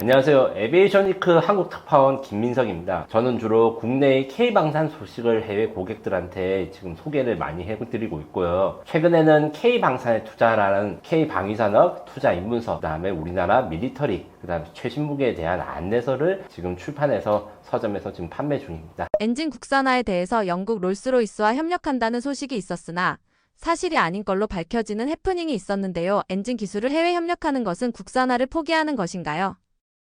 안녕하세요. 에비에이션위크 한국 특파원 김민석입니다. 저는 주로 국내의 K방산 소식을 해외 고객들한테 지금 소개를 많이 해드리고 있고요. 최근에는 K방산에 투자라는 K방위산업 투자 입문서, 그 다음에 우리나라 밀리터리, 그 다음에 최신 무기에 대한 안내서를 지금 출판해서 서점에서 지금 판매 중입니다. 엔진 국산화에 대해서 영국 롤스로이스와 협력한다는 소식이 있었으나 사실이 아닌 걸로 밝혀지는 해프닝이 있었는데요. 엔진 기술을 해외 협력하는 것은 국산화를 포기하는 것인가요?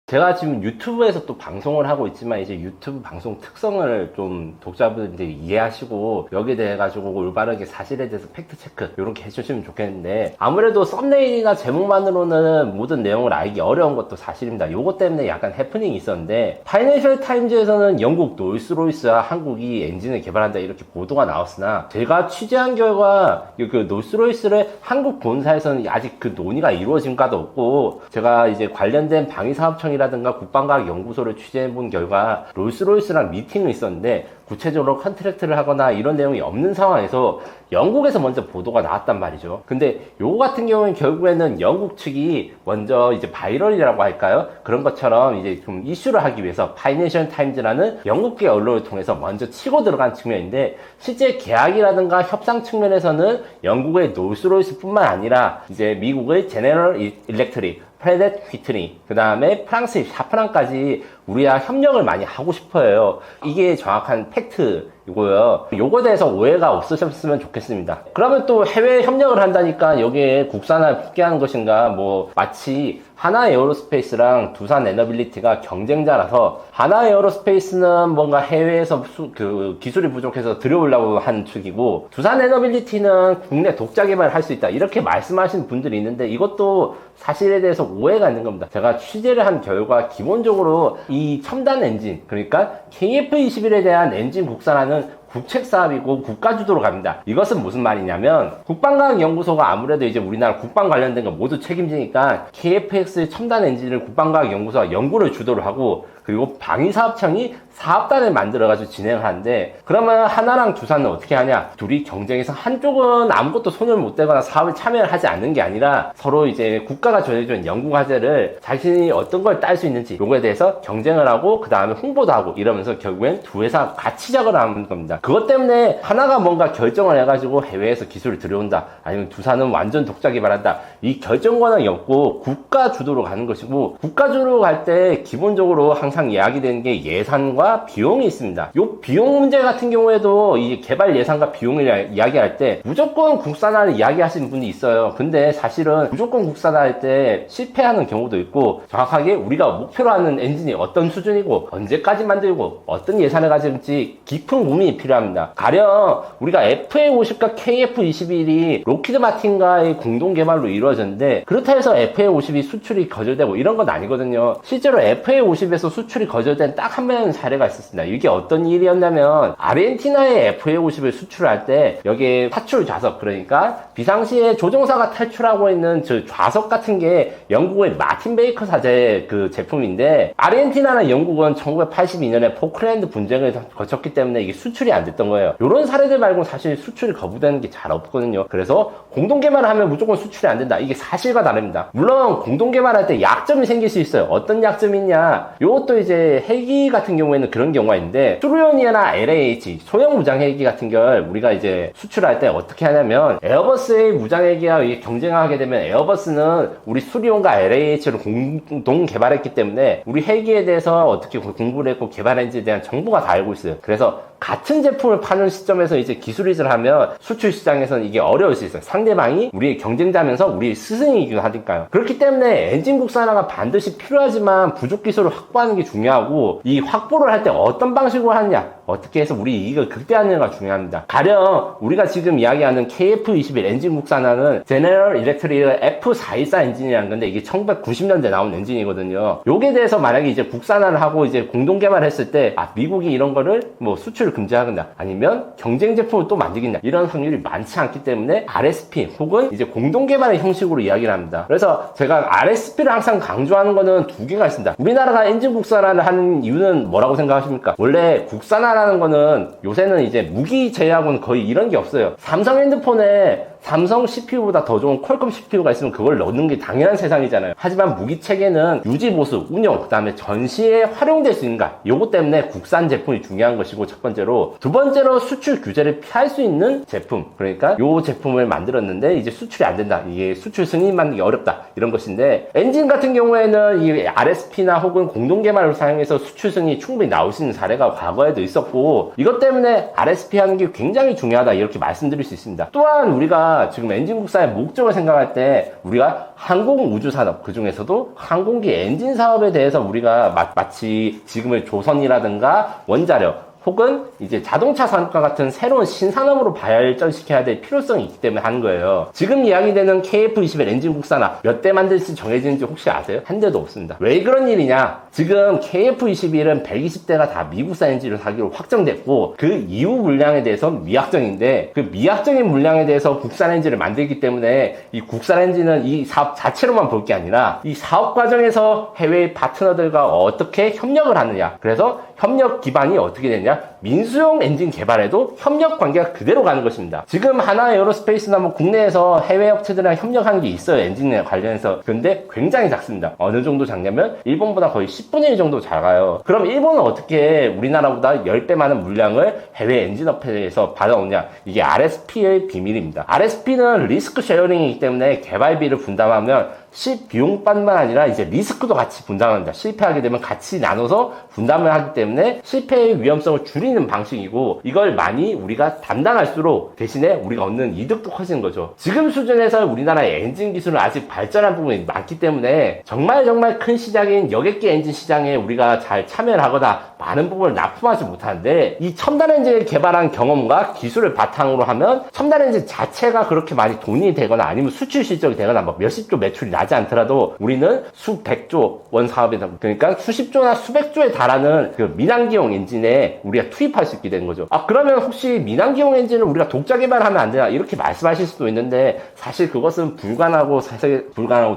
제가 지금 유튜브에서 또 방송을 하고 있지만 이제 유튜브 방송 특성을 좀 독자분들이 이해하시고 여기에 대해 가지고 올바르게 사실에 대해서 팩트 체크 이렇게 해주시면 좋겠는데, 아무래도 썸네일이나 제목만으로는 모든 내용을 알기 어려운 것도 사실입니다. 요것 때문에 약간 해프닝이 있었는데, 파이낸셜 타임즈에서는 영국 롤스로이스와 한국이 엔진을 개발한다 이렇게 보도가 나왔으나, 제가 취재한 결과 그 롤스로이스를 한국 본사에서는 아직 그 논의가 이루어진 바도 없고, 제가 이제 관련된 방위사업청이라든가 국방과학연구소를 취재해본 결과 롤스로이스랑 미팅이 있었는데 구체적으로 컨트랙트를 하거나 이런 내용이 없는 상황에서 영국에서 먼저 보도가 나왔단 말이죠. 근데 요거 같은 경우는 결국에는 영국 측이 먼저 이제 바이럴이라고 할까요? 그런 것처럼 이제 좀 이슈를 하기 위해서 파이낸셜 타임즈라는 영국계 언론을 통해서 먼저 치고 들어간 측면인데, 실제 계약이라든가 협상 측면에서는 영국의 롤스로이스 뿐만 아니라 이제 미국의 제너럴 일렉트릭, 프레댓 휘트니, 그 다음에 프랑스의 샤프란까지 우리와 협력을 많이 하고 싶어요. 이게 정확한 팩트이고요. 요거에 대해서 오해가 없으셨으면 좋겠습니다. 그러면 또 해외 협력을 한다니까 여기에 국산화를 포기하는 것인가? 뭐 마치 하나 에어로스페이스랑 두산 에너빌리티가 경쟁자라서 하나 에어로스페이스는 뭔가 해외에서 그 기술이 부족해서 들여오려고 하는 측이고, 두산 에너빌리티는 국내 독자 개발을 할 수 있다 이렇게 말씀하시는 분들이 있는데, 이것도 사실에 대해서 오해가 있는 겁니다. 제가 취재를 한 결과 기본적으로 이 첨단 엔진, 그러니까 KF21에 대한 엔진 국산화는 국책 사업이고 국가 주도로 갑니다. 이것은 무슨 말이냐면, 국방과학연구소가 아무래도 이제 우리나라 국방 관련된 거 모두 책임지니까 KFX 첨단 엔진을 국방과학연구소가 연구를 주도를 하고, 그리고 방위사업청이 사업단을 만들어가지고 진행을 하는데, 그러면 하나랑 두산은 어떻게 하냐? 둘이 경쟁해서 한쪽은 아무것도 손을 못 대거나 사업에 참여를 하지 않는 게 아니라 서로 이제 국가가 정해준 연구 과제를 자신이 어떤 걸 딸 수 있는지 요거에 대해서 경쟁을 하고, 그 다음에 홍보도 하고 이러면서 결국엔 두 회사 같이 작업을 하는 겁니다. 그것 때문에 하나가 뭔가 결정을 해가지고 해외에서 기술을 들여온다, 아니면 두산은 완전 독자 개발한다, 이 결정 권한이 없고 국가 주도로 가는 것이고, 국가 주도로 갈 때 기본적으로 항상 이야기되는 게 예산과 비용이 있습니다. 요 비용 문제 같은 경우에도 이 개발 예산과 비용을 이야기할 때 무조건 국산화를 이야기하시는 분이 있어요. 근데 사실은 무조건 국산화할 때 실패하는 경우도 있고, 정확하게 우리가 목표로 하는 엔진이 어떤 수준이고 언제까지 만들고 어떤 예산을 가질지 깊은 고민이 필요합니다. 가령 우리가 FA50과 KF21이 로키드 마틴과의 공동 개발로 이루어졌는데, 그렇다 해서 FA50이 수출이 거절되고 이런 건 아니거든요. 실제로 FA50에서 수출이 거절된 딱 한 번의 사례가 있었습니다. 이게 어떤 일이었냐면, 아르헨티나의 FA50을 수출할 때 여기에 타출 좌석, 그러니까 비상시에 조종사가 탈출하고 있는 저 좌석 같은 게 영국의 마틴 베이커 사제 그 제품인데, 아르헨티나나 영국은 1982년에 포클랜드 분쟁을 거쳤기 때문에 이게 수출이 안 됐던 거예요. 이런 사례들 말고 사실 수출이 거부되는 게 잘 없거든요. 그래서 공동 개발을 하면 무조건 수출이 안 된다, 이게 사실과 다릅니다. 물론 공동 개발할 때 약점이 생길 수 있어요. 어떤 약점이 있냐? 요것도 이제 헬기 같은 경우에는 그런 경우가 있는데, 트루연이나 LAH 소형 무장 헬기 같은 걸 우리가 이제 수출할 때 어떻게 하냐면, 에어버스의 무장 헬기와 경쟁하게 되면 에어버스는 우리 수리온과 LAH를 공동 개발했기 때문에 우리 헬기에 대해서 어떻게 공부를 했고 개발했는지에 대한 정보가 다 알고 있어요. 그래서 같은 제품을 파는 시점에서 이제 기술 이전을 하면 수출 시장에서는 이게 어려울 수 있어요. 상대방이 우리의 경쟁자면서 우리의 스승이기도 하니까요. 그렇기 때문에 엔진 국산화가 반드시 필요하지만 부족 기술을 확보하는 게 중요하고, 이 확보를 할 때 어떤 방식으로 하느냐, 어떻게 해서 우리 이익을 극대화하느냐가 중요합니다. 가령 우리가 지금 이야기하는 KF21 엔진 국산화는 제너럴 일렉트릭의 F414 엔진이라는 건데, 이게 1990년대 나온 엔진이거든요. 요게 대해서 만약에 이제 국산화를 하고 이제 공동 개발했을 때, 미국이 이런 거를 뭐 수출을 금지하거나 거냐 아니면 경쟁 제품을 또 만들겠냐 이런 확률이 많지 않기 때문에 RSP 혹은 이제 공동 개발의 형식으로 이야기를 합니다. 그래서 제가 RSP를 항상 강조하는 거는 두 개가 있습니다. 우리나라가 엔진 국산화를 하는 이유는 뭐라고 생각하십니까? 원래 국산화라는 거는 요새는 이제 무기 제약은 거의 이런 게 없어요. 삼성 핸드폰에 삼성 CPU보다 더 좋은 퀄컴 CPU가 있으면 그걸 넣는 게 당연한 세상이잖아요. 하지만 무기 체계는 유지 보수, 운영, 그 다음에 전시에 활용될 수 있는가 요거 때문에 국산 제품이 중요한 것이고 첫 번째로, 두 번째로 수출 규제를 피할 수 있는 제품, 그러니까 요 제품을 만들었는데 이제 수출이 안 된다, 이게 수출 승인 만들기 어렵다 이런 것인데, 엔진 같은 경우에는 이 RSP나 혹은 공동 개발을 사용해서 수출 승인이 충분히 나올 수 있는 사례가 과거에도 있었고, 이것 때문에 RSP 하는 게 굉장히 중요하다 이렇게 말씀드릴 수 있습니다. 또한 우리가 지금 엔진 국산의 목적을 생각할 때 우리가 항공 우주 산업, 그 중에서도 항공기 엔진 사업에 대해서 우리가 마치 지금의 조선이라든가 원자력 혹은 이제 자동차 산업과 같은 새로운 신산업으로 발전시켜야 될 필요성이 있기 때문에 하는 거예요. 지금 이야기되는 KF21 엔진 국산화 몇 대 만들지 정해지는지 혹시 아세요? 한 대도 없습니다. 왜 그런 일이냐? 지금 KF21은 120대가 다 미국산 엔진을 사기로 확정됐고, 그 이후 물량에 대해서 미확정인데, 그 미확정인 물량에 대해서 국산 엔진을 만들기 때문에 이 국산 엔진은 이 사업 자체로만 볼 게 아니라 이 사업 과정에서 해외 파트너들과 어떻게 협력을 하느냐, 그래서 협력 기반이 어떻게 되냐, 민수용 엔진 개발에도 협력 관계가 그대로 가는 것입니다. 지금 하나 에어로스페이스나 뭐 국내에서 해외 업체들이랑 협력한 게 있어요, 엔진에 관련해서. 근데 굉장히 작습니다. 어느 정도 작냐면 일본보다 거의 10분의 1 정도 작아요. 그럼 일본은 어떻게 우리나라보다 10배 많은 물량을 해외 엔진 업체에서 받아오냐? 이게 RSP의 비밀입니다. RSP는 리스크 쉐어링이기 때문에 개발비를 분담하면 비용뿐만 아니라 이제 리스크도 같이 분담합니다. 실패하게 되면 같이 나눠서 분담을 하기 때문에 실패의 위험성을 줄이는 방식이고, 이걸 많이 우리가 담당할수록 대신에 우리가 얻는 이득도 커지는 거죠. 지금 수준에서 우리나라의 엔진 기술은 아직 발전한 부분이 많기 때문에 정말 큰 시장인 여객기 엔진 시장에 우리가 잘 참여를 하거나 많은 부분을 납품하지 못하는데, 이 첨단 엔진을 개발한 경험과 기술을 바탕으로 하면 첨단 엔진 자체가 그렇게 많이 돈이 되거나 아니면 수출 실적이 되거나 뭐 몇십조 매출이 나지 않더라도 우리는 수백조 원 사업에, 그러니까 수십조나 수백조에 달하는 그 민항기용 엔진에 우리가 투입할 수 있게 되는 거죠. 그러면 혹시 민항기용 엔진을 우리가 독자 개발하면 안 되나 이렇게 말씀하실 수도 있는데, 사실 그것은 불가능하고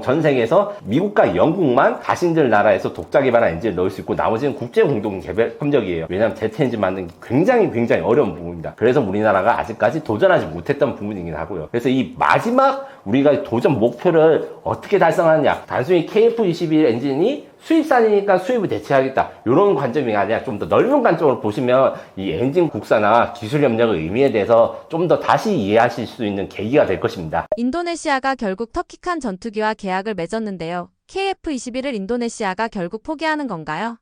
전 세계에서 미국과 영국만 자신들 나라에서 독자 개발한 엔진을 넣을 수 있고, 나머지는 국제 공동 개발 협력이에요. 왜냐하면 제트 엔진 만드는 게 굉장히 어려운 부분입니다. 그래서 우리나라가 아직까지 도전하지 못했던 부분이긴 하고요. 그래서 이 마지막 우리가 도전 목표를 어떻게 달성하느냐, 단순히 KF21 엔진이 수입산이니까 수입을 대체하겠다 이런 관점이 아니라 좀 더 넓은 관점으로 보시면 이 엔진 국산화 기술 협력의 의미에 대해서 좀 더 다시 이해하실 수 있는 계기가 될 것입니다. 인도네시아가 결국 터키칸 전투기와 계약을 맺었는데요. KF21을 인도네시아가 결국 포기하는 건가요?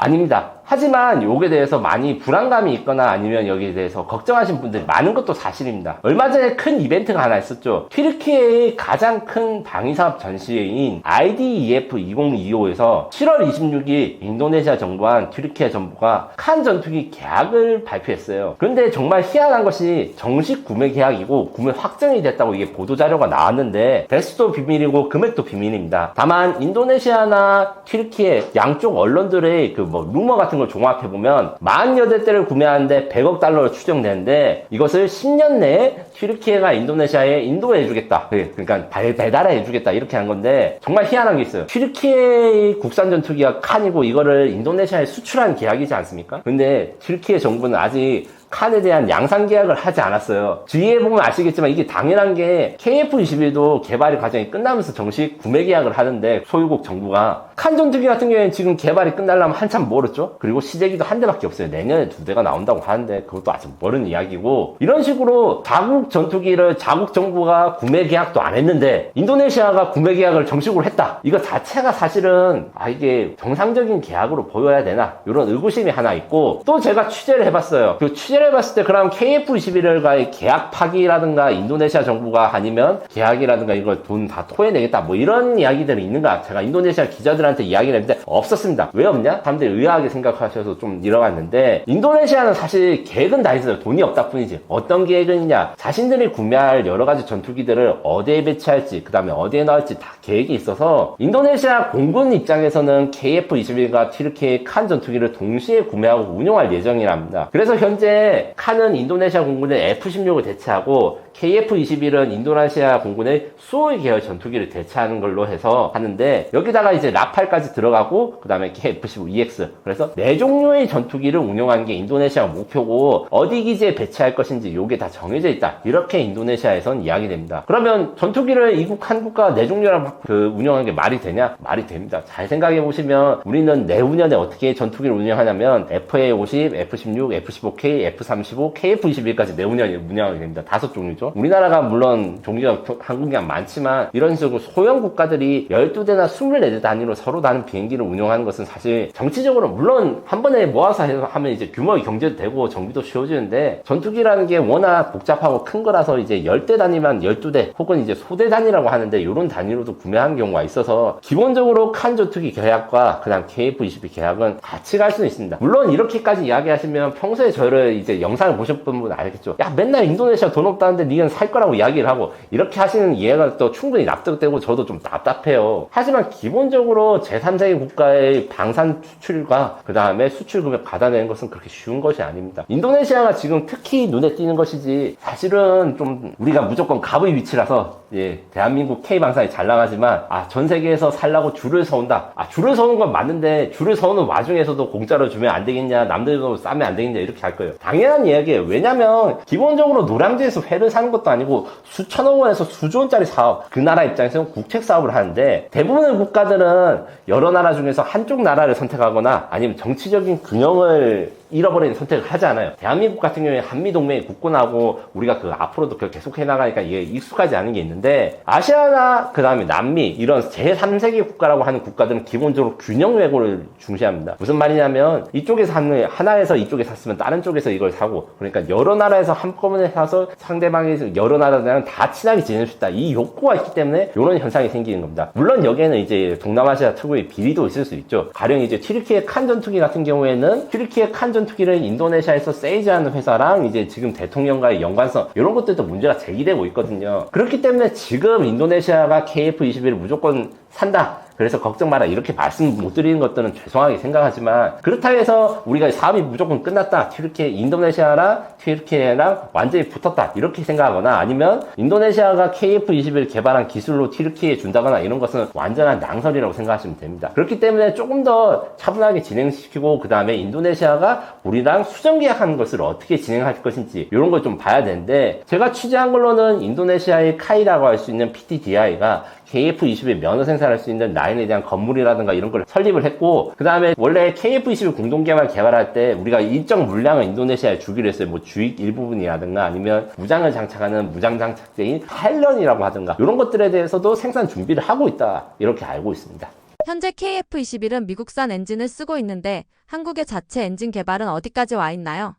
아닙니다. 하지만 여기에 대해서 많이 불안감이 있거나 아니면 여기에 대해서 걱정하신 분들이 많은 것도 사실입니다. 얼마 전에 큰 이벤트가 하나 있었죠. 튀르키예의 가장 큰 방위사업 전시회인 IDEF 2025에서 7월 26일 인도네시아 정부와 튀르키예 정부가 칸 전투기 계약을 발표했어요. 그런데 정말 희한한 것이 정식 구매 계약이고 구매 확정이 됐다고 이게 보도자료가 나왔는데, 대수도 비밀이고 금액도 비밀입니다. 다만 인도네시아나 튀르키예 양쪽 언론들의 그 루머 같은 걸 종합해보면 48대를 구매하는데 100억 달러로 추정되는데, 이것을 10년 내에 튀르키예가 인도네시아에 인도해 주겠다, 그러니까 배달해 주겠다 이렇게 한 건데, 정말 희한한 게 있어요. 튀르키예의 국산 전투기가 칸이고 이거를 인도네시아에 수출한 계약이지 않습니까? 근데 튀르키예 정부는 아직 칸에 대한 양산 계약을 하지 않았어요. 뒤에 보면 아시겠지만 이게 당연한 게 KF21도 개발의 과정이 끝나면서 정식 구매 계약을 하는데, 소유국 정부가 칸 전투기 같은 경우에는 지금 개발이 끝나려면 한참 멀었죠. 그리고 시제기도 한 대밖에 없어요. 내년에 2대가 나온다고 하는데 그것도 아직 멀은 이야기고, 이런 식으로 자국 전투기를 자국 정부가 구매 계약도 안 했는데 인도네시아가 구매 계약을 정식으로 했다, 이거 자체가 사실은 이게 정상적인 계약으로 보여야 되나 이런 의구심이 하나 있고, 또 제가 취재를 해봤어요. 그 취재를 해봤을 때 그럼 KF21과의 계약 파기라든가 인도네시아 정부가 아니면 계약이라든가 이걸 돈 다 토해내겠다 뭐 이런 이야기들이 있는가, 제가 인도네시아 기자들한테 이야기를 했는데 없었습니다. 왜 없냐? 사람들이 의아하게 생각하셔서 좀 잃어갔는데, 인도네시아는 사실 계획은 다 있어요. 돈이 없다 뿐이지. 어떤 계획은 있냐, 자신들이 구매할 여러 가지 전투기들을 어디에 배치할지 그 다음에 어디에 넣을지 다 계획이 있어서, 인도네시아 공군 입장에서는 KF21과 튀르키예 칸 전투기를 동시에 구매하고 운용할 예정이랍니다. 그래서 현재 현재 칸은 인도네시아 공군의 F-16을 대체하고 KF-21은 인도네시아 공군의 수호이 계열 전투기를 대체하는 걸로 해서 하는데, 여기다가 이제 라팔까지 들어가고 그 다음에 KF-15EX, 그래서 4종류의 전투기를 운용하는 게 인도네시아 목표고, 어디 기지에 배치할 것인지 요게 다 정해져 있다, 이렇게 인도네시아에선 이야기됩니다. 그러면 전투기를 이국 한국가 4종류랑 운영하는 게 말이 되냐? 말이 됩니다. 잘 생각해 보시면 우리는 내후년에 어떻게 전투기를 운영하냐면 FA-50, F-16, F-15K, F-35, KF-21까지 내후년에 운영하게 됩니다. 5종류죠. 우리나라가 물론 종류가 한국이 많지만 이런 식으로 소형 국가들이 12대나 24대 단위로 서로 다른 비행기를 운영하는 것은 사실 정치적으로 물론 한 번에 모아서 하면 이제 규모의 경제도 되고 정비도 쉬워지는데, 전투기라는 게 워낙 복잡하고 큰 거라서 이제 10대 단위만 12대 혹은 이제 소대 단위라고 하는데, 이런 단위로도 구매하는 경우가 있어서 기본적으로 칸 전투기 계약과 그다음 KF-22 계약은 같이 갈 수는 있습니다. 물론 이렇게까지 이야기하시면 평소에 저를 이제 영상을 보셨던 분은 알겠죠. 야, 맨날 인도네시아 돈 없다는데 니는 살 거라고 이야기를 하고, 이렇게 하시는 이해가 또 충분히 납득되고 저도 좀 답답해요. 하지만 기본적으로 제3세계 국가의 방산 수출과 그 다음에 수출 금액 받아내는 것은 그렇게 쉬운 것이 아닙니다. 인도네시아가 지금 특히 눈에 띄는 것이지, 사실은 좀 우리가 무조건 갑의 위치라서 대한민국 K방산이 잘 나가지만 전 세계에서 살라고 줄을 서온다. 줄을 서는 건 맞는데 줄을 서는 와중에서도 공짜로 주면 안 되겠냐, 남들도 싸면 안 되겠냐, 이렇게 할 거예요. 당연한 이야기예요. 왜냐면 기본적으로 노량진에서 회를 사는 것도 아니고 수천억 원에서 수조원짜리 사업, 그 나라 입장에서는 국책 사업을 하는데, 대부분의 국가들은 여러 나라 중에서 한쪽 나라를 선택하거나 아니면 정치적인 균형을 잃어버리는 선택을 하지 않아요. 대한민국 같은 경우에 한미동맹이 굳건하고 우리가 앞으로도 그걸 계속 해나가니까 이게 익숙하지 않은 게 있는데, 아시아나 그 다음에 남미 이런 제3세계 국가라고 하는 국가들은 기본적으로 균형 외고를 중시합니다. 무슨 말이냐면 이쪽에서 하나에서 이쪽에 샀으면 다른 쪽에서 이걸 사고, 그러니까 여러 나라에서 한꺼번에 사서 상대방이 여러 나라들이랑 다 친하게 지낼 수 있다, 이 욕구가 있기 때문에 이런 현상이 생기는 겁니다. 물론 여기에는 이제 동남아시아 특유의 비리도 있을 수 있죠. 가령 이제 튀르키예 칸 전투기 같은 경우에는 튀르키예 칸 전투기를 인도네시아에서 세이즈하는 회사랑 이제 지금 대통령과의 연관성, 이런 것들도 문제가 제기되고 있거든요. 그렇기 때문에 지금 인도네시아가 KF-21을 무조건 산다, 그래서 걱정 마라, 이렇게 말씀 못 드리는 것들은 죄송하게 생각하지만, 그렇다 해서 우리가 사업이 무조건 끝났다, 인도네시아랑 튀르키예랑 완전히 붙었다, 이렇게 생각하거나, 아니면 인도네시아가 KF-21을 개발한 기술로 튀르키예에 준다거나, 이런 것은 완전한 낭설이라고 생각하시면 됩니다. 그렇기 때문에 조금 더 차분하게 진행시키고, 그 다음에 인도네시아가 우리랑 수정 계약하는 것을 어떻게 진행할 것인지 이런 걸 좀 봐야 되는데, 제가 취재한 걸로는 인도네시아의 카이라고 할 수 있는 PTDI가 KF-21 면허 생산할 수 있는 라인에 대한 건물이라든가 이런 걸 설립을 했고, 그 다음에 원래 KF-21 공동개발할 때 우리가 일정 물량을 인도네시아에 주기로 했어요. 뭐 주익 일부분이라든가 아니면 무장을 장착하는 무장 장착제인 탈런이라고 하든가, 이런 것들에 대해서도 생산 준비를 하고 있다, 이렇게 알고 있습니다. 현재 KF-21은 미국산 엔진을 쓰고 있는데 한국의 자체 엔진 개발은 어디까지 와 있나요?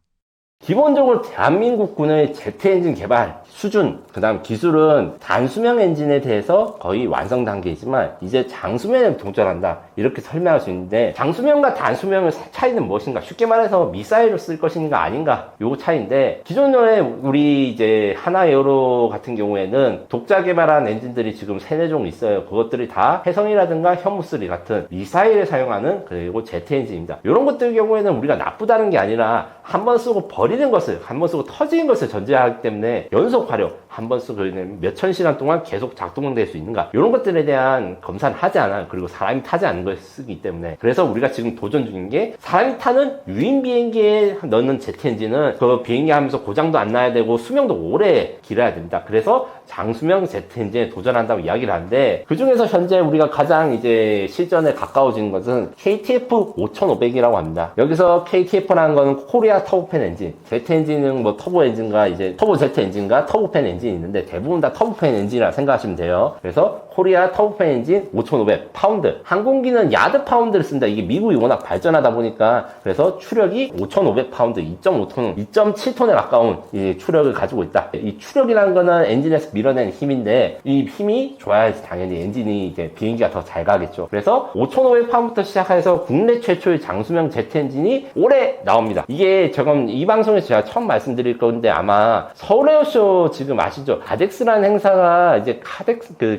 기본적으로 대한민국군의 제트 엔진 개발 수준, 그 다음 기술은 단수명 엔진에 대해서 거의 완성 단계이지만 이제 장수명에 도전한다, 이렇게 설명할 수 있는데, 장수명과 단수명의 차이는 무엇인가? 쉽게 말해서 미사일을 쓸 것인가 아닌가, 요 차이인데, 기존에 우리 이제 하나에어로 같은 경우에는 독자 개발한 엔진들이 지금 3-4종 있어요. 그것들이 다 해성이라든가 현무3 같은 미사일에 사용하는 그리고 제트 엔진입니다. 이런 것들 경우에는 우리가 나쁘다는 게 아니라 한 번 쓰고 버리는 것을, 한 번 쓰고 터지는 것을 전제하기 때문에 연속 활용, 한 번 쓰고 몇천 시간 동안 계속 작동될 수 있는가, 이런 것들에 대한 검사는 하지 않아요. 그리고 사람이 타지 않는 걸 쓰기 때문에. 그래서 우리가 지금 도전 중인 게, 사람이 타는 유인 비행기에 넣는 제트 엔진은 그 비행기 하면서 고장도 안 나야 되고 수명도 오래 길어야 됩니다. 그래서 장수명 제트 엔진에 도전한다고 이야기를 하는데, 그 중에서 현재 우리가 가장 이제 실전에 가까워진 것은 KTF 5500이라고 합니다. 여기서 KTF라는 거는 코리아 터보팬 엔진, 제트 엔진은 뭐 터보 엔진과 이제 터보 제트 엔진과 터보팬 엔진이 있는데 대부분 다 터보팬 엔진이라 생각하시면 돼요. 그래서 코리아 터보팬 엔진 5500 파운드, 항공기는 야드 파운드를 쓴다. 이게 미국이 워낙 발전하다 보니까, 그래서 추력이 5500 파운드, 2.5톤, 2.7톤에 가까운 이 추력을 가지고 있다. 이 추력이라는 거는 엔진에서 밀어낸 힘인데, 이 힘이 좋아야지 당연히 엔진이 이제 비행기가 더 잘 가겠죠. 그래서 5500 파운드부터 시작해서 국내 최초의 장수명 제트 엔진이 올해 나옵니다. 이게 지금 이 방송에서 제가 처음 말씀드릴 건데, 아마 서울에어쇼 지금 아시죠? 가덱스라는 행사가 이제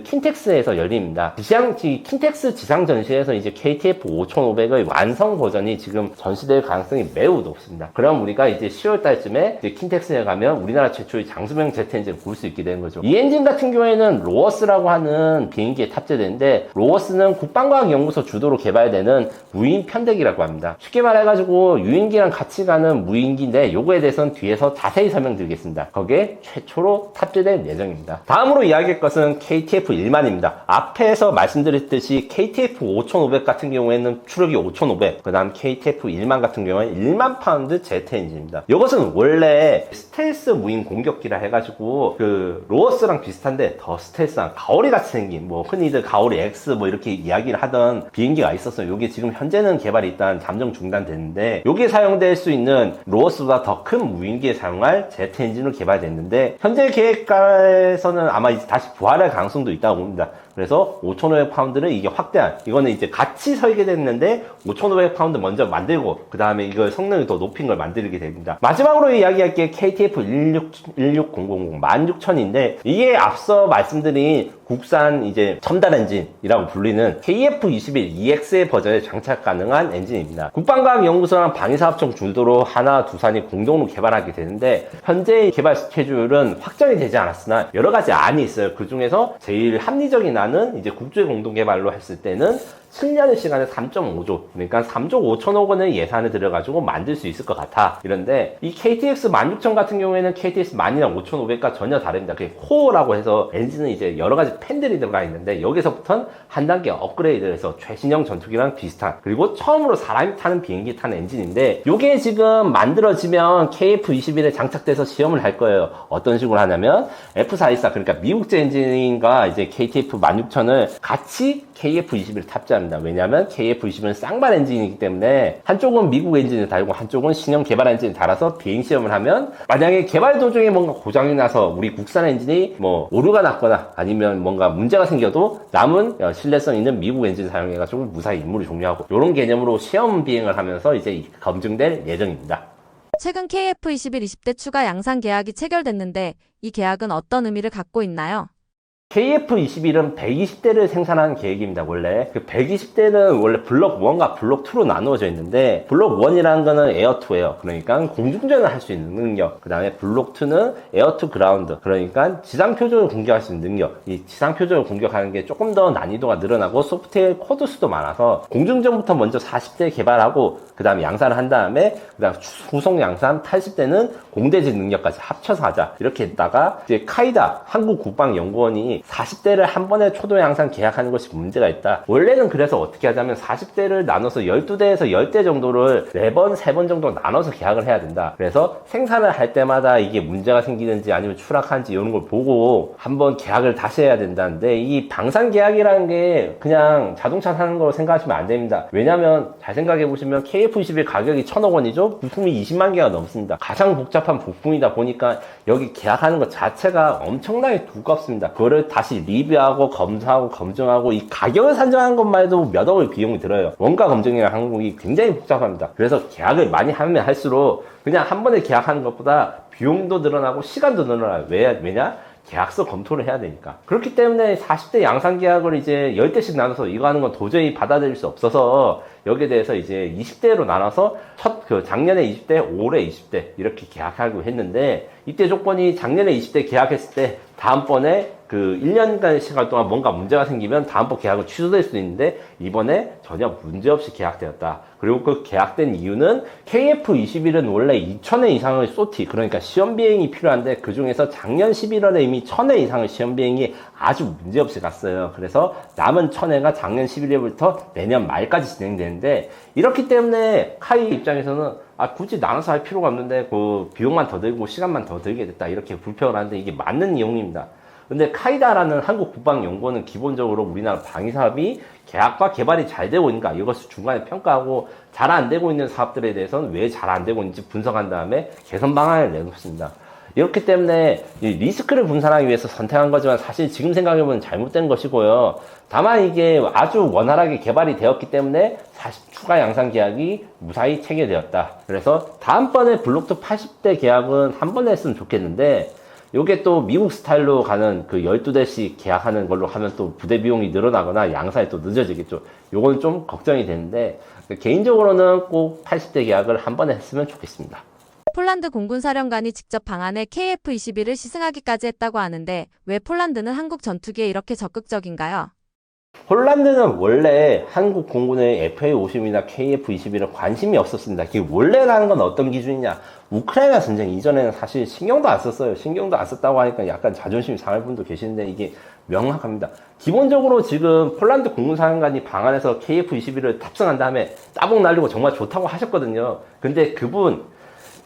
킨텍스 킨텍스에서 열립니다. 킨텍스 지상 전시에서 이제 KTF 5500의 완성 버전이 지금 전시될 가능성이 매우 높습니다. 그럼 우리가 이제 10월 달쯤에 이제 킨텍스에 가면 우리나라 최초의 장수명 제트 엔진을 볼 수 있게 되는 거죠. 이 엔진 같은 경우에는 로어스라고 하는 비행기에 탑재되는데, 로어스는 국방과학연구소 주도로 개발되는 무인 편대기라고 합니다. 쉽게 말해가지고 유인기랑 같이 가는 무인기인데, 요거에 대해서는 뒤에서 자세히 설명드리겠습니다. 거기에 최초로 탑재될 예정입니다. 다음으로 이야기할 것은 KTF 1만입니다. 앞에서 말씀드렸듯이 KTF 5500 같은 경우에는 추력이 5500, 그 다음 KTF 1만 같은 경우에는 1만 파운드 제트 엔진입니다. 이것은 원래 스텔스 무인 공격기라 해가지고 그 로어스랑 비슷한데 더 스텔스한 가오리 같이 생긴, 뭐 흔히들 가오리 X 뭐 이렇게 이야기를 하던 비행기가 있었어요. 이게 지금 현재는 개발이 일단 잠정 중단됐는데, 여기에 사용될 수 있는 로어스보다 더 큰 무인기에 사용할 제트 엔진으로 개발됐는데, 현재 계획가에서는 아마 이제 다시 부활할 가능성도 있다고 봅니다. 그래서 5,500파운드를 이게 확대한, 이거는 이제 같이 설계됐는데 5,500파운드 먼저 만들고 그 다음에 이걸 성능을 더 높인 걸 만들게 됩니다. 마지막으로 이야기할 게 KTF 16000 16,000인데, 이게 앞서 말씀드린 국산 이제 첨단 엔진이라고 불리는 KF21 EX의 버전에 장착 가능한 엔진입니다. 국방과학연구소랑 방위사업청 주도로 하나 두산이 공동으로 개발하게 되는데, 현재의 개발 스케줄은 확정이 되지 않았으나 여러 가지 안이 있어요. 그 중에서 제일 합리적인 안은 이제 국제 공동 개발로 했을 때는 7년의 시간에 3.5조, 그러니까 3조 5천억 원의 예산을 들여가지고 만들 수 있을 것 같아. 이런데 이 KTX 16,000 같은 경우에는 KTX 10,000이랑 5,500과 전혀 다릅니다. 그게 코어라고 해서 엔진은 이제 여러 가지 팬들이 들어가 있는데, 여기서부터는 한 단계 업그레이드해서 최신형 전투기랑 비슷한, 그리고 처음으로 사람이 타는 비행기 타는 엔진인데, 이게 지금 만들어지면 KF21에 장착돼서 시험을 할 거예요. 어떤 식으로 하냐면 F414, 그러니까 미국제 엔진과 이제 KTF 16,000을 같이 KF21을 탑재합니다. 왜냐하면 KF21은 쌍발 엔진이기 때문에 한쪽은 미국 엔진을 달고 한쪽은 신형 개발 엔진을 달아서 비행 시험을 하면, 만약에 개발 도중에 뭔가 고장이 나서 우리 국산 엔진이 뭐 오류가 났거나 아니면 뭔가 문제가 생겨도 남은 신뢰성 있는 미국 엔진 사용해가지고 무사히 임무를 종료하고, 이런 개념으로 시험 비행을 하면서 이제 검증될 예정입니다. 최근 KF21 20대 추가 양산 계약이 체결됐는데, 이 계약은 어떤 의미를 갖고 있나요? KF21은 120대를 생산하는 계획입니다. 원래 그 120대는 원래 블록 1과 블록 2로 나누어져 있는데, 블록 1이라는 거는 에어2예요. 그러니까 공중전을 할 수 있는 능력, 그 다음에 블록 2는 에어2 그라운드, 그러니까 지상 표적을 공격할 수 있는 능력. 이 지상 표적을 공격하는 게 조금 더 난이도가 늘어나고 소프트웨어 코드 수도 많아서, 공중전부터 먼저 40대 개발하고 그 다음에 양산을 한 다음에 그 다음 후속 양산 80대는 공대지 능력까지 합쳐서 하자, 이렇게 했다가 이제 카이다 한국국방연구원이 40대를 한 번에 초도 양산 계약하는 것이 문제가 있다. 원래는 그래서 어떻게 하자면 40대를 나눠서 12대에서 10대 정도를 4번, 3번 정도 나눠서 계약을 해야 된다. 그래서 생산을 할 때마다 이게 문제가 생기는지 아니면 추락하는지 이런 걸 보고 한번 계약을 다시 해야 된다는데, 이 방산 계약이라는 게 그냥 자동차 사는 거로 생각하시면 안 됩니다. 왜냐면 잘 생각해 보시면 KF21 가격이 1,000억 원이죠? 부품이 20만 개가 넘습니다. 가장 복잡한 부품이다 보니까 여기 계약하는 것 자체가 엄청나게 두껍습니다. 그거를 다시 리뷰하고 검사하고 검증하고, 이 가격을 산정하는 것만 해도 몇 억의 비용이 들어요. 원가 검증이라는 항목이 굉장히 복잡합니다. 그래서 계약을 많이 하면 할수록 그냥 한 번에 계약하는 것보다 비용도 늘어나고 시간도 늘어나요. 왜냐? 계약서 검토를 해야 되니까. 그렇기 때문에 40대 양산 계약을 이제 10대씩 나눠서 이거 하는 건 도저히 받아들일 수 없어서, 여기에 대해서 이제 20대로 나눠서 작년에 20대, 올해 20대 이렇게 계약하고 했는데, 이때 조건이 작년에 20대 계약했을 때 다음번에 그 1년간 시간 동안 뭔가 문제가 생기면 다음번 계약은 취소될 수도 있는데, 이번에 전혀 문제없이 계약되었다. 그리고 그 계약된 이유는 KF21은 원래 2,000회 이상의 소티, 그러니까 시험 비행이 필요한데, 그 중에서 작년 11월에 이미 1,000회 이상의 시험 비행이 아주 문제없이 갔어요. 그래서 남은 1,000회가 작년 11월부터 내년 말까지 진행되는데, 이렇기 때문에 카이 입장에서는 굳이 나눠서 할 필요가 없는데 그 비용만 더 들고 시간만 더 들게 됐다, 이렇게 불평을 하는데, 이게 맞는 이용입니다. 근데 카이다라는 한국국방연구원은 기본적으로 우리나라 방위사업이 계약과 개발이 잘 되고 있는가, 이것을 중간에 평가하고 잘 안 되고 있는 사업들에 대해서는 왜 잘 안 되고 있는지 분석한 다음에 개선 방안을 내놓습니다. 이렇기 때문에 이 리스크를 분산하기 위해서 선택한 거지만, 사실 지금 생각해보면 잘못된 것이고요. 다만 이게 아주 원활하게 개발이 되었기 때문에 추가 양산 계약이 무사히 체결되었다. 그래서 다음번에 블록2 80대 계약은 한 번에 했으면 좋겠는데, 요게 또 미국 스타일로 가는 그 12대씩 계약하는 걸로 하면 또 부대 비용이 늘어나거나 양산이 또 늦어지겠죠. 요건 좀 걱정이 되는데, 개인적으로는 꼭 80대 계약을 한 번에 했으면 좋겠습니다. 폴란드 공군사령관이 직접 방한해 KF-21을 시승하기까지 했다고 하는데 왜 폴란드는 한국 전투기에 이렇게 적극적인가요? 폴란드는 원래 한국 공군의 FA-50이나 KF-21에 관심이 없었습니다. 이게 원래라는 건 어떤 기준이냐? 우크라이나 전쟁 이전에는 사실 신경도 안 썼어요. 신경도 안 썼다고 하니까 약간 자존심이 상할 분도 계시는데 이게 명확합니다. 기본적으로 지금 폴란드 공군사령관이 방한해서 KF-21을 탑승한 다음에 따봉 날리고 정말 좋다고 하셨거든요. 근데 그분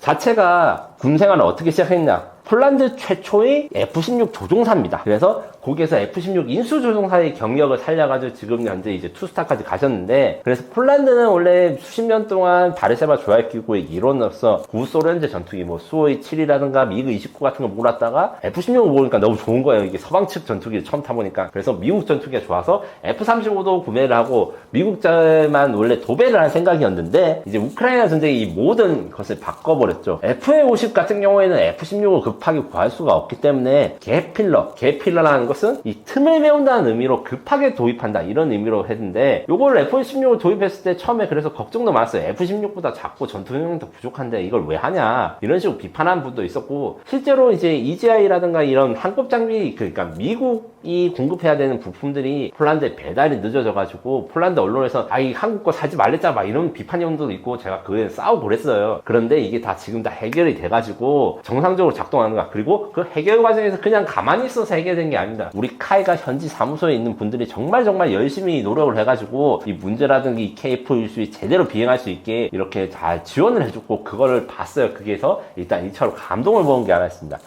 자체가 군 생활을 어떻게 시작했냐? 폴란드 최초의 F-16 조종사입니다. 그래서 거기에서 F-16 인수조종사의 경력을 살려가지고 지금 현재 이제 투스타까지 가셨는데, 그래서 폴란드는 원래 수십 년 동안 바르샤바 조약기구의 일원으로서 구소련제 전투기 뭐 수호이 7이라든가 미그 29 같은 거 몰았다가 F-16을 보니까 너무 좋은 거예요. 이게 서방 측 전투기를 처음 타보니까. 그래서 미국 전투기가 좋아서 F-35도 구매를 하고 미국자만 원래 도배를 할 생각이었는데, 이제 우크라이나 전쟁이 이 모든 것을 바꿔버렸죠. FA-50 같은 경우에는 F-16을 급하게 구할 수가 없기 때문에 개필러라는 것은 이 틈을 메운다는 의미로 급하게 도입한다, 이런 의미로 했는데, 요걸 F-16을 도입했을 때 처음에 그래서 걱정도 많았어요. F-16보다 작고 전투 능력이 더 부족한데 이걸 왜 하냐, 이런 식으로 비판하는 분도 있었고, 실제로 이제 EGI라든가 이런 한급 장비, 그러니까 미국이 공급해야 되는 부품들이 폴란드에 배달이 늦어져가지고 폴란드 언론에서 이 한국 거 사지 말랬잖아 막 이런 비판용도 있고, 제가 그에 싸우고 그랬어요. 그런데 이게 다 지금 다 해결이 돼가지고 정상적으로 작동하는 거야. 그리고 그 해결 과정에서 그냥 가만히 있어서 해결된 게 아닙니다. 우리 카이가 현지 사무소에 있는 분들이 정말 열심히 노력을 해가지고 이 문제라든가 이 KF-21이 제대로 비행할 수 있게 이렇게 잘 지원을 해줬고, 그거를 봤어요. 거기에서 일단 2차로 감동을 먹은 게 하나 있습니다.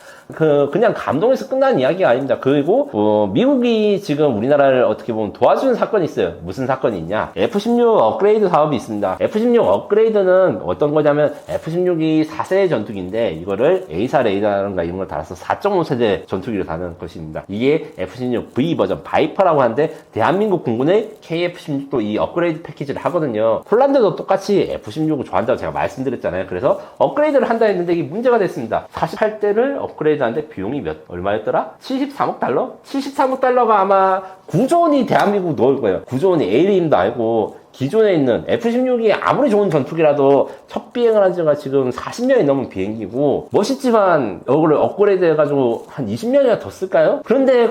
그냥 감동해서 끝난 이야기가 아닙니다. 그리고 미국이 지금 우리나라를 어떻게 보면 도와주는 사건이 있어요. 무슨 사건이 있냐? F-16 업그레이드 사업이 있습니다. F-16 업그레이드는 어떤 거냐면, F-16이 4세대 전투기인데 이거를 A사 레이더라든가 이런 걸 달아서 4.5세대 전투기를 다는 것입니다. 이게 F-16 V 버전 바이퍼라고 하는데, 대한민국 공군의 KF-16도 이 업그레이드 패키지를 하거든요. 폴란드도 똑같이 F-16을 좋아한다고 제가 말씀드렸잖아요. 그래서 업그레이드를 한다 했는데 이게 문제가 됐습니다. 48대를 업그레이드 하는데 비용이 얼마였더라? 73억 달러? 73억 달러가 아마 9조 원이 대한민국 넣을 거예요. 9조 원이 A림도 알고, 기존에 있는 F-16이 아무리 좋은 전투기라도 첫 비행을 한 지가 지금 40년이 넘은 비행기고, 멋있지만 이거를 업그레이드 해가지고 한 20년이나 더 쓸까요? 그런데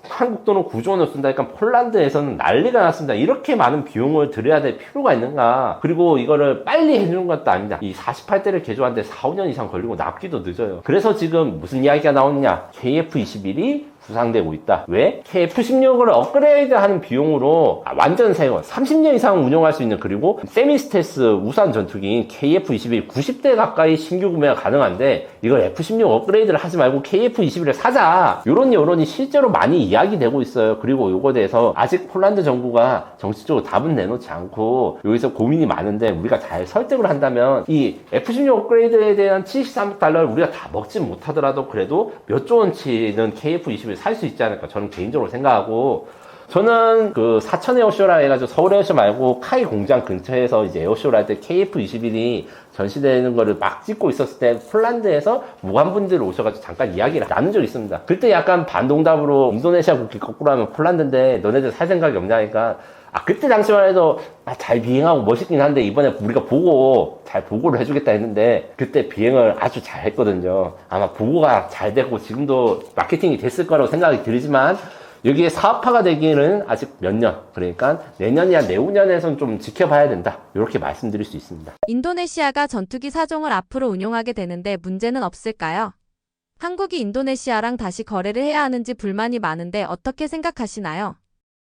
한국 돈은 9조 원을 쓴다니까 폴란드에서는 난리가 났습니다. 이렇게 많은 비용을 들여야 될 필요가 있는가? 그리고 이거를 빨리 해주는 것도 아니다. 이 48대를 개조하는데 4, 5년 이상 걸리고 납기도 늦어요. 그래서 지금 무슨 이야기가 나오느냐? KF-21이 부상되고 있다. 왜? KF-16을 업그레이드하는 비용으로 완전 새 거 30년 이상 운영할 수 있는, 그리고 세미 스텔스 우산 전투기인 KF-21 90대 가까이 신규 구매가 가능한데, 이걸 F-16 업그레이드를 하지 말고 KF-21을 사자, 요런 여론이 실제로 많이 이야기되고 있어요. 그리고 요거에 대해서 아직 폴란드 정부가 정치적으로 답은 내놓지 않고 여기서 고민이 많은데, 우리가 잘 설득을 한다면 이 F-16 업그레이드에 대한 73억 달러를 우리가 다 먹지 못하더라도 그래도 몇 조 원치는 KF-21을 살 수 있지 않을까, 저는 개인적으로 생각하고, 저는 그 사천 에어쇼라 해가지고 서울 에어쇼 말고 카이 공장 근처에서 이제 에어쇼를 할 때 KF-21이 전시되는 거를 막 찍고 있었을 때 폴란드에서 무관분들 오셔가지고 잠깐 이야기를 나눈 적이 있습니다. 그때 약간 반동답으로 인도네시아 국기 거꾸로 하면 폴란드인데 너네들 살 생각이 없냐니까, 그때 당시만 해도 잘 비행하고 멋있긴 한데 이번에 우리가 잘 보고를 해주겠다 했는데, 그때 비행을 아주 잘 했거든요. 아마 보고가 잘 됐고 지금도 마케팅이 됐을 거라고 생각이 들지만, 여기에 사업화가 되기는 아직 몇 년, 그러니까 내년이나 내후년에선 좀 지켜봐야 된다, 이렇게 말씀드릴 수 있습니다. 인도네시아가 전투기 사종을 앞으로 운용하게 되는데 문제는 없을까요? 한국이 인도네시아랑 다시 거래를 해야 하는지 불만이 많은데 어떻게 생각하시나요?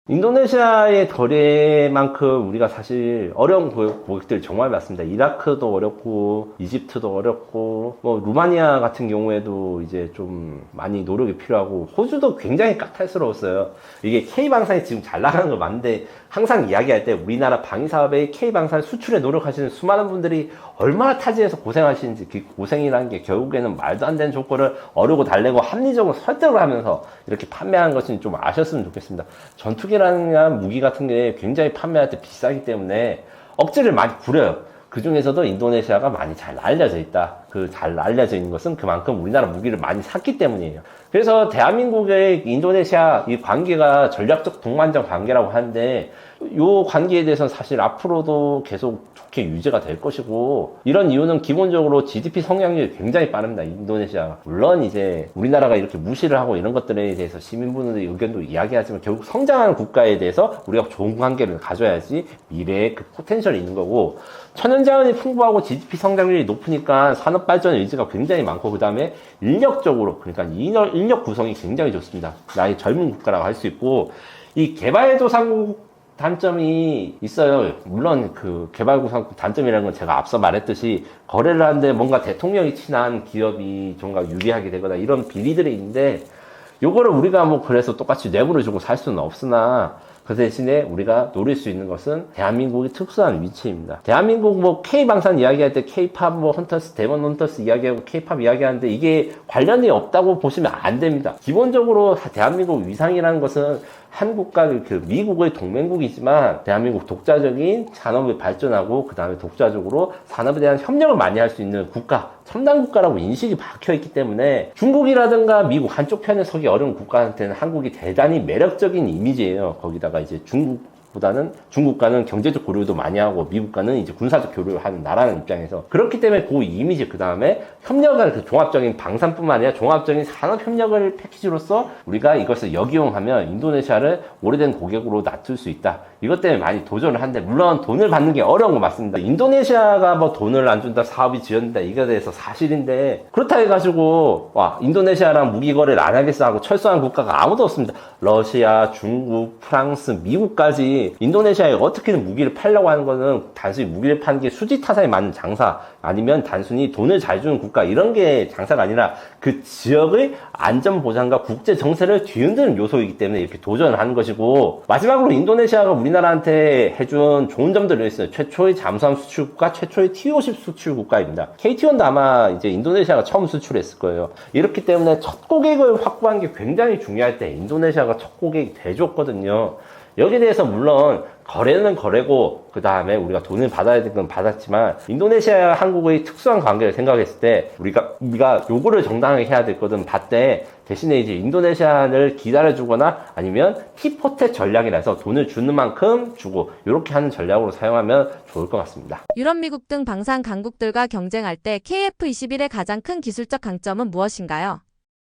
인도네시아의 거래만큼 우리가 사실 어려운 고객들 정말 많습니다. 이라크도 어렵고, 이집트도 어렵고, 루마니아 같은 경우에도 이제 좀 많이 노력이 필요하고, 호주도 굉장히 까탈스러웠어요. 이게 K방산이 지금 잘 나가는 거 맞는데, 항상 이야기할 때 우리나라 방위사업의 K방산 수출에 노력하시는 수많은 분들이 얼마나 타지에서 고생하시는지, 그 고생이라는 게 결국에는 말도 안 되는 조건을 어르고 달래고 합리적으로 설득을 하면서 이렇게 판매하는 것은 좀 아셨으면 좋겠습니다. 전투기라는 무기 같은 게 굉장히 판매할 때 비싸기 때문에 억지를 많이 부려요. 그 중에서도 인도네시아가 많이 잘 알려져 있다. 잘 알려져 있는 것은 그만큼 우리나라 무기를 많이 샀기 때문이에요. 그래서 대한민국의 인도네시아 이 관계가 전략적 동반자 관계라고 하는데 이 관계에 대해서는 사실 앞으로도 계속 좋게 유지가 될 것이고, 이런 이유는 기본적으로 GDP 성장률이 굉장히 빠릅니다. 인도네시아가. 물론 이제 우리나라가 이렇게 무시를 하고 이런 것들에 대해서 시민분들의 의견도 이야기하지만 결국 성장하는 국가에 대해서 우리가 좋은 관계를 가져야지 미래에 그 포텐셜이 있는 거고, 천연자원이 풍부하고 GDP 성장률이 높으니까 산업 발전 의지가 굉장히 많고, 그 다음에 인력적으로, 그러니까 인력 구성이 굉장히 좋습니다. 나의 젊은 국가라고 할 수 있고, 이 개발도상국 단점이 있어요. 물론 그 개발도상국 단점이라는 건 제가 앞서 말했듯이 거래를 하는데 뭔가 대통령이 친한 기업이 좀 유리하게 되거나 이런 비리들이 있는데, 요거를 우리가 뭐 그래서 똑같이 뇌물을 주고 살 수는 없으나, 그 대신에 우리가 노릴 수 있는 것은 대한민국의 특수한 위치입니다. 대한민국 뭐 K방산 이야기할 때 K팝 뭐 헌터스, 데몬 헌터스 이야기하고 K팝 이야기하는데 이게 관련이 없다고 보시면 안 됩니다. 기본적으로 대한민국 위상이라는 것은 한국과 그 미국의 동맹국이지만 대한민국 독자적인 산업이 발전하고 그 다음에 독자적으로 산업에 대한 협력을 많이 할 수 있는 국가, 첨단 국가라고 인식이 박혀있기 때문에 중국이라든가 미국 한쪽 편에 서기 어려운 국가한테는 한국이 대단히 매력적인 이미지예요. 거기다가 이제 중국과는 경제적 교류도 많이 하고 미국과는 이제 군사적 교류를 하는 나라는 입장에서, 그렇기 때문에 그 이미지, 그 다음에 협력을, 그 종합적인 방산뿐만 아니라 종합적인 산업 협력을 패키지로서 우리가 이것을 역이용하면 인도네시아를 오래된 고객으로 놔둘 수 있다. 이것 때문에 많이 도전을 하는데, 물론 돈을 받는 게 어려운 거 맞습니다. 인도네시아가 뭐 돈을 안 준다, 사업이 지연된다, 이거에 대해서 사실인데, 그렇다 해가지고 인도네시아랑 무기 거래를 안 하겠어 하고 철수한 국가가 아무도 없습니다. 러시아, 중국, 프랑스, 미국까지 인도네시아에 어떻게든 무기를 팔려고 하는 거는 단순히 무기를 파는 게 수지타산에 맞는 장사, 아니면 단순히 돈을 잘 주는 국가, 이런 게 장사가 아니라 그 지역의 안전보장과 국제 정세를 뒤흔드는 요소이기 때문에 이렇게 도전을 하는 것이고, 마지막으로 인도네시아가 우리나라한테 해준 좋은 점들이 있어요. 최초의 잠수함 수출 국가, 최초의 T-50 수출 국가입니다. KT-1도 아마 이제 인도네시아가 처음 수출했을 거예요. 이렇기 때문에 첫 고객을 확보한 게 굉장히 중요할 때 인도네시아가 첫 고객이 돼줬거든요. 여기에 대해서 물론 거래는 거래고 그 다음에 우리가 돈을 받아야 될 건 받았지만, 인도네시아와 한국의 특수한 관계를 생각했을 때 우리가 요거를 정당하게 해야 될 거든 봤대, 대신에 이제 인도네시아를 기다려주거나 아니면 티포테 전략이라서 돈을 주는 만큼 주고 이렇게 하는 전략으로 사용하면 좋을 것 같습니다. 유럽, 미국 등 방산 강국들과 경쟁할 때 KF-21의 가장 큰 기술적 강점은 무엇인가요?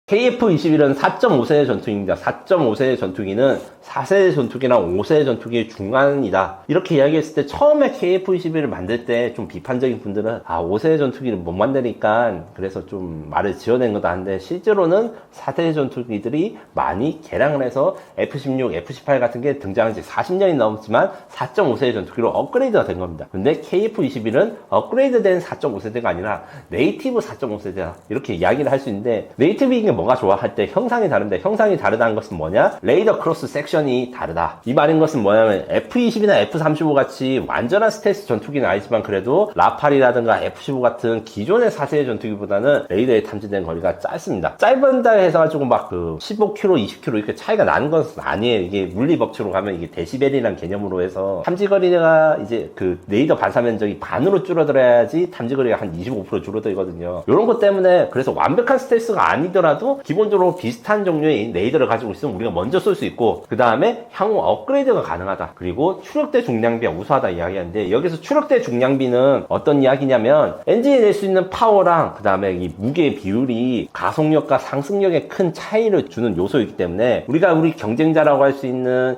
KF-21은 4.5세대 전투기입니다. 4.5세대 전투기는 4세대 전투기랑 5세대 전투기의 중간이다. 이렇게 이야기했을 때 처음에 KF-21을 만들 때 좀 비판적인 분들은 5세대 전투기를 못 만드니까 그래서 좀 말을 지어낸 거다 하는데, 실제로는 4세대 전투기들이 많이 개량을 해서 F-16, F-18 같은 게 등장한 지 40년이 넘었지만 4.5세대 전투기로 업그레이드가 된 겁니다. 근데 KF-21은 업그레이드된 4.5세대가 아니라 네이티브 4.5세대다. 이렇게 이야기를 할 수 있는데, 네이티브인 게 뭐가 좋아 할 때 형상이 다른데, 형상이 다르다는 것은 뭐냐? 레이더 크로스 섹션이 다르다. 이 말인 것은 뭐냐면 F-20이나 F-35 같이 완전한 스텔스 전투기는 아니지만 그래도 라팔이라든가 F-15 같은 기존의 4세대 전투기보다는 레이더에 탐지된 거리가 짧습니다. 짧은다 해서 가지고 막 15km, 20km 이렇게 차이가 나는 것은 아니에요. 이게 물리 법칙으로 가면 이게 데시벨이라는 개념으로 해서 탐지거리가 이제 그 레이더 반사 면적이 반으로 줄어들어야지 탐지거리가 한 25% 줄어들거든요. 이런 것 때문에 그래서 완벽한 스텔스가 아니더라도 기본적으로 비슷한 종류의 레이더를 가지고 있으면 우리가 먼저 쏠 수 있고, 그 다음에 향후 업그레이드가 가능하다. 그리고 추력대 중량비가 우수하다 이야기하는데, 여기서 추력대 중량비는 어떤 이야기냐면 엔진이 낼 수 있는 파워랑 그 다음에 이 무게의 비율이 가속력과 상승력에 큰 차이를 주는 요소이기 때문에 우리가 우리 경쟁자라고 할 수 있는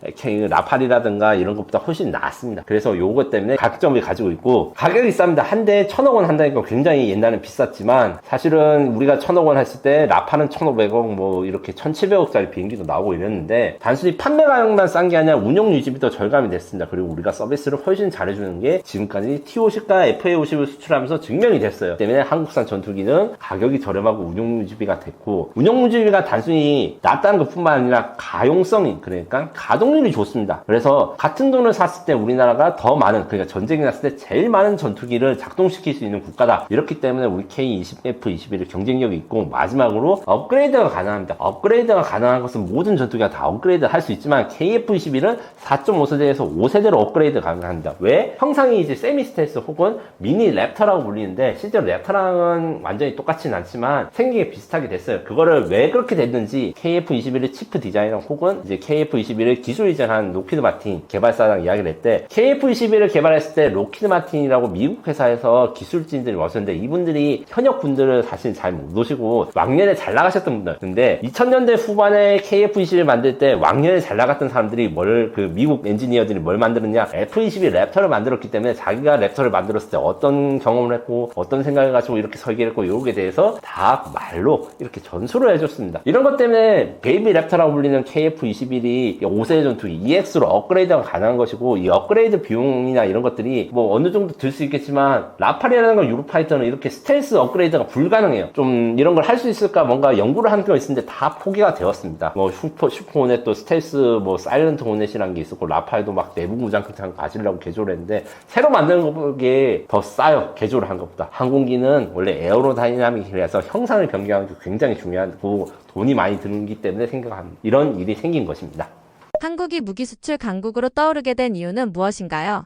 라팔이라든가 이런 것보다 훨씬 낫습니다. 그래서 요것 때문에 가격점을 가지고 있고, 가격이 쌉니다. 한 대에 1,000억 원 한다니까 굉장히 옛날엔 비쌌지만, 사실은 우리가 1,000억 원 했을 때 라팔은 1,500억 뭐 이렇게 1,700억짜리 비행기도 나오고 이랬는데, 단순히 판매 가격만 싼 게 아니라 운영 유지비 도 절감이 됐습니다. 그리고 우리가 서비스를 훨씬 잘해주는 게 지금까지 T-50과 FA-50을 수출하면서 증명이 됐어요. 때문에 한국산 전투기는 가격이 저렴하고 운영 유지비가 됐고, 운영 유지비가 단순히 낮다는 것뿐만 아니라 가용성이, 그러니까 가동률이 좋습니다. 그래서 같은 돈을 샀을 때 우리나라가 더 많은, 그러니까 전쟁이 났을 때 제일 많은 전투기를 작동시킬 수 있는 국가다. 이렇기 때문에 우리 K-20, F-21의 경쟁력이 있고, 마지막으로 업그레이드가 가능합니다. 업그레이드가 가능한 것은 모든 전투기가 다 업그레이드 할 수 있지만 KF-21은 4.5세대에서 5세대로 업그레이드 가능합니다. 왜? 형상이 이제 세미 스텔스 혹은 미니 랩터라고 불리는데 실제로 랩터랑은 완전히 똑같진 않지만 생긴 게 비슷하게 됐어요. 그거를 왜 그렇게 됐는지 KF-21의 치프 디자이너 혹은 이제 KF-21을 기술 이전한 로키드 마틴 개발사랑 이야기를 했대. KF-21을 개발했을 때 로키드 마틴이라고 미국 회사에서 기술진들이 오셨는데 이분들이 현역 분들을 사실 잘 못 오시고 왕년에 잘 나가셨던 분들. 근데 2000년대 후반에 KF-21을 만들 때 왕년에 잘 나갔던 사람들이 미국 엔지니어들이 뭘 만들었냐? F-22 랩터를 만들었기 때문에 자기가 랩터를 만들었을 때 어떤 경험을 했고 어떤 생각을 가지고 이렇게 설계를 했고 요게 대해서 다 말로 이렇게 전수를 해줬습니다. 이런 것 때문에 베이비 랩터라고 불리는 KF-21이 5세대 전투기 EX로 업그레이드가 가능한 것이고 이 업그레이드 비용이나 이런 것들이 뭐 어느 정도 들 수 있겠지만 라팔이라는 건 유로파이터는 이렇게 스텔스 업그레이드가 불가능해요. 좀 이런 걸 할 수 있을까 뭔가 연구를 한 게 있었는데 다 포기가 되었습니다. 뭐 슈퍼 호넷 또 스텔스 뭐 사일런트 호넷이라는 게 있었고 라팔도 막 내부 무장 크창 가지려고 개조를 했는데 새로 만드는 게 더 싸요. 개조를 한 것보다. 항공기는 원래 에어로다이나믹이라서 형상을 변경하는 게 굉장히 중요하고 돈이 많이 드는기 때문에 생각합니다. 이런 일이 생긴 것입니다. 한국이 무기 수출 강국으로 떠오르게 된 이유는 무엇인가요?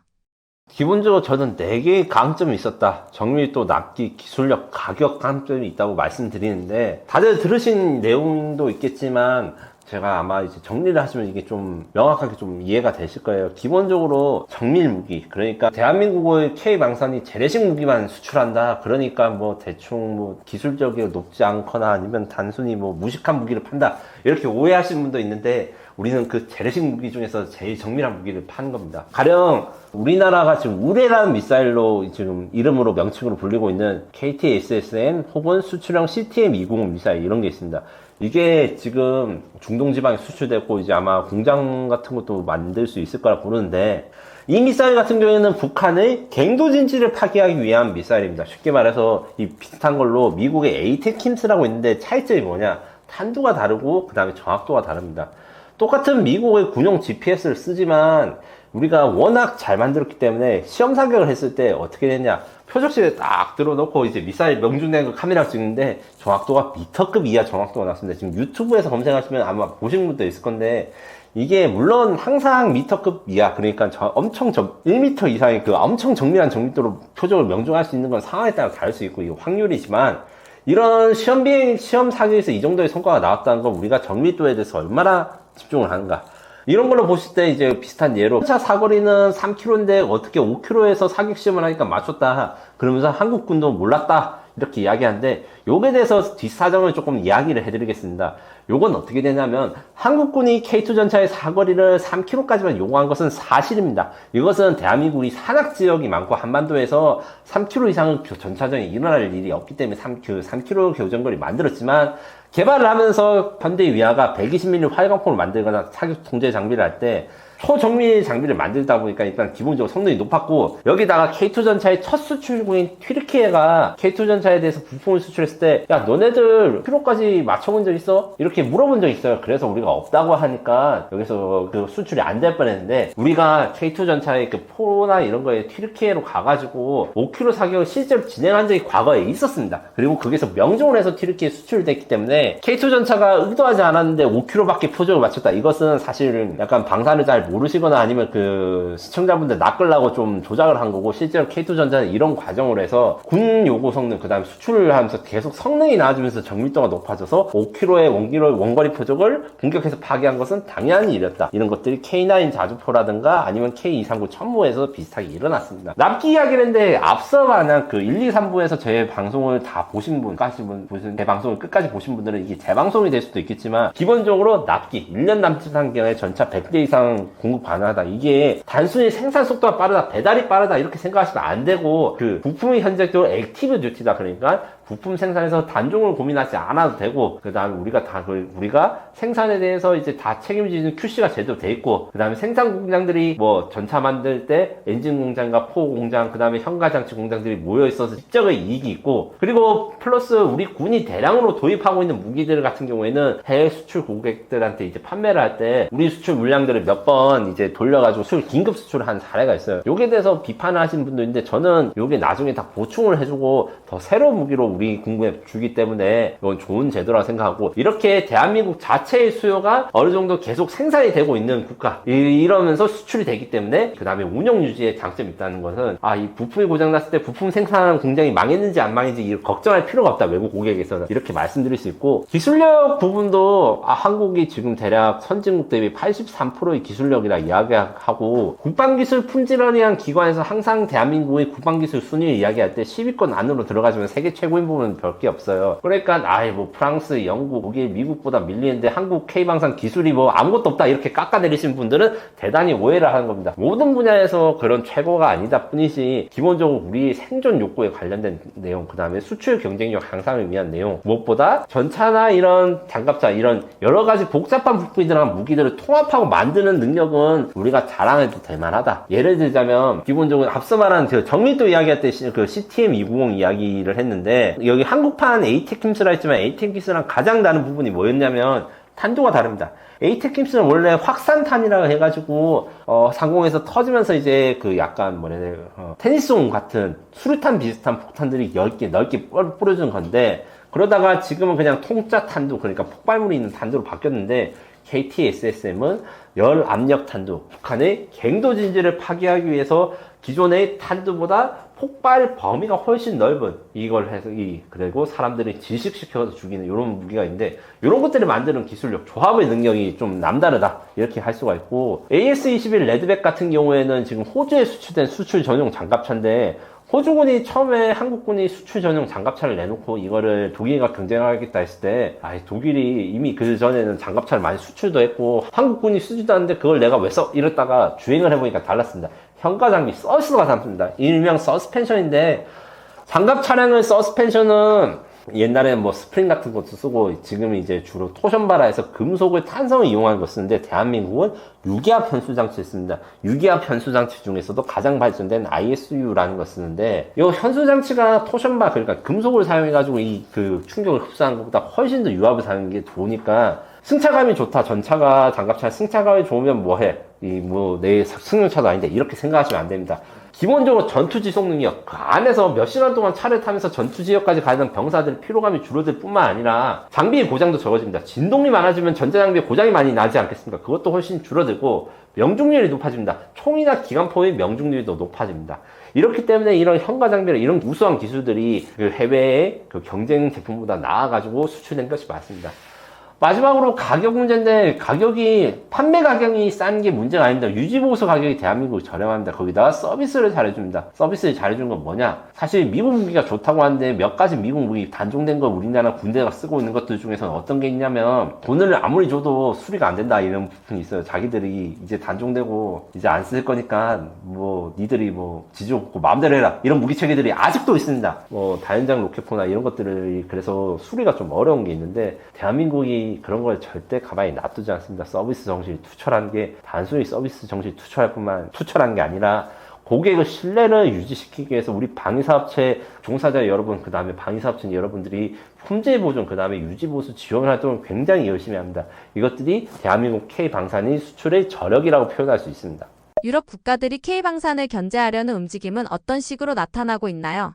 기본적으로 저는 4개의 강점이 있었다. 정밀도, 납기, 기술력, 가격 강점이 있다고 말씀드리는데 다들 들으신 내용도 있겠지만 제가 아마 이제 정리를 하시면 이게 좀 명확하게 좀 이해가 되실 거예요. 기본적으로 정밀 무기, 그러니까 대한민국의 K방산이 재래식 무기만 수출한다. 그러니까 뭐 대충 뭐 기술적이 높지 않거나 아니면 단순히 뭐 무식한 무기를 판다. 이렇게 오해하시는 분도 있는데 우리는 그 재래식 무기 중에서 제일 정밀한 무기를 파는 겁니다. 가령 우리나라가 지금 우레라는 미사일로 지금 이름으로 명칭으로 불리고 있는 KT-SSN 혹은 수출형 CTM-205 미사일 이런 게 있습니다. 이게 지금 중동 지방에 수출됐고 이제 아마 공장 같은 것도 만들 수 있을 거라 보는데 이 미사일 같은 경우에는 북한의 갱도 진지를 파괴하기 위한 미사일입니다. 쉽게 말해서 이 비슷한 걸로 미국의 에이테킴스라고 있는데 차이점이 뭐냐? 탄두가 다르고 그 다음에 정확도가 다릅니다. 똑같은 미국의 군용 GPS를 쓰지만 우리가 워낙 잘 만들었기 때문에 시험 사격을 했을 때 어떻게 됐냐? 표적실에 딱 들어놓고 이제 미사일 명중된 거 카메라 찍는데 정확도가 미터급 이하 정확도가 났습니다. 지금 유튜브에서 검색하시면 아마 보신 분도 있을 건데 이게 물론 항상 미터급 이하 그러니까 엄청 1m 이상의 그 엄청 정밀한 정밀도로 표적을 명중할 수 있는 건 상황에 따라 다를 수 있고 이거 확률이지만 이런 시험 사격에서 이 정도의 성과가 나왔다는 건 우리가 정밀도에 대해서 얼마나 집중을 하는가. 이런 걸로 보실 때 이제 비슷한 예로 차 사거리는 3km인데 어떻게 5km에서 사격 시험을 하니까 맞췄다. 그러면서 한국군도 몰랐다. 이렇게 이야기하는데 요게 대해서 뒷사정을 조금 이야기를 해드리겠습니다. 요건 어떻게 되냐면 한국군이 K2 전차의 사거리를 3km까지만 요구한 것은 사실입니다. 이것은 대한민국이 산악지역이 많고 한반도에서 3km 이상의 전차전이 일어날 일이 없기 때문에 3km 교전거리 만들었지만 개발을 하면서 현대 위하가 120mm 활강포를 만들거나 사격 통제 장비를 할 때 초정밀 장비를 만들다 보니까 일단 기본적으로 성능이 높았고 여기다가 K2 전차의 첫 수출국인 튀르키예가 K2 전차에 대해서 부품을 수출했을 때 야 너네들 키로까지 맞춰본 적 있어? 이렇게 물어본 적 있어요. 그래서 우리가 없다고 하니까 여기서 그 수출이 안 될 뻔했는데 우리가 K2 전차의 그 포나 이런 거에 튀르키예로 가가지고 5km 사격을 실제로 진행한 적이 과거에 있었습니다. 그리고 거기서 명중을 해서 튀르키예 수출됐기 때문에 K2 전차가 의도하지 않았는데 5km밖에 표적을 맞췄다. 이것은 사실은 약간 방사를 잘 모르시거나 아니면 그 시청자분들 낚으려고 좀 조작을 한 거고 실제로 K2 전차는 이런 과정을 해서 군 요구 성능 그 다음에 수출을 하면서 계속 성능이 나아지면서 정밀도가 높아져서 5km의 원거리 표적을 공격해서 파괴한 것은 당연한 일이었다. 이런 것들이 K9 자주포라든가 아니면 K239 천무에서 비슷하게 일어났습니다. 납기 이야기를 했는데 앞서 만약 그 1, 2, 3부에서 제 방송을 다 보신 제 방송을 끝까지 보신 분들은 이게 재방송이 될 수도 있겠지만 기본적으로 납기 1년 남짓한 경우에 전차 100대 이상 공급 가능하다. 이게 단순히 생산 속도가 빠르다, 배달이 빠르다 이렇게 생각하시면 안 되고 그 부품이 현재적으로 액티브 듀티다. 그러니까 부품 생산에서 단종을 고민하지 않아도 되고 그 다음에 우리가 생산에 대해서 이제 다 책임지는 QC가 제대로 돼 있고 그 다음에 생산 공장들이 뭐 전차 만들 때 엔진 공장과 포 공장 그 다음에 현가장치 공장들이 모여 있어서 실적의 이익이 있고 그리고 플러스 우리 군이 대량으로 도입하고 있는 무기들 같은 경우에는 해외 수출 고객들한테 이제 판매를 할 때 우리 수출 물량들을 몇 번 이제 돌려가지고 긴급 수출을 한 사례가 있어요. 요게 대해서 비판을 하시는 분도 있는데 저는 요게 나중에 다 보충을 해주고 더 새로운 무기로 우리 군부에 주기 때문에 이건 좋은 제도라고 생각하고, 이렇게 대한민국 자체의 수요가 어느 정도 계속 생산이 되고 있는 국가, 이러면서 수출이 되기 때문에 그 다음에 운영 유지에 장점이 있다는 것은, 이 부품이 고장났을 때 부품 생산하는 공장이 망했는지 안 망했는지 걱정할 필요가 없다, 외국 고객에서는. 이렇게 말씀드릴 수 있고, 기술력 부분도 한국이 지금 대략 선진국 대비 83%의 기술력이라 이야기하고, 국방기술 품질원이란 기관에서 항상 대한민국의 국방기술 순위를 이야기할 때 10위권 안으로 들어가지면 세계 최고인 부분은 별 게 없어요. 그러니까 뭐 프랑스, 영국, 독일, 미국보다 밀리는데 한국 K방산 기술이 뭐 아무것도 없다 이렇게 깎아내리신 분들은 대단히 오해를 하는 겁니다. 모든 분야에서 그런 최고가 아니다 뿐이지, 기본적으로 우리 생존 욕구에 관련된 내용, 그 다음에 수출 경쟁력 향상을 위한 내용, 무엇보다 전차나 이런 장갑차, 이런 여러 가지 복잡한 부품이 들어간 무기들을 통합하고 만드는 능력은 우리가 자랑해도 될 만하다. 예를 들자면, 기본적으로 앞서 말한 정밀도 이야기할 때 그 CTM290 이야기를 했는데, 여기 한국판 ATACMS라 했지만 ATACMS랑 가장 다른 부분이 뭐였냐면 탄도가 다릅니다. ATACMS는 원래 확산탄이라고 해가지고 상공에서 터지면서 이제 그 약간 테니스공 같은 수류탄 비슷한 폭탄들이 넓게 뿌려준 건데, 그러다가 지금은 그냥 통짜 탄두, 그러니까 폭발물이 있는 탄두로 바뀌었는데, KTSSM은 열 압력 탄두, 북한의 갱도 진지를 파괴하기 위해서 기존의 탄두보다 폭발 범위가 훨씬 넓은, 이걸 해서 그리고 사람들이 질식시켜서 죽이는 이런 무기가 있는데, 이런 것들을 만드는 기술력, 조합의 능력이 좀 남다르다, 이렇게 할 수가 있고, AS-21 레드백 같은 경우에는 지금 호주에 수출된 수출 전용 장갑차인데, 호주군이 처음에 한국군이 수출 전용 장갑차를 내놓고 이거를 독일과 경쟁하겠다 했을 때, 독일이 이미 그 전에는 장갑차를 많이 수출도 했고 한국군이 쓰지도 않는데 그걸 내가 왜 써? 이랬다가 주행을 해보니까 달랐습니다. 현가 장비 서스가 담습니다. 일명 서스펜션인데, 장갑 차량의 서스펜션은 옛날에는 뭐 스프링 같은 것도 쓰고, 지금 이제 주로 토션바라에서 금속의 탄성을 이용하는 걸 쓰는데, 대한민국은 유기압 현수 장치를 씁니다. 유기압 현수 장치 중에서도 가장 발전된 ISU라는 걸 쓰는데, 이 현수 장치가 토션바, 그러니까 금속을 사용해가지고 그 충격을 흡수하는 것보다 훨씬 더 유압을 사용하는 게 좋으니까, 승차감이 좋다. 전차가, 장갑차 승차감이 좋으면 뭐해? 내 승용차도 아닌데, 이렇게 생각하시면 안 됩니다. 기본적으로 전투 지속 능력, 그 안에서 몇 시간 동안 차를 타면서 전투 지역까지 가는 병사들의 피로감이 줄어들 뿐만 아니라 장비의 고장도 적어집니다. 진동이 많아지면 전자장비에 고장이 많이 나지 않겠습니까? 그것도 훨씬 줄어들고 명중률이 높아집니다. 총이나 기관포의 명중률도 높아집니다. 이렇기 때문에 이런 현가 장비나 이런 우수한 기술들이 그 해외의 그 경쟁 제품보다 나아가지고 수출된 것이 맞습니다. 마지막으로 가격 문제인데, 가격이 판매 가격이 싼 게 문제가 아닙니다. 유지보수 가격이 대한민국이 저렴합니다. 거기다가 서비스를 잘해줍니다. 서비스를 잘해주는 건 뭐냐? 사실 미국 무기가 좋다고 하는데 몇 가지 미국 무기 단종된 거 우리나라 군대가 쓰고 있는 것들 중에서는 어떤 게 있냐면, 돈을 아무리 줘도 수리가 안 된다, 이런 부분이 있어요. 자기들이 이제 단종되고 이제 안 쓸 거니까 니들이 지지고 마음대로 해라, 이런 무기 체계들이 아직도 있습니다. 다연장 로켓포나 이런 것들이 그래서 수리가 좀 어려운 게 있는데, 대한민국이 그런 걸 절대 가만히 놔두지 않습니다. 서비스 정신을 투철한 게, 단순히 서비스 정신을 투철한 게 아니라 고객의 신뢰를 유지시키기 위해서 우리 방위사업체 종사자 여러분, 그 다음에 방위사업체 여러분들이 품질 보존, 그 다음에 유지보수 지원 활동을 굉장히 열심히 합니다. 이것들이 대한민국 K방산이 수출의 저력이라고 표현할 수 있습니다. 유럽 국가들이 K방산을 견제하려는 움직임은 어떤 식으로 나타나고 있나요?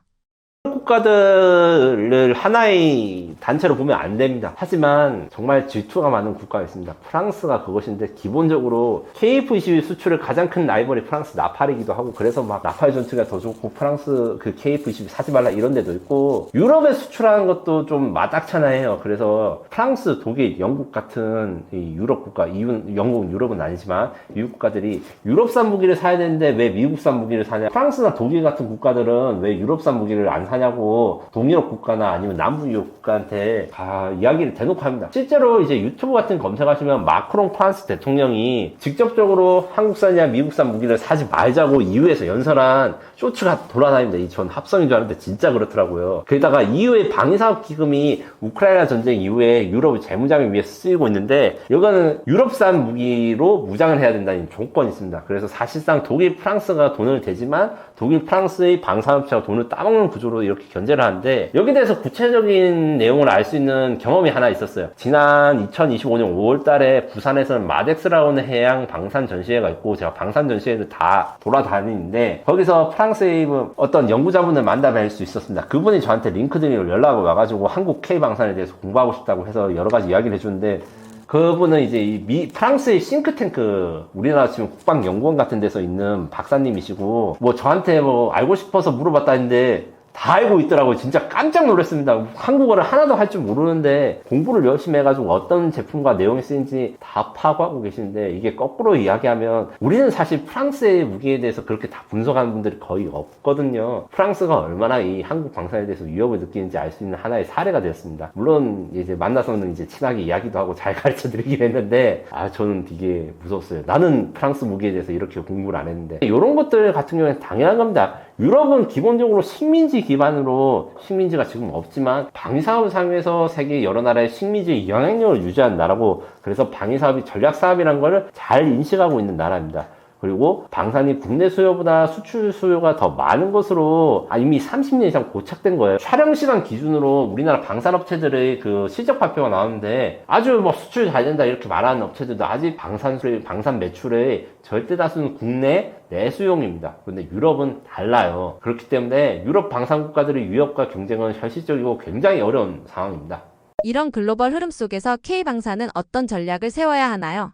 국가들을 하나의 단체로 보면 안 됩니다. 하지만 정말 질투가 많은 국가가 있습니다. 프랑스가 그것인데, 기본적으로 KF-22 수출의 가장 큰 라이벌이 프랑스 나팔이기도 하고, 그래서 나팔 전투가 더 좋고 프랑스 그 KF-22 사지 말라 이런 데도 있고, 유럽에 수출하는 것도 좀 마닥차나해요. 그래서 프랑스, 독일, 영국 같은 이 유럽 국가, 영국은 유럽은 아니지만 미국 국가들이 유럽산 무기를 사야 되는데 왜 미국산 무기를 사냐, 프랑스나 독일 같은 국가들은 왜 유럽산 무기를 안 사냐고 동유럽 국가나 아니면 남부 유럽 국가한테 다 이야기를 대놓고 합니다. 실제로 이제 유튜브 같은 거 검색하시면 마크롱 프랑스 대통령이 직접적으로 한국산이나 미국산 무기를 사지 말자고 EU에서 연설한 쇼츠가 돌아다닙니다. 전 합성인 줄 알았는데 진짜 그렇더라고요. 게다가 EU의 방위사업 기금이 우크라이나 전쟁 이후에 유럽의 재무장을 위해 쓰이고 있는데, 이거는 유럽산 무기로 무장을 해야 된다는 조건이 있습니다. 그래서 사실상 독일, 프랑스가 돈을 대지만 독일, 프랑스의 방산업체가 돈을 따먹는 구조로 이렇게 이렇게 견제를 하는데 여기에 대해서 구체적인 내용을 알 수 있는 경험이 하나 있었어요. 지난 2025년 5월 달에 부산에서는 마덱스라고 하는 해양 방산 전시회가 있고 제가 방산 전시회를 다 돌아다니는데 거기서 프랑스의 어떤 연구자분을 만나뵐 수 있었습니다. 그분이 저한테 링크드인으로 연락을 와가지고 한국 K방산에 대해서 공부하고 싶다고 해서 여러 가지 이야기를 해주는데 그분은 이제 프랑스의 싱크탱크, 우리나라 지금 국방연구원 같은 데서 있는 박사님이시고, 뭐 저한테 뭐 알고 싶어서 물어봤다는데, 다 알고 있더라고요. 진짜 깜짝 놀랐습니다. 한국어를 하나도 할 줄 모르는데 공부를 열심히 해가지고 어떤 제품과 내용이 쓰인지 다 파악하고 계시는데 이게 거꾸로 이야기하면 우리는 사실 프랑스의 무기에 대해서 그렇게 다 분석하는 분들이 거의 없거든요. 프랑스가 얼마나 이 한국 방산에 대해서 위협을 느끼는지 알 수 있는 하나의 사례가 되었습니다. 물론 이제 만나서는 이제 친하게 이야기도 하고 잘 가르쳐 드리긴 했는데 저는 되게 무서웠어요. 나는 프랑스 무기에 대해서 이렇게 공부를 안 했는데 이런 것들 같은 경우에는 당연한 겁니다. 유럽은 기본적으로 식민지 기반으로 식민지가 지금 없지만 방위사업 상에서 세계 여러 나라의 식민지의 영향력을 유지한 나라고 그래서 방위사업이 전략사업이라는 걸 잘 인식하고 있는 나라입니다. 그리고 방산이 국내 수요보다 수출 수요가 더 많은 것으로 이미 30년 이상 고착된 거예요. 촬영 시간 기준으로 우리나라 방산업체들의 그 실적 발표가 나오는데 아주 뭐 수출 잘 된다 이렇게 말하는 업체들도 아직 방산 매출의 절대 다수는 국내 내수용입니다. 그런데 유럽은 달라요. 그렇기 때문에 유럽 방산 국가들의 위협과 경쟁은 현실적이고 굉장히 어려운 상황입니다. 이런 글로벌 흐름 속에서 K방산은 어떤 전략을 세워야 하나요?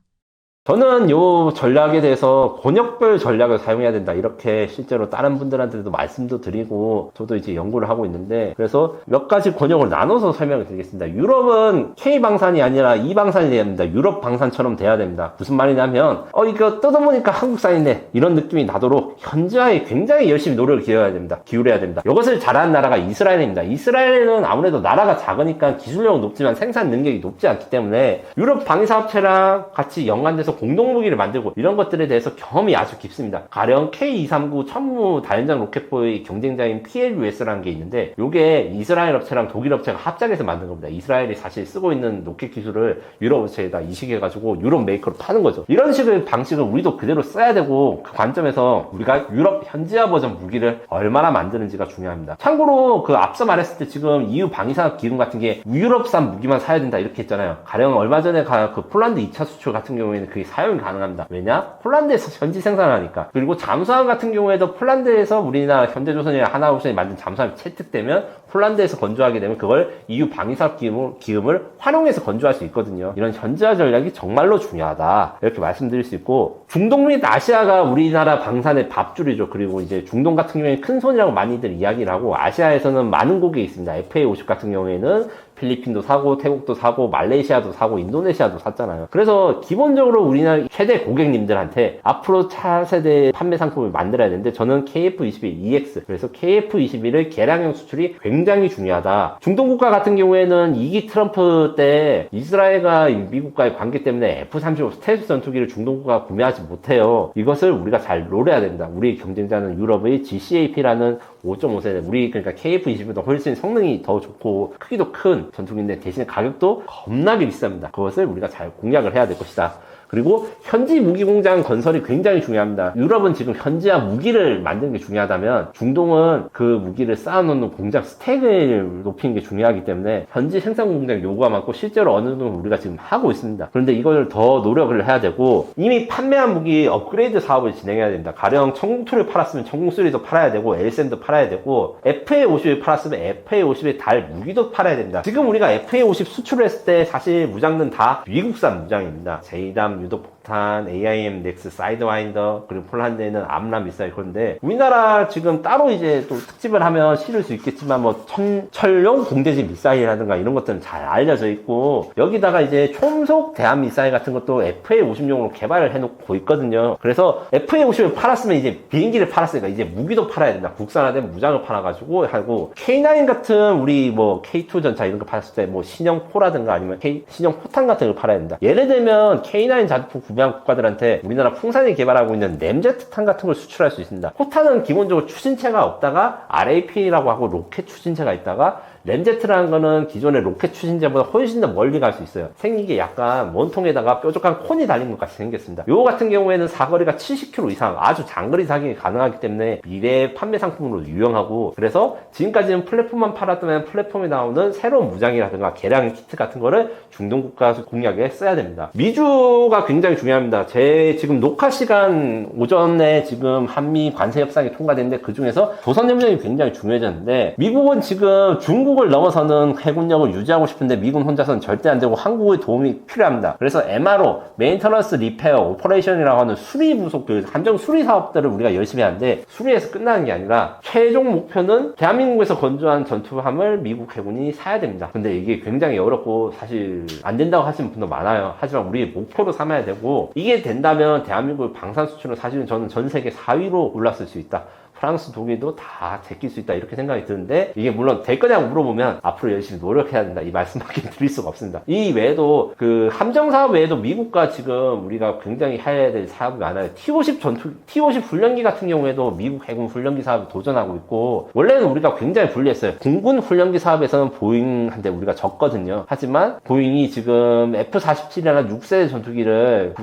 저는 이 전략에 대해서 권역별 전략을 사용해야 된다 이렇게 실제로 다른 분들한테도 말씀도 드리고 저도 이제 연구를 하고 있는데 그래서 몇 가지 권역을 나눠서 설명을 드리겠습니다. 유럽은 K방산이 아니라 E방산이 돼야 됩니다. 유럽 방산처럼 돼야 됩니다. 무슨 말이냐면 이거 뜯어보니까 한국산이네 이런 느낌이 나도록 현지화에 굉장히 열심히 노력을 기울여야 됩니다. 이것을 잘하는 나라가 이스라엘입니다. 이스라엘은 아무래도 나라가 작으니까 기술력은 높지만 생산 능력이 높지 않기 때문에 유럽 방위사업체랑 같이 연관돼서 공동무기를 만들고 이런 것들에 대해서 경험이 아주 깊습니다. 가령 K239 천무 다연장 로켓포의 경쟁자인 PLUS라는 게 있는데 이게 이스라엘 업체랑 독일 업체가 합작해서 만든 겁니다. 이스라엘이 사실 쓰고 있는 로켓 기술을 유럽 업체에다 이식해가지고 유럽 메이커로 파는 거죠. 이런 식의 방식을 우리도 그대로 써야 되고 그 관점에서 우리가 유럽 현지화 버전 무기를 얼마나 만드는지가 중요합니다. 참고로 그 앞서 말했을 때 지금 EU 방위산업 기금 같은 게 유럽산 무기만 사야 된다 이렇게 했잖아요. 가령 얼마 전에 그 폴란드 2차 수출 같은 경우에는 그게 사용이 가능합니다. 왜냐? 폴란드에서 현지 생산하니까. 그리고 잠수함 같은 경우에도 폴란드에서 우리나라 현대조선이나 하나오션이 만든 잠수함이 채택되면 폴란드에서 건조하게 되면 그걸 EU 방위사업 기금을 활용해서 건조할 수 있거든요. 이런 현지화 전략이 정말로 중요하다. 이렇게 말씀드릴 수 있고 중동 및 아시아가 우리나라 방산의 밥줄이죠. 그리고 이제 중동 같은 경우에 큰 손이라고 많이들 이야기를 하고 아시아에서는 많은 곡이 있습니다. FA50 같은 경우에는 필리핀도 사고 태국도 사고 말레이시아도 사고 인도네시아도 샀잖아요. 그래서 기본적으로 우리나라 최대 고객님들한테 앞으로 차세대 판매 상품을 만들어야 되는데 저는 KF21EX 그래서 KF21의 개량형 수출이 굉장히 중요하다. 중동 국가 같은 경우에는 2기 트럼프 때 이스라엘과 미국과의 관계 때문에 F-35 스텔스 전투기를 중동 국가가 구매하지 못해요. 이것을 우리가 잘 노려야 됩니다. 우리 경쟁자는 유럽의 GCAP라는 5.5세대 우리 그러니까 KF-21보다 훨씬 성능이 더 좋고 크기도 큰 전투기인데 대신에 가격도 겁나게 비쌉니다. 그것을 우리가 잘 공략을 해야 될 것이다. 그리고 현지 무기 공장 건설이 굉장히 중요합니다. 유럽은 지금 현지화 무기를 만드는 게 중요하다면 중동은 그 무기를 쌓아놓는 공장 스택을 높이는 게 중요하기 때문에 현지 생산 공장 요구가 많고 실제로 어느 정도 우리가 지금 하고 있습니다. 그런데 이걸 더 노력을 해야 되고 이미 판매한 무기 업그레이드 사업을 진행해야 됩니다. 가령 천궁2를 팔았으면 천궁3도 팔아야 되고 LSM도 팔아야 되고 FA50을 팔았으면 FA50의 달 무기도 팔아야 됩니다. 지금 우리가 FA50 수출을 했을 때 사실 무장은 다 미국산 무장입니다. 제이담 유도폭탄, AIM, 넥스, 사이드와인더, 그리고 폴란드에는 암람 미사일 그런데 우리나라 지금 따로 이제 또 특집을 하면 실을 수 있겠지만 뭐 철용 공대지 미사일이라든가 이런 것들은 잘 알려져 있고 여기다가 이제 초음속 대함 미사일 같은 것도 FA50용으로 개발을 해놓고 있거든요. 그래서 FA50을 팔았으면 이제 비행기를 팔았으니까 이제 무기도 팔아야 된다. 국산화된 무장을 팔아가지고 하고 K9 같은 우리 뭐 K2 전차 이런 거 팔았을 때 뭐 신형4라든가 아니면 신형 포탄 같은 걸 팔아야 된다. 예를 들면 K9 자주포 구매한 국가들한테 우리나라 풍산이 개발하고 있는 램제트탄 같은 걸 수출할 수 있습니다. 포탄은 기본적으로 추진체가 없다가 RAP라고 하고 로켓 추진체가 있다가 램제트라는 거는 기존의 로켓 추진제보다 훨씬 더 멀리 갈 수 있어요. 생긴 게 약간 원통에다가 뾰족한 콘이 달린 것 같이 생겼습니다. 요거 같은 경우에는 사거리가 70km 이상 아주 장거리 사격이 가능하기 때문에 미래의 판매 상품으로 유용하고, 그래서 지금까지는 플랫폼만 팔았다면 플랫폼에 나오는 새로운 무장이라든가 개량 키트 같은 거를 중동 국가 공략에 써야 됩니다. 미주가 굉장히 중요합니다. 제 지금 녹화 시간 오전에 지금 한미 관세 협상이 통과됐는데 그 중에서 조선협력이 굉장히 중요해졌는데, 미국은 지금 중국을 넘어서는 해군력을 유지하고 싶은데 미군 혼자서는 절대 안 되고 한국의 도움이 필요합니다. 그래서 MRO, 메인터넌스 리페어 오퍼레이션이라고 하는 수리 부속, 그 함정 수리 사업들을 우리가 열심히 하는데, 수리해서 끝나는 게 아니라 최종 목표는 대한민국에서 건조한 전투함을 미국 해군이 사야 됩니다. 근데 이게 굉장히 어렵고 사실 안 된다고 하시는 분도 많아요. 하지만 우리 목표로 삼아야 되고, 이게 된다면 대한민국 방산 수출은 사실은 저는 전 세계 4위로 올랐을 수 있다. 프랑스, 독일도 다 제낄 수 있다, 이렇게 생각이 드는데, 이게 물론 될 거냐고 물어보면 앞으로 열심히 노력해야 된다, 이 말씀밖에 드릴 수가 없습니다. 이 외에도 그 함정 사업 외에도 미국과 지금 우리가 굉장히 해야 될 사업이 많아요. T-50 훈련기 같은 경우에도 미국 해군 훈련기 사업에 도전하고 있고, 원래는 우리가 굉장히 불리했어요. 공군 훈련기 사업에서는 보잉한테 우리가 졌거든요. 하지만 보잉이 지금 F-47이라는 6세대 전투기를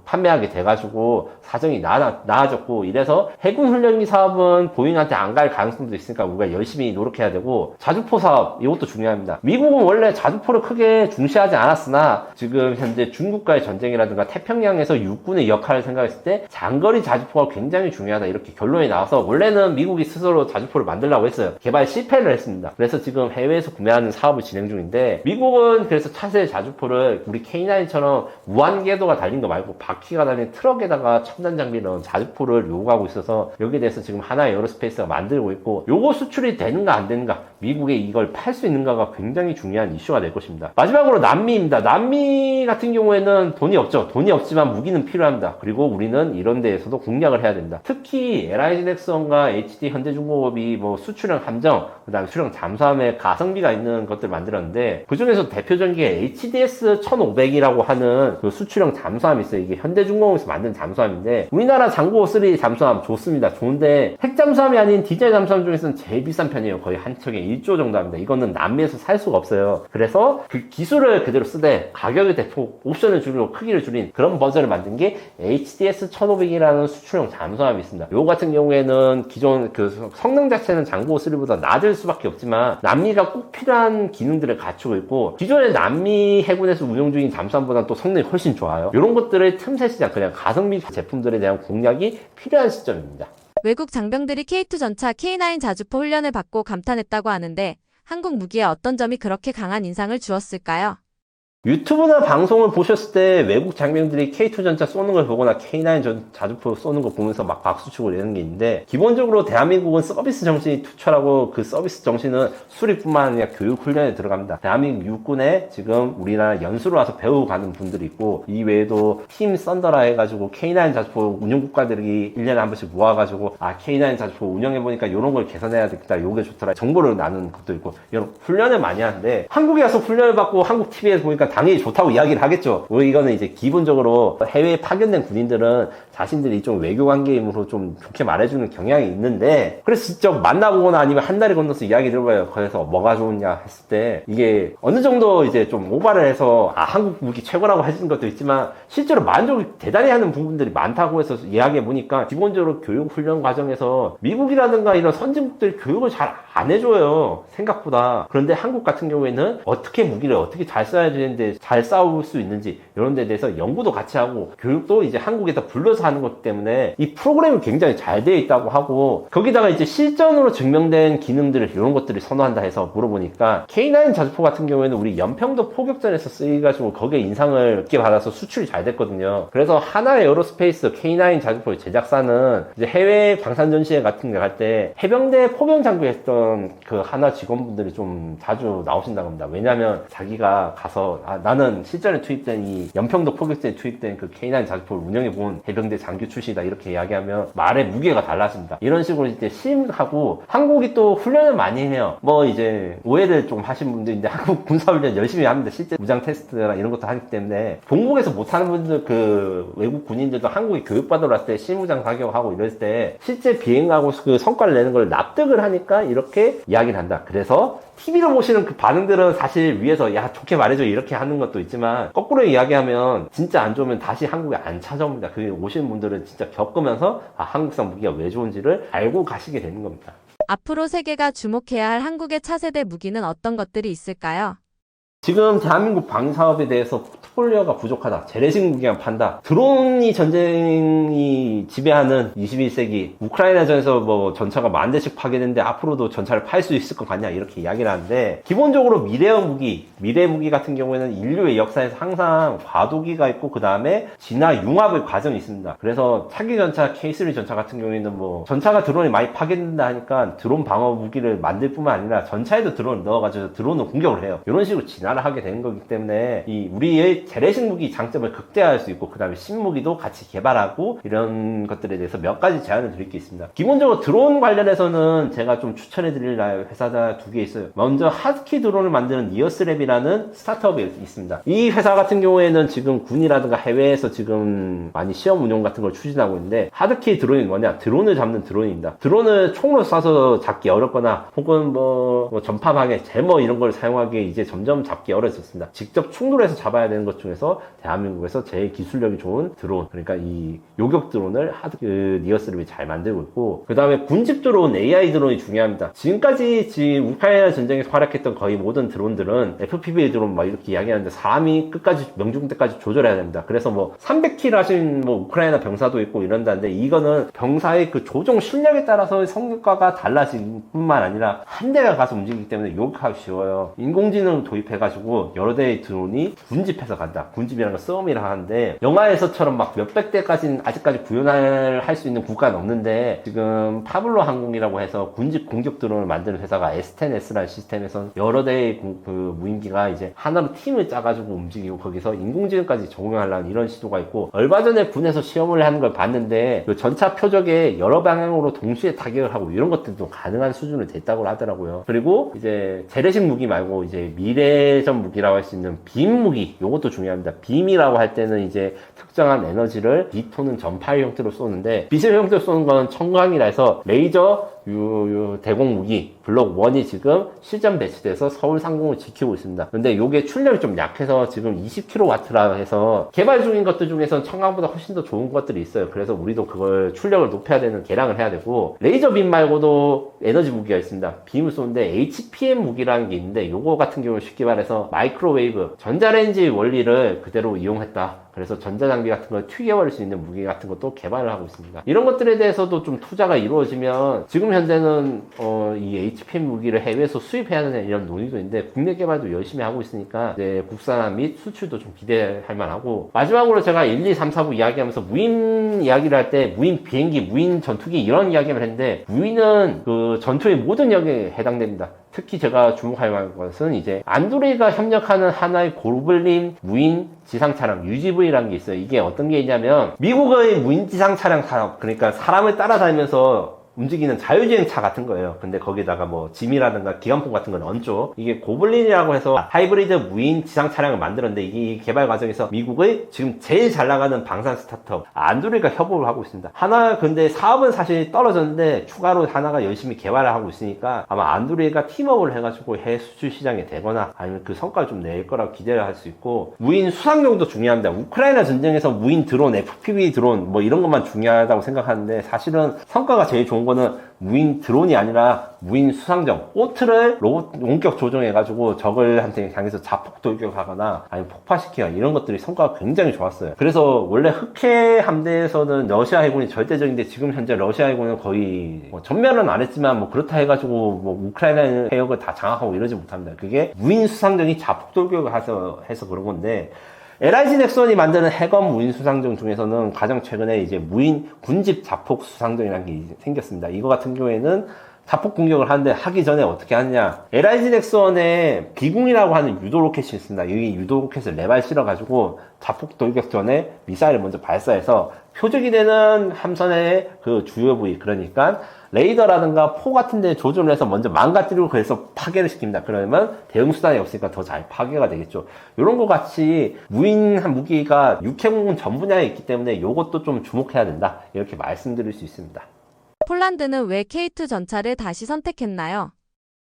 판매하게 돼가지고 사정이 나아졌고, 이래서 해군 훈련기 사업은 보잉한테 안 갈 가능성도 있으니까 우리가 열심히 노력해야 되고, 자주포 사업, 이것도 중요합니다. 미국은 원래 자주포를 크게 중시하지 않았으나 지금 현재 중국과의 전쟁이라든가 태평양에서 육군의 역할을 생각했을 때 장거리 자주포가 굉장히 중요하다, 이렇게 결론이 나와서 원래는 미국이 스스로 자주포를 만들려고 했어요. 개발 실패를 했습니다. 그래서 지금 해외에서 구매하는 사업을 진행 중인데, 미국은 그래서 차세대 자주포를 우리 K9처럼 무한궤도가 달린 거 말고 바퀴가 달린 트럭에다가 첨단 장비 넣은 자주포를 요구하고 있어서, 여기에 대해서 지금 하나의 에어로스페이스가 만들고 있고, 요거 수출이 되는가 안 되는가, 미국에 이걸 팔 수 있는가가 굉장히 중요한 이슈가 될 것입니다. 마지막으로 남미입니다. 남미 같은 경우에는 돈이 없죠. 돈이 없지만 무기는 필요합니다. 그리고 우리는 이런 데에서도 공략을 해야 됩니다. 특히 LIG 넥슨과 HD 현대중공업이 뭐 수출형 함정, 그 다음에 수령 잠수함에 가성비가 있는 것들 만들었는데, 그 중에서 대표적인 게 HDS 1500이라고 하는 그 수출형 잠수함이 있어요. 이게 현대중공업에서 만든 잠수함인데, 우리나라 장고3 잠수함 좋습니다. 좋은데 핵잠수함이 아닌 디젤 잠수함 중에서는 제일 비싼 편이에요. 거의 한 척에 1조 정도 합니다. 이거는 남미에서 살 수가 없어요. 그래서 그 기술을 그대로 쓰되 가격을 대폭 옵션을 줄이고 크기를 줄인 그런 버전을 만든 게 HDS 1500이라는 수출형 잠수함이 있습니다. 요거 같은 경우에는 기존 그 성능 자체는 장고3보다 낮을 수밖에 없지만 남미가 꼭 필요한 기능들을 갖추고 있고, 기존의 남미 해군에서 운용 중인 잠수함보다 또 성능이 훨씬 좋아요. 이런 것들을 틈새 시장, 그냥 가성비 제품들에 대한 공략이 필요한 시점입니다. 외국 장병들이 K2 전차 K9 자주포 훈련을 받고 감탄했다고 하는데, 한국 무기에 어떤 점이 그렇게 강한 인상을 주었을까요? 유튜브나 방송을 보셨을 때 외국 장병들이 K2 전차 쏘는 걸 보거나 K9 자주포 쏘는 거 보면서 막 박수치고 이러는 게 있는데, 기본적으로 대한민국은 서비스 정신이 투철하고, 그 서비스 정신은 수리뿐만 아니라 교육 훈련에 들어갑니다. 대한민국 육군에 지금 우리나라 연수로 와서 배우고 가는 분들이 있고, 이 외에도 팀 썬더라 해가지고 K9 자주포 운영 국가들이 1년에 한 번씩 모아가지고, K9 자주포 운영해보니까 이런 걸 개선해야 되겠다, 요게 좋더라, 정보를 나누는 것도 있고, 이런 훈련을 많이 하는데, 한국에 와서 훈련을 받고 한국 TV에서 보니까 당연히 좋다고 이야기를 하겠죠. 이거는 이제 기본적으로 해외에 파견된 군인들은 자신들이 좀 외교 관계임으로 좀 좋게 말해주는 경향이 있는데, 그래서 직접 만나보거나 아니면 한 달에 건너서 이야기 들어봐요. 그래서 뭐가 좋냐 했을 때, 이게 어느 정도 이제 좀 오바를 해서 한국 무기 최고라고 하시는 것도 있지만, 실제로 만족을 대단히 하는 부분들이 많다고 해서 이야기해 보니까, 기본적으로 교육 훈련 과정에서 미국이라든가 이런 선진국들이 교육을 잘 안 해줘요, 생각보다. 그런데 한국 같은 경우에는 어떻게 무기를 어떻게 잘 써야 되는데 잘 싸울 수 있는지, 이런 데 대해서 연구도 같이 하고, 교육도 이제 한국에서 불러서 하는 것 때문에 이 프로그램이 굉장히 잘 되어 있다고 하고, 거기다가 이제 실전으로 증명된 기능들을, 이런 것들을 선호한다 해서 물어보니까, K9 자주포 같은 경우에는 우리 연평도 포격전에서 쓰여가지고 거기에 인상을 깊게 받아서 수출이 잘 됐거든요. 그래서 하나 에어로스페이스 K9 자주포의 제작사는 이제 해외 방산 전시회 같은 데 갈 때 해병대 포병 장교했던 그 하나 직원분들이 좀 자주 나오신다고 합니다. 왜냐면 자기가 가서 나는 실전에 투입된 이 연평도 포격전에 투입된 그 K9 자주포를 운영해본 해병대 장교 출신이다 이렇게 이야기하면 말의 무게가 달라집니다. 이런 식으로 이제 시임하고 한국이 또 훈련을 많이 해요. 뭐 이제 오해를 좀 하신 분들인데 한국 군사훈련 열심히 합니다. 실제 무장 테스트나 이런 것도 하기 때문에 본국에서 못하는 분들 그 외국 군인들도 한국에 교육받으러 왔을 때 실무장 자격하고 이럴 때 실제 비행하고 그 성과를 내는 걸 납득을 하니까 이렇게 이야기를 한다. 그래서 TV로 보시는 그 반응들은 사실 위에서 야 좋게 말해줘 이렇게 하는 것도 있지만 거꾸로 이야기하면 진짜 안 좋으면 다시 한국에 안 찾아옵니다. 그 오시는 분들은 진짜 겪으면서 한국산 무기가 왜 좋은지를 알고 가시게 되는 겁니다. 앞으로 세계가 주목해야 할 한국의 차세대 무기는 어떤 것들이 있을까요? 지금 대한민국 방위사업에 대해서 포트폴리오가 부족하다. 재래식 무기만 판다. 드론이 전쟁이 지배하는 21세기 우크라이나전에서 뭐 전차가 10,000대씩 파괴되는데 앞으로도 전차를 팔 수 있을 것 같냐 이렇게 이야기를 하는데 기본적으로 미래형 무기, 미래 무기 같은 경우에는 인류의 역사에서 항상 과도기가 있고 그 다음에 진화 융합의 과정이 있습니다. 그래서 차기 전차 K3 전차 같은 경우에는 뭐 전차가 드론이 많이 파괴된다 하니까 드론 방어 무기를 만들 뿐만 아니라 전차에도 드론을 넣어가지고 드론을 공격을 해요. 이런 식으로 진화를 하게 되는 거기 때문에 이 우리의 재래식 무기 장점을 극대화할 수 있고 그 다음에 신무기도 같이 개발하고 이런 것들에 대해서 몇 가지 제안을 드릴 게 있습니다. 기본적으로 드론 관련해서는 제가 좀 추천해 드릴 회사가 두 개 있어요. 먼저 하드키 드론을 만드는 니어스랩이라는 스타트업이 있습니다. 이 회사 같은 경우에는 지금 군이라든가 해외에서 지금 많이 시험 운용 같은 걸 추진하고 있는데 하드키 드론이 뭐냐? 드론을 잡는 드론입니다. 드론을 총으로 쏴서 잡기 어렵거나 혹은 뭐 전파 방해, 제머 이런 걸 사용하기에 이제 점점 잡기 어려졌습니다. 직접 충돌해서 잡아야 되는 것 중에서 대한민국에서 제일 기술력이 좋은 드론, 그러니까 이 요격 드론을 니어스랩이 잘 만들고 있고 그 다음에 군집 드론, AI 드론이 중요합니다. 지금까지 우크라이나 전쟁에서 활약했던 거의 모든 드론들은 FPV 드론 막 이렇게 이야기하는데 사람이 끝까지 명중 때까지 조절해야 됩니다. 그래서 뭐 300킬 하신 뭐 우크라이나 병사도 있고 이런다는데 이거는 병사의 그 조종 실력에 따라서 성과가 달라질 뿐만 아니라 한 대가 가서 움직이기 때문에 요격하기 쉬워요. 인공지능 도입해가지고 여러 대의 드론이 군집해서 간다. 군집이라는 걸 썸이라 하는데 영화에서처럼 막 몇백 대까지는 아직까지 구현할 수 있는 국가는 없는데 지금 파블로 항공이라고 해서 군집 공격 드론을 만드는 회사가 S10S라는 시스템에서 여러 대의 그 무인기가 이제 하나로 팀을 짜가지고 움직이고 거기서 인공지능까지 적용하려는 이런 시도가 있고 얼마 전에 군에서 시험을 하는 걸 봤는데 그 전차 표적에 여러 방향으로 동시에 타격을 하고 이런 것들도 가능한 수준을 됐다고 하더라고요. 그리고 이제 재래식 무기 말고 이제 미래전 무기라고 할 수 있는 빔 무기, 요것도 중요합니다. 빔이라고 할 때는 이제 특정한 에너지를 빛 또는 전파의 형태로 쏘는데 빛의 형태로 쏘는 건 청광이라 해서 레이저 대공 무기 블록 1이 지금 실전 배치돼서 서울 상공을 지키고 있습니다. 근데 요게 출력이 좀 약해서 지금 20kW라 해서 개발 중인 것들 중에서는 청광보다 훨씬 더 좋은 것들이 있어요. 그래서 우리도 그걸 출력을 높여야 되는 개량을 해야 되고 레이저 빔 말고도 에너지 무기가 있습니다. 빔을 쏘는데 HPM 무기라는 게 있는데 요거 같은 경우는 쉽게 말해서 마이크로웨이브 전자레인지 원리를 그대로 이용했다. 그래서 전자장비 같은 걸 튀겨버릴 수 있는 무기 같은 것도 개발을 하고 있습니다. 이런 것들에 대해서도 좀 투자가 이루어지면 지금 현재는 이 HPM 무기를 해외에서 수입해야 되는 이런 논의도 있는데 국내 개발도 열심히 하고 있으니까 이제 국산 및 수출도 좀 기대할 만하고 마지막으로 제가 1, 2, 3, 4부 이야기하면서 무인 이야기를 할 때 무인 비행기, 무인 전투기 이런 이야기를 했는데 무인은 그 전투의 모든 역에 해당됩니다. 특히 제가 주목할 만한 것은 이제 안드로이가 협력하는 하나의 고블린 무인 지상차량 UGV라는 게 있어요. 이게 어떤 게 있냐면 미국의 무인 지상차량 산업, 그러니까 사람을 따라다니면서 움직이는 자율주행차 같은 거예요. 근데 거기다가 뭐 짐이라든가 기관품 같은 건 얹죠. 이게 고블린이라고 해서 하이브리드 무인 지상 차량을 만들었는데 이게 개발 과정에서 미국의 지금 제일 잘 나가는 방산 스타트업 안드로이가 협업을 하고 있습니다. 하나 근데 사업은 사실 떨어졌는데 추가로 하나가 열심히 개발을 하고 있으니까 아마 안드로이가 팀업을 해가지고 해외 수출 시장에 되거나 아니면 그 성과를 좀 낼 거라고 기대를 할 수 있고 무인 수상용도 중요합니다. 우크라이나 전쟁에서 무인 드론, FPV 드론 뭐 이런 것만 중요하다고 생각하는데 사실은 성과가 제일 좋은 거는 무인 드론이 아니라 무인 수상정, 보트를 로봇 원격 조종해가지고 적을한테 향해서 자폭 돌격하거나 아니면 폭파시키거나 이런 것들이 성과가 굉장히 좋았어요. 그래서 원래 흑해 함대에서는 러시아 해군이 절대적인데 지금 현재 러시아 해군은 거의 뭐 전멸은 안 했지만 뭐 그렇다 해가지고 뭐 우크라이나 해역을 다 장악하고 이러지 못합니다. 그게 무인 수상정이 자폭 돌격을 해서 그런 건데 LIG 넥슨이 만드는 해검 무인 수상정 중에서는 가장 최근에 이제 무인 군집 자폭 수상정이라는 게 생겼습니다. 이거 같은 경우에는 자폭 공격을 하는데 하기 전에 어떻게 하느냐. LIG 넥슨에 비궁이라고 하는 유도 로켓이 있습니다. 이 유도 로켓을 4발 실어가지고 자폭 돌격 전에 미사일을 먼저 발사해서 표적이 되는 함선의 그 주요 부위, 그러니까 레이더라든가 포 같은 데 조준을 해서 먼저 망가뜨리고 그래서 파괴를 시킵니다. 그러면 대응 수단이 없으니까 더 잘 파괴가 되겠죠. 이런 것 같이 무인한 무기가 육해공군 전 분야에 있기 때문에 이것도 좀 주목해야 된다. 이렇게 말씀드릴 수 있습니다. 폴란드는 왜 K2 전차를 다시 선택했나요?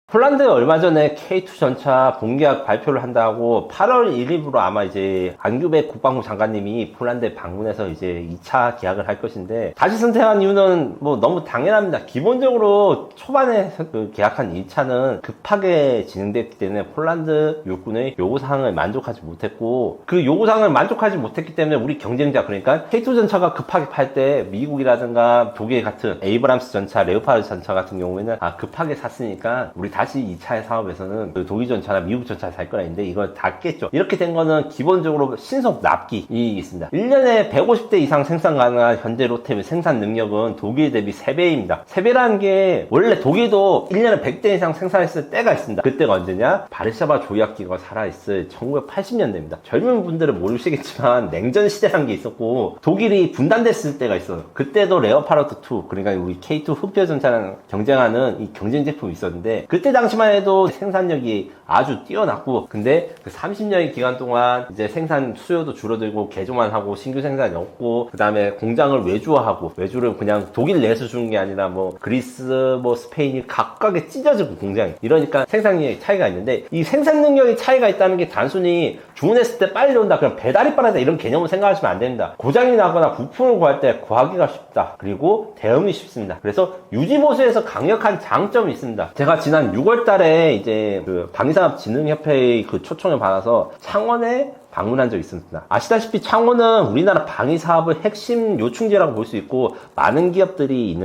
폴란드 얼마 전에 K2 전차 본계약 발표를 한다고 8월 1일부로 아마 이제 안규백 국방부 장관님이 폴란드에 방문해서 이제 2차 계약을 할 것인데, 다시 선택한 이유는 뭐 너무 당연합니다. 기본적으로 초반에 그 계약한 1차는 급하게 진행됐기 때문에 폴란드 육군의 요구사항을 만족하지 못했고, 그 요구사항을 만족하지 못했기 때문에 우리 경쟁자, 그러니까 K2 전차가 급하게 팔 때 미국이라든가 독일 같은 에이브람스 전차, 레오파르드 전차 같은 경우에는 급하게 샀으니까 우리 다시 2차의 사업에서는 그 독일 전차나 미국 전차 살 거라 했는데 이걸 다 깼죠. 이렇게 된 거는 기본적으로 신속 납기이 있습니다. 1년에 150대 이상 생산 가능한 현재 로템의 생산 능력은 독일 대비 3배입니다. 3배라는 게 원래 독일도 1년에 100대 이상 생산했을 때가 있습니다. 그때가 언제냐? 바르샤바 조약기가 살아있을 1980년대입니다. 젊은 분들은 모르시겠지만 냉전 시대라는 게 있었고 독일이 분단됐을 때가 있어요. 그때도 레오파르트 2, 그러니까 우리 K2 흡혈 전차랑 경쟁하는 이 경쟁 제품이 있었는데, 그때 당시만 해도 생산력이 아주 뛰어났고, 근데 그 30년의 기간 동안 이제 생산 수요도 줄어들고 개조만 하고 신규 생산이 없고, 그 다음에 공장을 외주화하고, 외주를 그냥 독일 내에서 주는 게 아니라 뭐 그리스, 뭐 스페인이 각각에 찢어지고 공장이, 이러니까 생산력의 차이가 있는데, 이 생산 능력의 차이가 있다는 게 단순히 주문했을 때 빨리 온다, 그럼 배달이 빠르다 이런 개념을 생각하시면 안 됩니다. 고장이 나거나 부품을 구할 때 구하기가 쉽다, 그리고 대응이 쉽습니다. 그래서 유지보수에서 강력한 장점이 있습니다. 제가 지난 6월 달에 이제 그 방위산업진흥협회의 그 초청을 받아서 창원에 방문한 적이 있습니다. 아시다시피 창원은 우리나라 방위 사업의 핵심 요충지라고 볼 수 있고, 많은 기업들이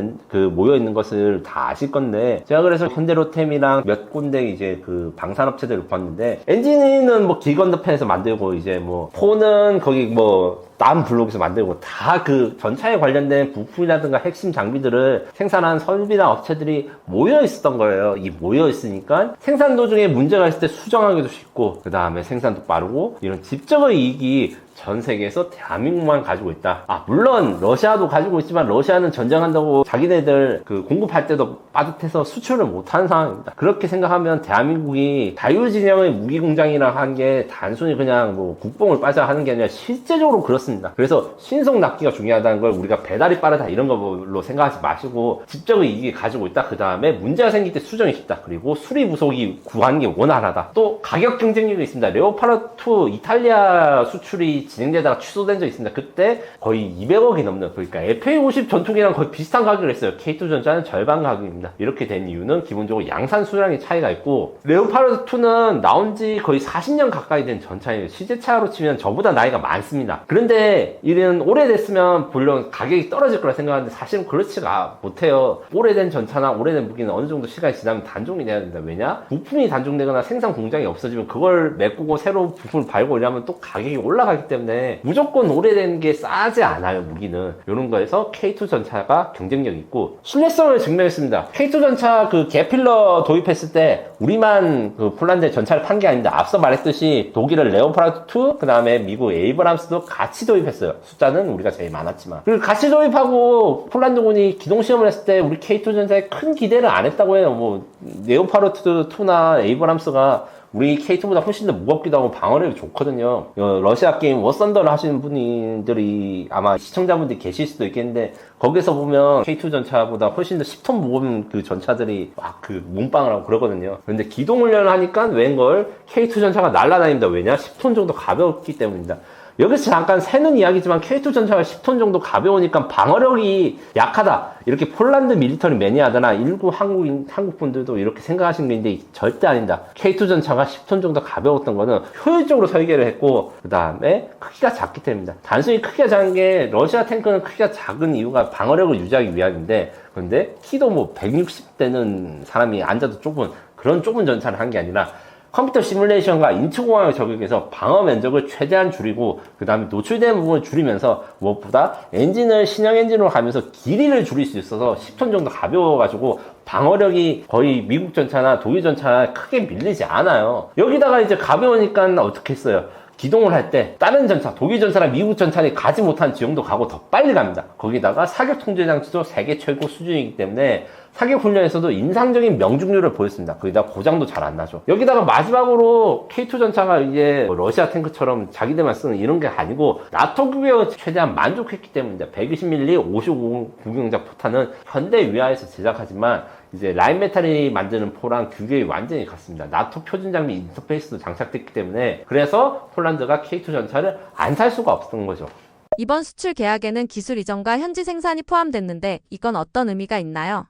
모여 있는 것을 다 아실 건데, 제가 그래서 현대로템이랑 몇 군데 이제 그 방산업체들을 봤는데, 엔진은 뭐 길건너편에서 만들고, 이제 뭐 포는 거기 뭐 다음 블록에서 만들고, 다 그 전차에 관련된 부품이라든가 핵심 장비들을 생산하는 설비나 업체들이 모여 있었던 거예요. 이 모여 있으니까 생산 도중에 문제가 있을 때 수정하기도 쉽고, 그 다음에 생산도 빠르고, 이런 직접의 이익이 전 세계에서 대한민국만 가지고 있다. 물론 러시아도 가지고 있지만 러시아는 전쟁한다고 자기네들 그 공급할 때도 빠듯해서 수출을 못하는 상황입니다. 그렇게 생각하면 대한민국이 자유진영의 무기공장이라 한 게 단순히 그냥 뭐 국뽕을 빠져 하는 게 아니라 실제적으로 그렇습니다. 그래서 신속 납기가 중요하다는 걸 우리가 배달이 빠르다 이런 걸로 생각하지 마시고 직접의 이익이 가지고 있다. 그 다음에 문제가 생길 때 수정이 쉽다. 그리고 수리 부속이 구하는 게 원활하다. 또 가격 경쟁력이 있습니다. 레오파르트 이탈리아 수출이 진행되다가 취소된 적이 있습니다. 그때 거의 200억이 넘는, 그러니까 FA50 전투기랑 거의 비슷한 가격을 했어요. K2 전차는 절반 가격입니다. 이렇게 된 이유는 기본적으로 양산 수량의 차이가 있고, 레오파르트2는 나온 지 거의 40년 가까이 된 전차예요. 시제차로 치면 저보다 나이가 많습니다. 그런데 이런 오래됐으면 물론 가격이 떨어질 거라 생각하는데 사실은 그렇지가 못해요. 오래된 전차나 오래된 무기는 어느 정도 시간이 지나면 단종이 돼야 된다. 왜냐? 부품이 단종되거나 생산 공장이 없어지면 그걸 메꾸고 새로 부품을 발고 이러면 또 가격이 올라가기 때문에 무조건 오래된 게 싸지 않아요. 무기는 이런 거에서 K2 전차가 경쟁력이 있고 신뢰성을 증명했습니다. K2 전차 그 개필러 도입했을 때 우리만 그 폴란드에 전차를 판 게 아닙니다. 앞서 말했듯이 독일은 레오파르트2, 그 다음에 미국 에이브람스도 같이 도입했어요. 숫자는 우리가 제일 많았지만, 그리고 같이 도입하고 폴란드군이 기동시험을 했을 때 우리 K2 전차에 큰 기대를 안 했다고 해요. 뭐 레오파르트2나 에이브람스가 우리 K2보다 훨씬 더 무겁기도 하고 방어력이 좋거든요. 러시아 게임 워썬더를 하시는 분들이 아마 시청자분들이 계실 수도 있겠는데, 거기서 보면 K2 전차보다 훨씬 더 10톤 무거운 그 전차들이 막 그 몸빵을 하고 그러거든요. 그런데 기동훈련을 하니까 웬걸 K2 전차가 날아다닙니다. 왜냐? 10톤 정도 가볍기 때문입니다. 여기서 잠깐 새는 이야기지만 K2 전차가 10톤 정도 가벼우니까 방어력이 약하다. 이렇게 폴란드 밀리터리 매니아드나 일부 한국 분들도 이렇게 생각하시는 게 있는데 절대 아닙니다. K2 전차가 10톤 정도 가벼웠던 거는 효율적으로 설계를 했고, 그 다음에 크기가 작기 때문입니다. 단순히 크기가 작은 게, 러시아 탱크는 크기가 작은 이유가 방어력을 유지하기 위함인데, 그런데 키도 뭐 160대는 사람이 앉아도 좁은 그런 좁은 전차를 한 게 아니라 컴퓨터 시뮬레이션과 인투공학을 적용해서 방어 면적을 최대한 줄이고 그 다음에 노출되는 부분을 줄이면서 무엇보다 엔진을 신형 엔진으로 가면서 길이를 줄일 수 있어서 10톤 정도 가벼워가지고 방어력이 거의 미국 전차나 독일 전차나 크게 밀리지 않아요. 여기다가 이제 가벼우니까 어떻게 했어요? 기동을 할 때 다른 전차, 독일 전차나 미국 전차는 가지 못한 지형도 가고 더 빨리 갑니다. 거기다가 사격 통제 장치도 세계 최고 수준이기 때문에 사격 훈련에서도 인상적인 명중률을 보였습니다. 거기다가 고장도 잘 안 나죠. 여기다가 마지막으로 K2 전차가 이제 러시아 탱크처럼 자기들만 쓰는 이런 게 아니고 나토급에 최대한 만족했기 때문입니다. 120mm 55 구경작 포탄은 현대 위하에서 제작하지만 이제 라인메탈이 만드는 포랑 규격이 완전히 같습니다. 나토 표준 장비 인터페이스도 장착됐기 때문에 그래서 폴란드가 K2 전차를 안 살 수가 없었던 거죠. 이번 수출 계약에는 기술 이전과 현지 생산이 포함됐는데 이건 어떤 의미가 있나요?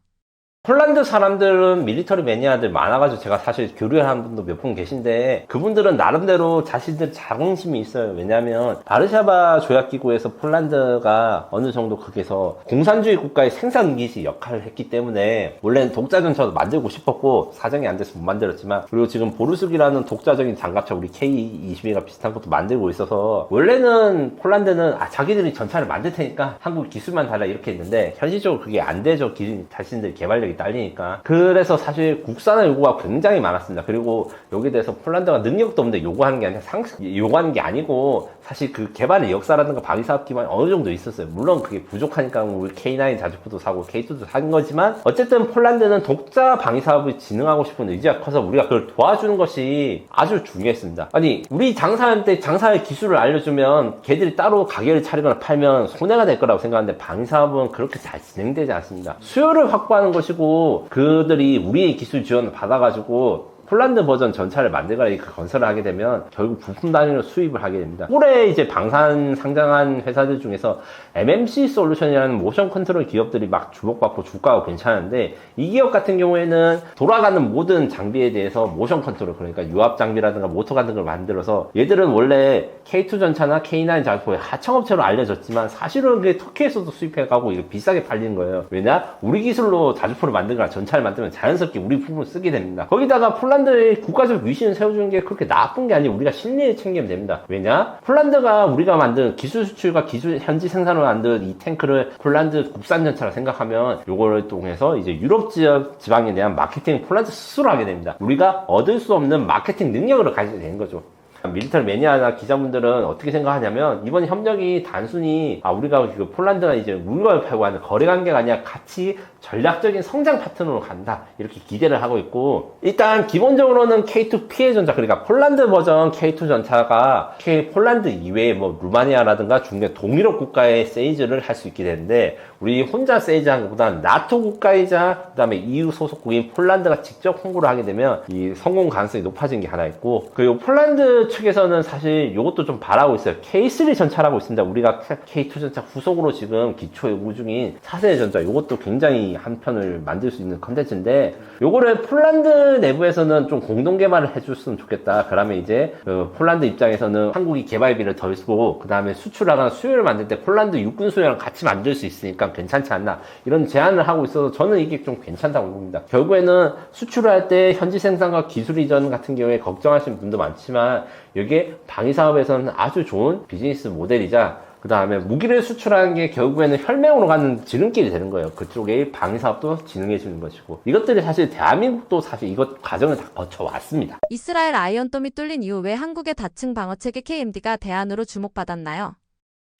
폴란드 사람들은 밀리터리 매니아들 많아가지고 제가 사실 교류하는 분도 몇 분 계신데 그분들은 나름대로 자신들 자긍심이 있어요. 왜냐하면 바르샤바 조약기구에서 폴란드가 어느 정도 거기서 공산주의 국가의 생산기지 역할을 했기 때문에 원래는 독자전차도 만들고 싶었고 사정이 안 돼서 못 만들었지만 그리고 지금 보르스기라는 독자적인 장갑차 우리 K-22가 비슷한 것도 만들고 있어서 원래는 폴란드는 자기들이 전차를 만들 테니까 한국 기술만 달라 이렇게 했는데 현실적으로 그게 안 되죠. 자신들 개발력이 딸리니까. 그래서 사실 국산화 요구가 굉장히 많았습니다. 그리고 여기에 대해서 폴란드가 능력도 없는데 요구하는 게 아니라 요구하는 게 아니고 사실 그 개발의 역사라든가 방위사업 기반이 어느 정도 있었어요. 물론 그게 부족하니까 우리 K9 자주포도 사고 K2도 산 거지만 어쨌든 폴란드는 독자 방위사업을 진흥하고 싶은 의지가 커서 우리가 그걸 도와주는 것이 아주 중요했습니다. 아니 우리 장사할 때 장사의 기술을 알려주면 걔들이 따로 가게를 차리거나 팔면 손해가 될 거라고 생각하는데 방위사업은 그렇게 잘 진행되지 않습니다. 수요를 확보하는 것이고 그들이 우리의 기술 지원을 받아가지고 폴란드 버전 전차를 만들거나 그 건설을 하게 되면 결국 부품 단위로 수입을 하게 됩니다. 올해 이제 방산 상장한 회사들 중에서 MMC 솔루션이라는 모션 컨트롤 기업들이 막 주목받고 주가가 괜찮은데 이 기업 같은 경우에는 돌아가는 모든 장비에 대해서 모션 컨트롤 그러니까 유압 장비라든가 모터 같은 걸 만들어서 얘들은 원래 K2 전차나 K9 자주포의 하청업체로 알려졌지만 사실은 그게 터키에서도 수입해가고 이게 비싸게 팔리는 거예요. 왜냐? 우리 기술로 자주포를 만들거나 전차를 만들면 자연스럽게 우리 부품을 쓰게 됩니다. 거기다가 폴란드의 국가적 위신을 세워주는 게 그렇게 나쁜 게 아니고 우리가 실리를 챙기면 됩니다. 왜냐? 폴란드가 우리가 만든 기술 수출과 기술 현지 생산을 만든 이 탱크를 폴란드 국산 전차라 생각하면 요거를 통해서 이제 유럽 지역 지방에 대한 마케팅 폴란드 스스로 하게 됩니다. 우리가 얻을 수 없는 마케팅 능력을 가지게 되는 거죠. 밀리터리 매니아나 기자분들은 어떻게 생각하냐면 이번 협력이 단순히 우리가 그 폴란드가 이제 물건을 팔고 하는 거래 관계가 아니라 같이 전략적인 성장 파트너로 간다 이렇게 기대를 하고 있고 일단 기본적으로는 K2 피해 전차 그러니까 폴란드 버전 K2 전차가 폴란드 이외에 뭐 루마니아라든가 중계 동유럽 국가의 세이즈를 할 수 있게 되는데 우리 혼자 세이즈한 것보다는 나토 국가이자 그 다음에 EU 소속국인 폴란드가 직접 홍보를 하게 되면 이 성공 가능성이 높아진 게 하나 있고 그리고 폴란드 측에서는 사실 이것도 좀 바라고 있어요. K3 전차라고 있습니다. 우리가 K2 전차 후속으로 지금 기초 요구 중인 4세대 전차 이것도 굉장히 한 편을 만들 수 있는 컨텐츠인데 요거를 폴란드 내부에서는 좀 공동 개발을 해줬으면 좋겠다. 그러면 이제 폴란드 입장에서는 한국이 개발비를 덜 쓰고 그 다음에 수출하거나 수요를 만들 때 폴란드 육군 수요랑 같이 만들 수 있으니까 괜찮지 않나 이런 제안을 하고 있어서 저는 이게 좀 괜찮다고 봅니다. 결국에는 수출을 할 때 현지 생산과 기술 이전 같은 경우에 걱정하시는 분도 많지만 이게 방위사업에서는 아주 좋은 비즈니스 모델이자 그 다음에 무기를 수출하는 게 결국에는 혈맹으로 가는 지름길이 되는 거예요. 그쪽에 방위사업도 진흥해 주는 것이고 이것들이 사실 대한민국도 사실 이것 과정을 다 거쳐왔습니다. 이스라엘 아이언돔이 뚫린 이후 왜 한국의 다층 방어체계 KMD가 대안으로 주목받았나요?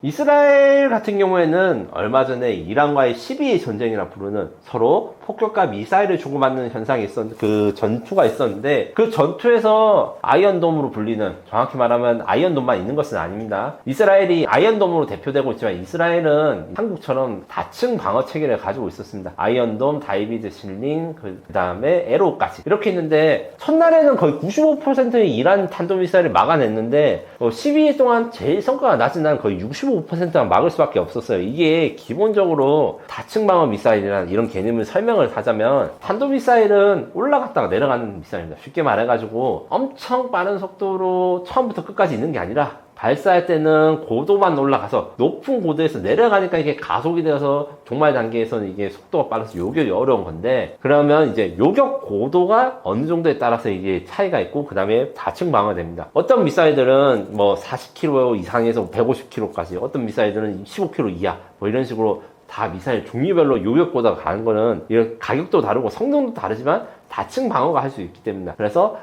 이스라엘 같은 경우에는 얼마 전에 이란과의 12일 전쟁이라 부르는 서로 폭격과 미사일을 주고받는 현상이 있었는데 그 전투가 있었는데 그 전투에서 아이언돔으로 불리는 정확히 말하면 아이언돔만 있는 것은 아닙니다. 이스라엘이 아이언돔으로 대표되고 있지만 이스라엘은 한국처럼 다층 방어 체계를 가지고 있었습니다. 아이언돔, 다이비드 실링, 그 다음에 에로까지 이렇게 있는데 첫날에는 거의 95%의 이란 탄도미사일을 막아냈는데 12일 동안 제일 성과가 낮은 날은 거의 65%만 막을 수밖에 없었어요. 이게 기본적으로 다층 방어 미사일이라는 이런 개념을 설명을 하자면 탄도미사일은 올라갔다가 내려가는 미사일입니다. 쉽게 말해가지고 엄청 빠른 속도로 처음부터 끝까지 있는 게 아니라 발사할 때는 고도만 올라가서 높은 고도에서 내려가니까 이게 가속이 되어서 종말 단계에서는 이게 속도가 빨라서 요격이 어려운 건데, 그러면 이제 요격 고도가 어느 정도에 따라서 이게 차이가 있고, 그 다음에 다층 방어됩니다. 어떤 미사일들은 뭐 40km 이상에서 150km까지, 어떤 미사일들은 15km 이하, 뭐 이런 식으로 다 미사일 종류별로 요격 고도가 가는 거는 이런 가격도 다르고 성능도 다르지만 다층 방어가 할 수 있기 때문이다. 그래서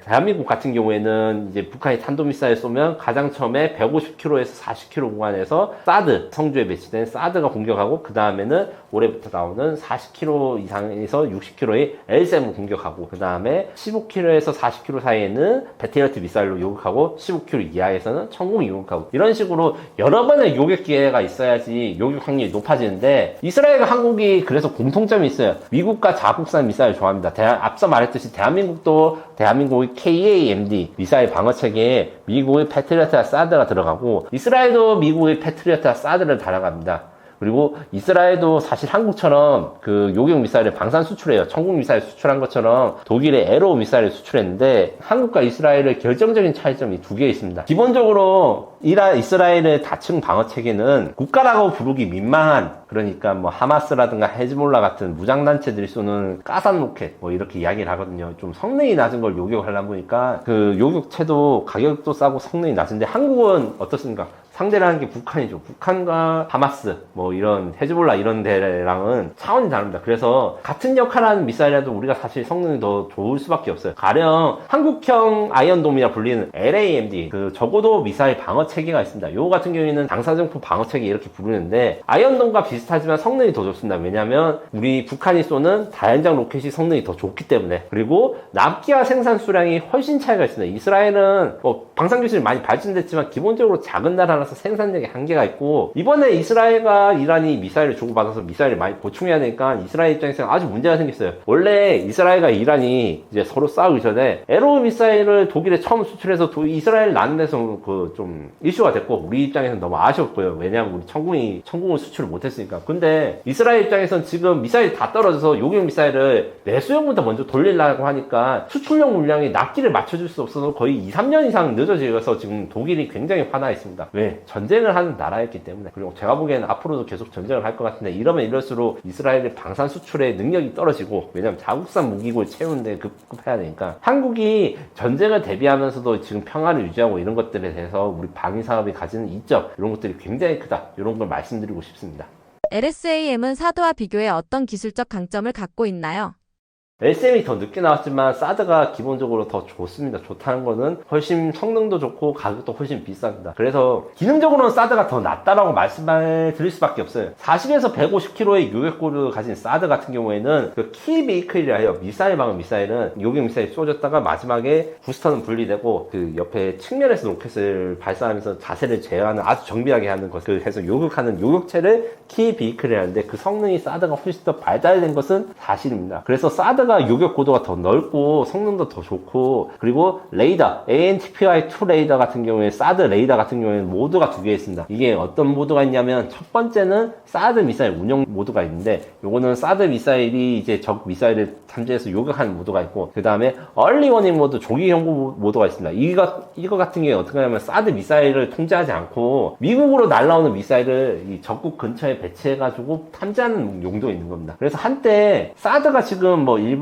대한민국 같은 경우에는 이제 북한이 탄도미사일 쏘면 가장 처음에 150km에서 40km 구간에서 사드, 성주에 배치된 사드가 공격하고, 그 다음에는 올해부터 나오는 40km 이상에서 60km의 LSM을 공격하고, 그 다음에 15km에서 40km 사이에는 배틀리어트 미사일로 요격하고, 15km 이하에서는 천공이 요격하고, 이런 식으로 여러 번의 요격 기회가 있어야지 요격 확률이 높아지는데, 이스라엘과 한국이 그래서 공통점이 있어요. 미국과 자국산 미사일 좋아합니다. 앞서 말했듯이 대한민국의 KAMD 미사일 방어 체계에 미국의 패트리어트와 사드가 들어가고, 이스라엘도 미국의 패트리어트와 사드를 달아갑니다. 그리고 이스라엘도 사실 한국처럼 그 요격 미사일을 방산 수출해요. 천국 미사일 수출한 것처럼 독일의 에로 미사일을 수출했는데, 한국과 이스라엘의 결정적인 차이점이 두 개 있습니다. 기본적으로 이스라엘의 다층 방어 체계는 국가라고 부르기 민망한, 그러니까 뭐 하마스라든가 헤즈몰라 같은 무장단체들이 쏘는 가산 로켓 뭐 이렇게 이야기를 하거든요. 좀 성능이 낮은 걸 요격하려다 보니까 그 요격체도 가격도 싸고 성능이 낮은데, 한국은 어떻습니까? 상대를 하는 게 북한이죠. 북한과 하마스, 뭐 이런 헤즈볼라 이런 데랑은 차원이 다릅니다. 그래서 같은 역할을 하는 미사일이라도 우리가 사실 성능이 더 좋을 수밖에 없어요. 가령 한국형 아이언돔이라 불리는 LAMD, 그 적어도 미사일 방어 체계가 있습니다. 요거 같은 경우에는 당사정포 방어 체계 이렇게 부르는데, 아이언돔과 비슷하지만 성능이 더 좋습니다. 왜냐하면 우리 북한이 쏘는 다연장 로켓이 성능이 더 좋기 때문에. 그리고 납기와 생산 수량이 훨씬 차이가 있습니다. 이스라엘은 뭐 방산 기술이 많이 발전됐지만 기본적으로 작은 나라라서 생산력에 한계가 있고, 이번에 이스라엘과 이란이 미사일을 주고받아서 미사일을 많이 보충해야 되니까 이스라엘 입장에서는 아주 문제가 생겼어요. 원래 이스라엘과 이란이 이제 서로 싸우기 전에 에로 미사일을 독일에 처음 수출해서 이스라엘 나는 데서 그 좀 이슈가 됐고, 우리 입장에서는 너무 아쉬웠고요. 왜냐하면 우리 천궁을 수출을 못했으니까. 근데 이스라엘 입장에서는 지금 미사일이 다 떨어져서 요격 미사일을 내수용부터 먼저 돌리려고 하니까 수출용 물량이 납기를 맞춰줄 수 없어서 거의 2, 3년 이상 늦어져서 지금 독일이 굉장히 화나 있습니다. 왜? 전쟁을 하는 나라였기 때문에. 그리고 제가 보기에는 앞으로도 계속 전쟁을 할 것 같은데, 이러면 이럴수록 이스라엘의 방산 수출의 능력이 떨어지고, 왜냐면 자국산 무기고를 채우는데 급급해야 되니까, 한국이 전쟁을 대비하면서도 지금 평화를 유지하고 이런 것들에 대해서 우리 방위 사업이 가지는 이점, 이런 것들이 굉장히 크다, 이런 걸 말씀드리고 싶습니다. LSAM은 사드와 비교해 어떤 기술적 강점을 갖고 있나요? LSM이 더 늦게 나왔지만 사드가 기본적으로 더 좋습니다. 좋다는 거는 훨씬 성능도 좋고 가격도 훨씬 비쌉니다. 그래서 기능적으로는 사드가 더 낫다라고 말씀을 드릴 수밖에 없어요. 40에서 150km의 요격고를 가진 사드 같은 경우에는 그 키베이클이라 해요. 미사일 방어 미사일은 요격 미사일이 쏘졌다가 마지막에 부스터는 분리되고 그 옆에 측면에서 로켓을 발사하면서 자세를 제어하는, 아주 정밀하게 하는 것, 그래서 요격하는 요격체를 키베이클이라 하는데, 그 성능이 사드가 훨씬 더 발달된 것은 사실입니다. 그래서 사드가 요격 고도가 더 넓고 성능도 더 좋고, 그리고 레이더 ANTPY2 레이더 같은 경우에, 사드 레이더 같은 경우에는 모드가 두 개 있습니다. 이게 어떤 모드가 있냐면, 첫 번째는 사드 미사일 운영 모드가 있는데, 요거는 사드 미사일이 이제 적 미사일을 탐지해서 요격하는 모드가 있고, 그 다음에 얼리 워닝 모드, 조기 경고 모드가 있습니다. 이거 같은 경우에 어떻게 하냐면, 사드 미사일을 통제하지 않고 미국으로 날라오는 미사일을 이 적국 근처에 배치해가지고 탐지하는 용도가 있는 겁니다. 그래서 한때 사드가 지금 뭐 일부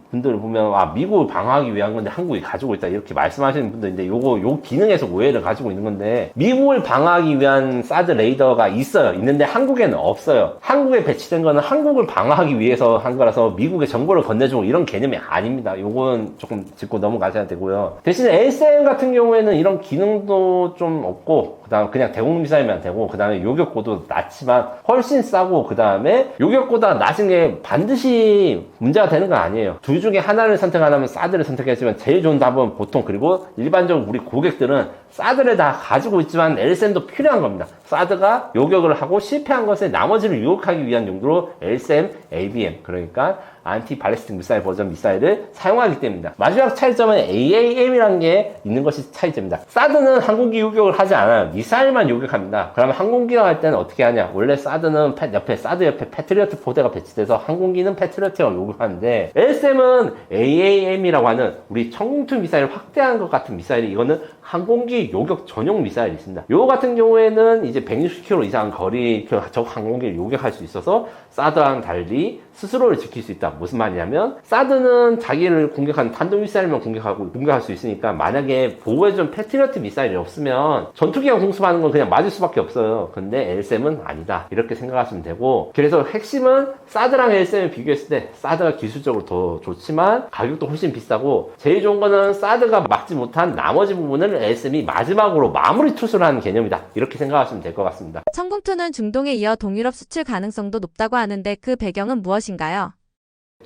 분들을 보면 미국을 방어하기 위한 건데 한국이 가지고 있다 이렇게 말씀하시는 분들인데, 요 기능에서 오해를 가지고 있는 건데, 미국을 방어하기 위한 사드 레이더가 있는데 한국에는 없어요. 한국에 배치된 거는 한국을 방어하기 위해서 한 거라서 미국의 정보를 건네주고 이런 개념이 아닙니다. 요건 조금 짚고 넘어가셔야 되고요. 대신에 LSM 같은 경우에는 이런 기능도 좀 없고, 그 다음 그냥 대공 미사일만 되고, 그 다음에 요격고도 낮지만 훨씬 싸고, 그 다음에 요격보다 낮은 게 반드시 문제가 되는 건 아니에요. 둘 중에 하나를 선택하려면 사드를 선택했지만, 제일 좋은 답은 보통, 그리고 일반적으로 우리 고객들은 사드를 다 가지고 있지만 LSM도 필요한 겁니다. 사드가 요격을 하고 실패한 것에 나머지를 유혹하기 위한 용도로 LSM, ABM, 그러니까 안티 발리스틱 미사일 버전 미사일을 사용하기 때문입니다. 마지막 차이점은 AAM이라는 게 있는 것이 차이점입니다. 사드는 항공기 요격을 하지 않아요. 미사일만 요격합니다. 그러면 항공기가 할 때는 어떻게 하냐? 원래 사드는 사드 옆에 패트리어트 포대가 배치돼서 항공기는 패트리어트가 요격하는데, LSM은 AAM이라고 하는 우리 천궁투 미사일을 확대한 것 같은 미사일이, 이거는 항공기 요격 전용 미사일이 있습니다. 요 같은 경우에는 이제 160km 이상 거리 저 항공기를 요격할 수 있어서 사드랑 달리 스스로를 지킬 수 있다. 무슨 말이냐면, 사드는 자기를 공격하는 탄도미사일만 공격할 수 있으니까, 만약에 보호해준 패트리어트 미사일이 없으면 전투기가 공습하는 건 그냥 맞을 수밖에 없어요. 근데 LSM은 아니다, 이렇게 생각하시면 되고, 그래서 핵심은 사드랑 LSM을 비교했을 때 사드가 기술적으로 더 좋지만 가격도 훨씬 비싸고, 제일 좋은 거는 사드가 막지 못한 나머지 부분을 LSM이 마지막으로 마무리 투수를 하는 개념이다, 이렇게 생각하시면 될 것 같습니다. 천궁2는 중동에 이어 동유럽 수출 가능성도 높다고 하는데 그 배경은 무엇인가요?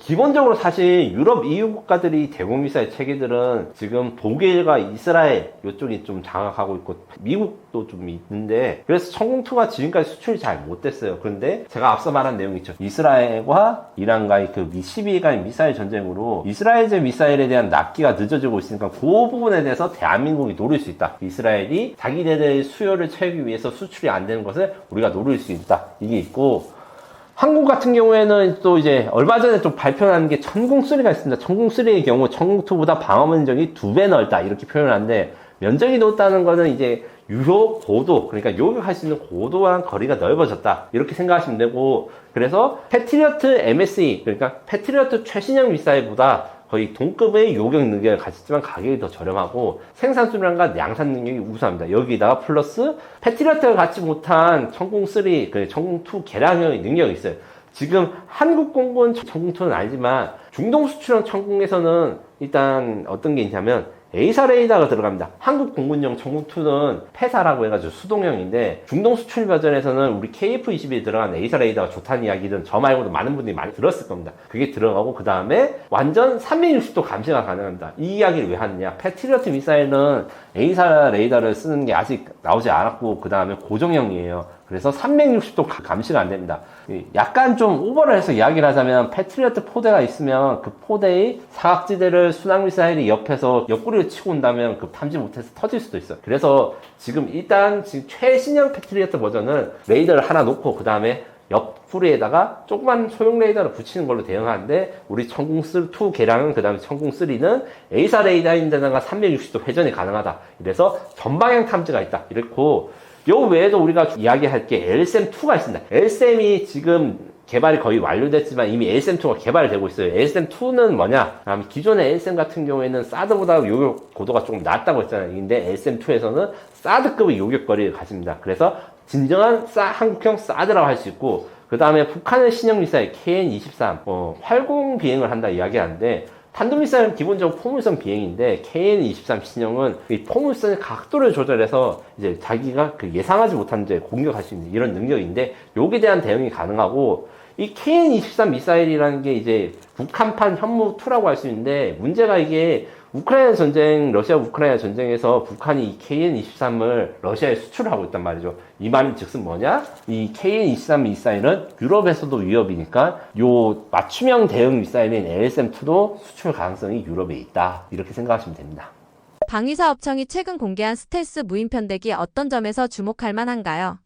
기본적으로 사실 유럽 EU 국가들이 대공미사일 체계들은 지금 독일과 이스라엘 이쪽이 좀 장악하고 있고 미국도 좀 있는데, 그래서 천궁2가 지금까지 수출이 잘 못됐어요. 그런데 제가 앞서 말한 내용 있죠. 이스라엘과 이란과의 그 12일간의 미사일 전쟁으로 이스라엘제 미사일에 대한 납기가 늦어지고 있으니까 그 부분에 대해서 대한민국이 노릴 수 있다. 이스라엘이 자기네들의 수요를 채우기 위해서 수출이 안 되는 것을 우리가 노릴 수 있다, 이게 있고, 한국 같은 경우에는 또 이제 얼마 전에 좀 발표한 게 천궁3가 있습니다. 천궁3의 경우 천궁2보다 방어 면적이 2배 넓다, 이렇게 표현하는데, 면적이 넓다는 거는 이제 유효 고도, 그러니까 요격할 수 있는 고도랑 거리가 넓어졌다, 이렇게 생각하시면 되고, 그래서 패트리어트 MSE, 그러니까 패트리어트 최신형 미사일보다 거의 동급의 요격 능력을 가졌지만 가격이 더 저렴하고 생산 수량과 양산 능력이 우수합니다. 여기다가 플러스 패트리어트가 갖지 못한 천궁3, 천궁2 개량형의 능력이 있어요. 지금 한국 공군 천궁2는 아니지만 중동 수출형 천궁에서는 일단 어떤 게 있냐면 A사 레이더가 들어갑니다. 한국 공군용 천궁2는 폐사라고 해가지고 수동형인데, 중동 수출 버전에서는 우리 KF-21에 들어간 A사 레이더가 좋다는 이야기는 저 말고도 많은 분들이 많이 들었을 겁니다. 그게 들어가고, 그 다음에 완전 360도 감시가 가능합니다. 이 이야기를 왜 하느냐, 패트리어트 미사일은 A사 레이더를 쓰는 게 아직 나오지 않았고, 그 다음에 고정형이에요. 그래서 360도 감시가 안 됩니다. 약간 좀 오버를 해서 이야기를 하자면, 패트리어트 포대가 있으면 그 포대의 사각지대를 순항미사일이 옆에서 옆구리를 치고 온다면 그 탐지 못해서 터질 수도 있어요. 그래서 지금 최신형 패트리어트 버전은 레이더를 하나 놓고 그 다음에 옆구리에다가 조그만 소형 레이더를 붙이는 걸로 대응하는데, 우리 천궁2 개량은, 그 다음에 천궁3는 A사 레이더인데다가 360도 회전이 가능하다. 이래서 전방향 탐지가 있다, 이렇고, 요 외에도 우리가 이야기할 게 LSM2가 있습니다. LSM이 지금 개발이 거의 완료됐지만 이미 LSM2가 개발되고 있어요. LSM2는 뭐냐? 기존의 LSM 같은 경우에는 사드보다 요격 고도가 조금 낮다고 했잖아요. 근데 LSM2에서는 사드급의 요격거리를 가집니다. 그래서 진정한 한국형 사드라고 할 수 있고, 그 다음에 북한의 신형 미사일 KN-23, 활공 비행을 한다 이야기하는데, 탄도미사일은 기본적으로 포물선 비행인데, KN-23 신형은 이 포물선의 각도를 조절해서 이제 자기가 그 예상하지 못한 데 공격할 수 있는 이런 능력인데, 여기에 대한 대응이 가능하고, 이 KN-23 미사일이라는 게 이제 북한판 현무2라고 할 수 있는데, 문제가 이게 우크라이나 전쟁, 러시아 우크라이나 전쟁에서 북한이 이 KN-23을 러시아에 수출을 하고 있단 말이죠. 이 말은 즉슨 뭐냐? 이 KN-23 미사일은 유럽에서도 위협이니까 요 맞춤형 대응 미사일인 LSM2도 수출 가능성이 유럽에 있다, 이렇게 생각하시면 됩니다. 방위사업청이 최근 공개한 스텔스 무인 편대기 어떤 점에서 주목할 만한가요?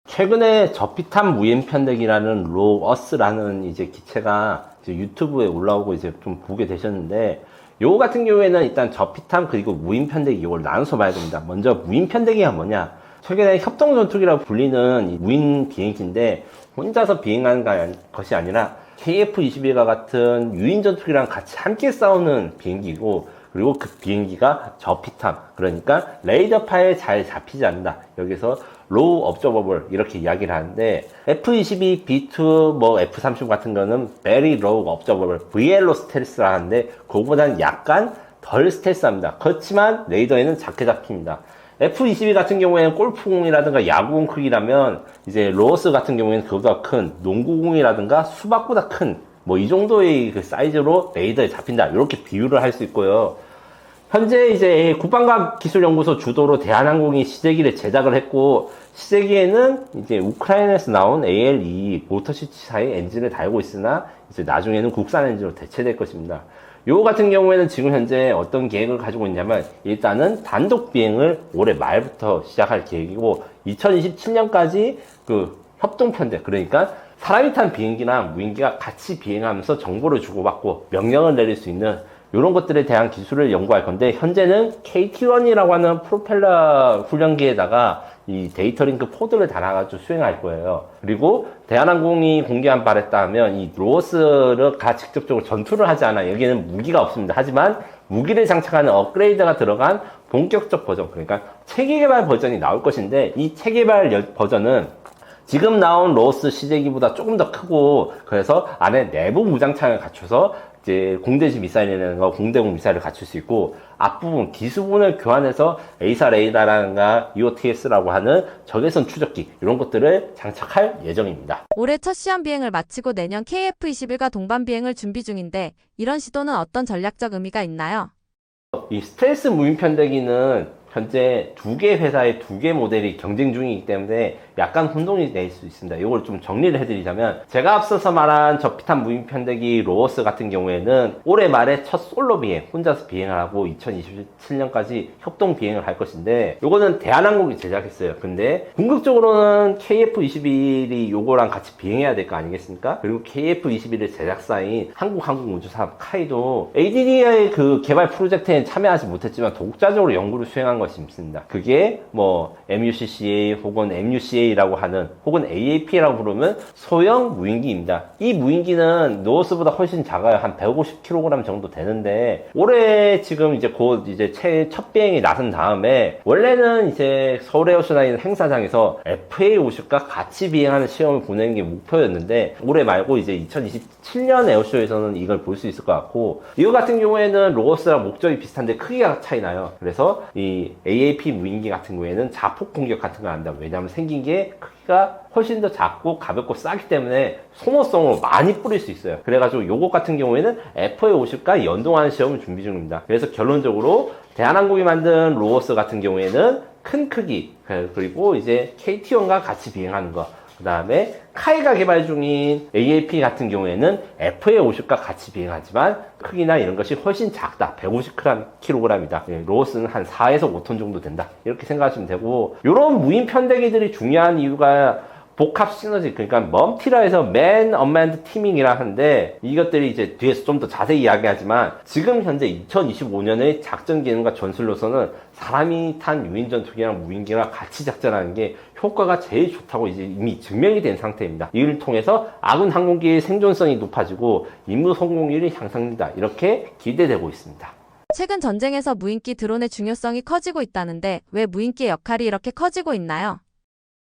최근에 저피탄 무인 편대기라는 로어스라는 이제 기체가 이제 유튜브에 올라오고 이제 좀 보게 되셨는데, 요거 같은 경우에는 일단 저피탄 그리고 무인 편대기 이걸 나눠서 봐야 됩니다. 먼저 무인 편대기가 뭐냐? 최근에 협동전투기라고 불리는 이 무인 비행기인데, 혼자서 비행하는 것이 아니라 KF-21과 같은 유인 전투기랑 같이 함께 싸우는 비행기고, 그리고 그 비행기가 저피탄, 그러니까 레이더 파에 잘 잡히지 않는다. 여기서 low observable 이렇게 이야기를 하는데, F-22, B-2, F-35 같은 거는 very low observable, VLO 스텔스라 하는데, 그거보다는 약간 덜 스텔스합니다. 그렇지만 레이더에는 작게 잡힙니다. F-22 같은 경우에는 골프공이라든가 야구공 크기라면, 이제 로어스 같은 경우에는 그보다 큰 농구공이라든가 수박보다 큰 이 정도의 그 사이즈로 레이더에 잡힌다, 이렇게 비유를 할 수 있고요. 현재 이제 국방과학기술연구소 주도로 대한항공이 시제기를 제작을 했고, 시제기에는 이제 우크라이나에서 나온 AL-2 모터시치사의 엔진을 달고 있으나, 이제 나중에는 국산 엔진으로 대체될 것입니다. 요거 같은 경우에는 지금 현재 어떤 계획을 가지고 있냐면, 일단은 단독 비행을 올해 말부터 시작할 계획이고, 2027년까지 그 협동편대, 그러니까 사람이 탄 비행기나 무인기가 같이 비행하면서 정보를 주고받고 명령을 내릴 수 있는 이런 것들에 대한 기술을 연구할 건데, 현재는 KT-1이라고 하는 프로펠러 훈련기에다가 이 데이터 링크 포드를 달아가지고 수행할 거예요. 그리고 대한항공이 공개한 바에 따르면 이 로어스가 직접적으로 전투를 하지 않아. 여기는 무기가 없습니다. 하지만 무기를 장착하는 업그레이드가 들어간 본격적 버전, 그러니까 체계 개발 버전이 나올 것인데, 이 체계 개발 버전은 지금 나온 로어스 시제기보다 조금 더 크고, 그래서 안에 내부 무장창을 갖춰서 이제 공대지 미사일이라는 거, 공대공 미사일을 갖출 수 있고, 앞부분 기수분을 교환해서 에이사 레이더라든가 EOTS라고 하는 적외선 추적기, 이런 것들을 장착할 예정입니다. 올해 첫 시험 비행을 마치고 내년 KF-21과 동반 비행을 준비 중인데, 이런 시도는 어떤 전략적 의미가 있나요? 이 스텔스 무인 편대기는 현재 2개 회사의 2개 모델이 경쟁 중이기 때문에 약간 혼동이 될 수 있습니다. 이걸 좀 정리를 해드리자면, 제가 앞서서 말한 저피탄 무인 편대기 로어스 같은 경우에는 올해 말에 첫 솔로 비행, 혼자서 비행을 하고 2027년까지 협동 비행을 할 것인데, 요거는 대한항공이 제작했어요. 근데 궁극적으로는 KF-21이 요거랑 같이 비행해야 될 거 아니겠습니까? 그리고 KF-21의 제작사인 한국항공우주사업 카이도 ADD의 그 개발 프로젝트에 참여하지 못했지만 독자적으로 연구를 수행한 것이 있습니다. 그게 뭐 MUCCA 혹은 MUCA라고 하는, 혹은 AAP라고 부르면 소형 무인기입니다. 이 무인기는 노어스보다 훨씬 작아요. 한 150kg 정도 되는데, 올해 지금 이제 곧 이제 첫 비행이 나선 다음에, 원래는 이제 서울 에어쇼라인 행사장에서 FA50과 같이 비행하는 시험을 보내는 게 목표였는데, 올해 말고 이제 2027년 에어쇼에서는 이걸 볼 수 있을 것 같고, 이거 같은 경우에는 로어스랑 목적이 비슷한데 크기가 차이 나요. 그래서 이 AAP 무인기 같은 경우에는 자폭 공격 같은 걸 한다. 왜냐하면 생긴 게 크기가 훨씬 더 작고 가볍고 싸기 때문에 소모성으로 많이 뿌릴 수 있어요. 그래가지고 요것 같은 경우에는 FA50과 연동하는 시험을 준비 중입니다. 그래서 결론적으로 대한항공이 만든 로어스 같은 경우에는 큰 크기, 그리고 이제 KT-1과 같이 비행하는 거, 그 다음에 카이가 개발 중인 AAP 같은 경우에는 FA50과 같이 비행하지만 크기나 이런 것이 훨씬 작다. 150kg이다. 로어스는 한 4에서 5톤 정도 된다. 이렇게 생각하시면 되고, 이런 무인 편대기들이 중요한 이유가 복합 시너지, 그러니까 멀티라에서 맨 언맨드 티밍이라 하는데, 이것들이 이제 뒤에서 좀 더 자세히 이야기하지만, 지금 현재 2025년의 작전 기능과 전술로서는 사람이 탄 유인 전투기랑 무인기랑 같이 작전하는 게 효과가 제일 좋다고 이제 이미 증명이 된 상태입니다. 이를 통해서 아군 항공기의 생존성이 높아지고 임무 성공률이 향상된다. 이렇게 기대되고 있습니다. 최근 전쟁에서 무인기 드론의 중요성이 커지고 있다는데, 왜 무인기의 역할이 이렇게 커지고 있나요?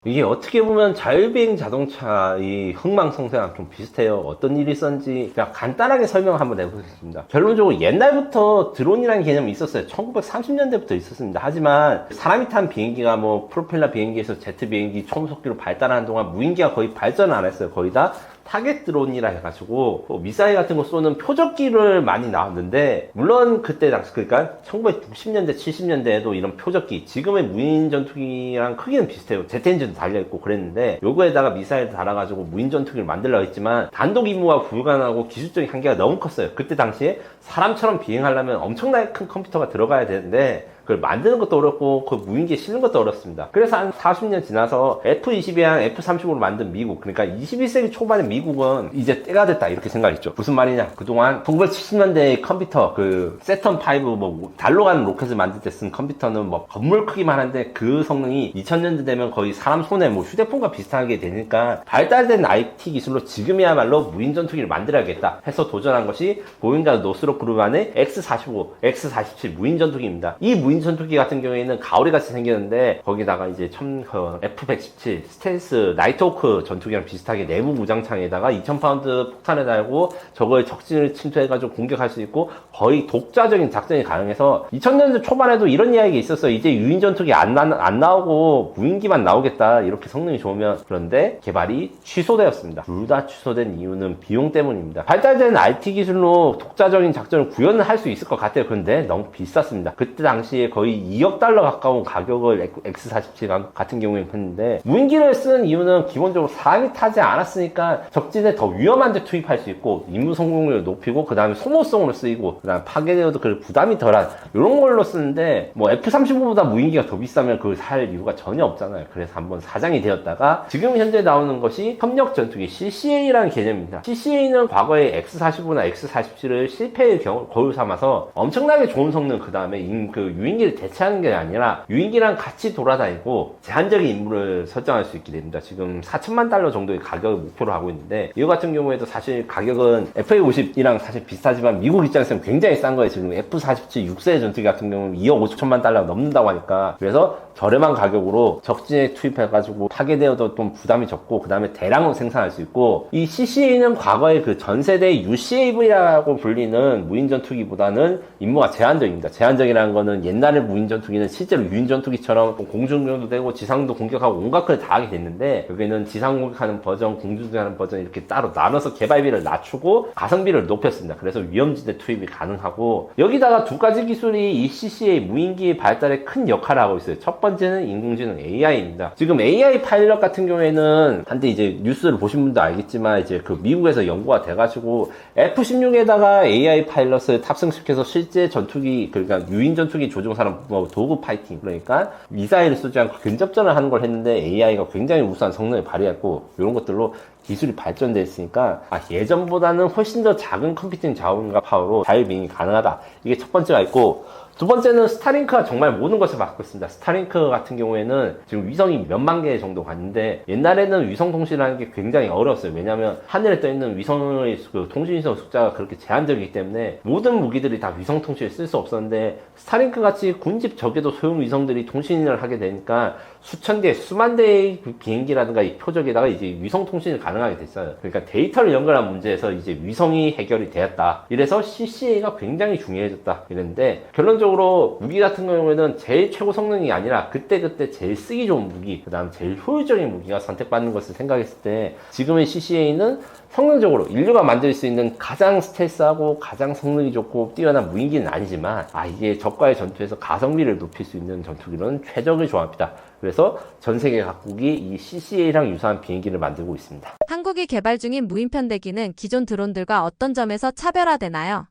이게 어떻게 보면 자율비행 자동차 이 흥망성쇠랑 좀 비슷해요. 어떤 일이 있었는지 그냥 간단하게 설명을 한번 해보겠습니다. 결론적으로 옛날부터 드론이라는 개념이 있었어요. 1930년대부터 있었습니다. 하지만 사람이 탄 비행기가 뭐 프로펠러 비행기에서 제트 비행기 초음속기로 발달하는 동안 무인기가 거의 발전을 안 했어요. 거의 다 타겟 드론이라 해가지고 미사일 같은 거 쏘는 표적기를 많이 나왔는데, 물론 그때 당시, 그러니까 1960년대 70년대에도 이런 표적기, 지금의 무인 전투기랑 크기는 비슷해요. 제트 엔진도 달려있고 그랬는데, 요거에다가 미사일 달아가지고 무인 전투기를 만들려고 했지만 단독 임무가 불가능하고 기술적인 한계가 너무 컸어요. 그때 당시에 사람처럼 비행하려면 엄청나게 큰 컴퓨터가 들어가야 되는데, 그걸 만드는 것도 어렵고 그 무인기에 실는 것도 어렵습니다. 그래서 한 40년 지나서 F-22랑 F-35로 만든 미국, 그러니까 21세기 초반의 미국은 이제 때가 됐다 이렇게 생각했죠. 무슨 말이냐, 그동안 1970년대의 컴퓨터, 그 세턴5 뭐 달로 가는 로켓을 만들 때 쓴 컴퓨터는 뭐 건물 크기만 한데, 그 성능이 2000년대 되면 거의 사람 손에 뭐 휴대폰과 비슷하게 되니까 발달된 IT 기술로 지금이야말로 무인 전투기를 만들어야겠다 해서 도전한 것이 보잉과 노스롭 그룹 안의 X-45, X-47 무인 전투기입니다. 이 무인 전투기 같은 경우에는 가오리 같이 생겼는데, 거기다가 이제 F-117 스텔스 나이트호크 전투기랑 비슷하게 내부 무장창에다가 2000파운드 폭탄을 달고 저거에 적진을 침투해가지고 공격할 수 있고, 거의 독자적인 작전이 가능해서 2000년대 초반에도 이런 이야기가 있었어요. 이제 유인 전투기 안 나오고 무인기만 나오겠다, 이렇게 성능이 좋으면. 그런데 개발이 취소되었습니다. 둘 다 취소된 이유는 비용 때문입니다. 발달된 RT 기술로 독자적인 작전을 구현을 할 수 있을 것 같아요. 그런데 너무 비쌌습니다. 그때 당시에 거의 2억 달러 가까운 가격을 X47 같은 경우에 했는데, 무인기를 쓴 이유는 기본적으로 사람이 타지 않았으니까 적진에 더 위험한 데 투입할 수 있고, 임무 성공률을 높이고, 그 다음에 소모성으로 쓰이고, 그 다음에 파괴되어도 그 부담이 덜한 이런 걸로 쓰는데, 뭐 F-35보다 무인기가 더 비싸면 그걸 살 이유가 전혀 없잖아요. 그래서 한번 사장이 되었다가 지금 현재 나오는 것이 협력 전투기 CCA라는 개념입니다. CCA는 과거에 X-45나 X-47을 실패의 거울 삼아서 엄청나게 좋은 성능, 그 다음에 그 유인기를 대체하는 게 아니라 유인기랑 같이 돌아다니고 제한적인 임무를 설정할 수 있게 됩니다. 지금 4천만 달러 정도의 가격을 목표로 하고 있는데, 이거 같은 경우에도 사실 가격은 FA-50이랑 사실 비슷하지만 미국 입장에서는 굉장히 싼 거예요. 지금 F-47 6세 전투기 같은 경우는 2억 5천만 달러 넘는다고 하니까, 그래서 저렴한 가격으로 적진에 투입해가지고 파괴되어도 좀 부담이 적고, 그 다음에 대량으로 생산할 수 있고, 이 CCA는 과거의 그 전세대 UCAV라고 불리는 무인전투기보다는 임무가 제한적입니다. 제한적이라는 거는 옛날의 무인전투기는 실제로 유인전투기처럼 공중전도 되고 지상도 공격하고 온갖 걸 다 하게 됐는데, 여기는 지상 공격하는 버전, 공중전하는 버전 이렇게 따로 나눠서 개발비를 낮추고 가성비를 높였습니다. 그래서 위험지대 투입이 가능하고, 여기다가 두 가지 기술이 이 CCA 무인기 발달에 큰 역할을 하고 있어요. 첫 번째는 인공지능 AI입니다. 지금 AI 파일럿 같은 경우에는 한때 이제 뉴스를 보신 분도 알겠지만, 이제 그 미국에서 연구가 돼가지고 F-16에다가 AI 파일럿을 탑승시켜서 실제 전투기, 그러니까 유인 전투기 조종사람 도구 파이팅, 그러니까 미사일을 쏘지 않고 근접전을 하는 걸 했는데 AI가 굉장히 우수한 성능을 발휘했고, 이런 것들로 기술이 발전됐으니까 예전보다는 훨씬 더 작은 컴퓨팅 자원과 파워로 자율비행이 가능하다. 이게 첫 번째가 있고, 두 번째는 스타링크가 정말 모든 것을 맡고 있습니다. 스타링크 같은 경우에는 지금 위성이 몇만 개 정도 갔는데, 옛날에는 위성 통신이라는 게 굉장히 어려웠어요. 왜냐하면 하늘에 떠있는 위성의 그 통신위성 숫자가 그렇게 제한적이기 때문에 모든 무기들이 다 위성 통신을 쓸 수 없었는데, 스타링크 같이 군집 적에도 소형 위성들이 통신을 하게 되니까 수천 개, 수만 대의 그 비행기라든가 이 표적에다가 이제 위성 통신이 가능하게 됐어요. 그러니까 데이터를 연결한 문제에서 이제 위성이 해결이 되었다. 이래서 CCA가 굉장히 중요해졌다. 이랬는데, 결론적으로 무기 같은 경우에는 제일 최고 성능이 아니라 그때그때 제일 쓰기 좋은 무기, 그 다음 제일 효율적인 무기가 선택받는 것을 생각했을 때, 지금의 CCA는 성능적으로 인류가 만들 수 있는 가장 스텔스하고 가장 성능이 좋고 뛰어난 무인기는 아니지만, 이게 적과의 전투에서 가성비를 높일 수 있는 전투기로는 최적의 조합이다. 그래서 전 세계 각국이 이 CCA랑 유사한 비행기를 만들고 있습니다. 한국이 개발 중인 무인편대기는 기존 드론들과 어떤 점에서 차별화되나요?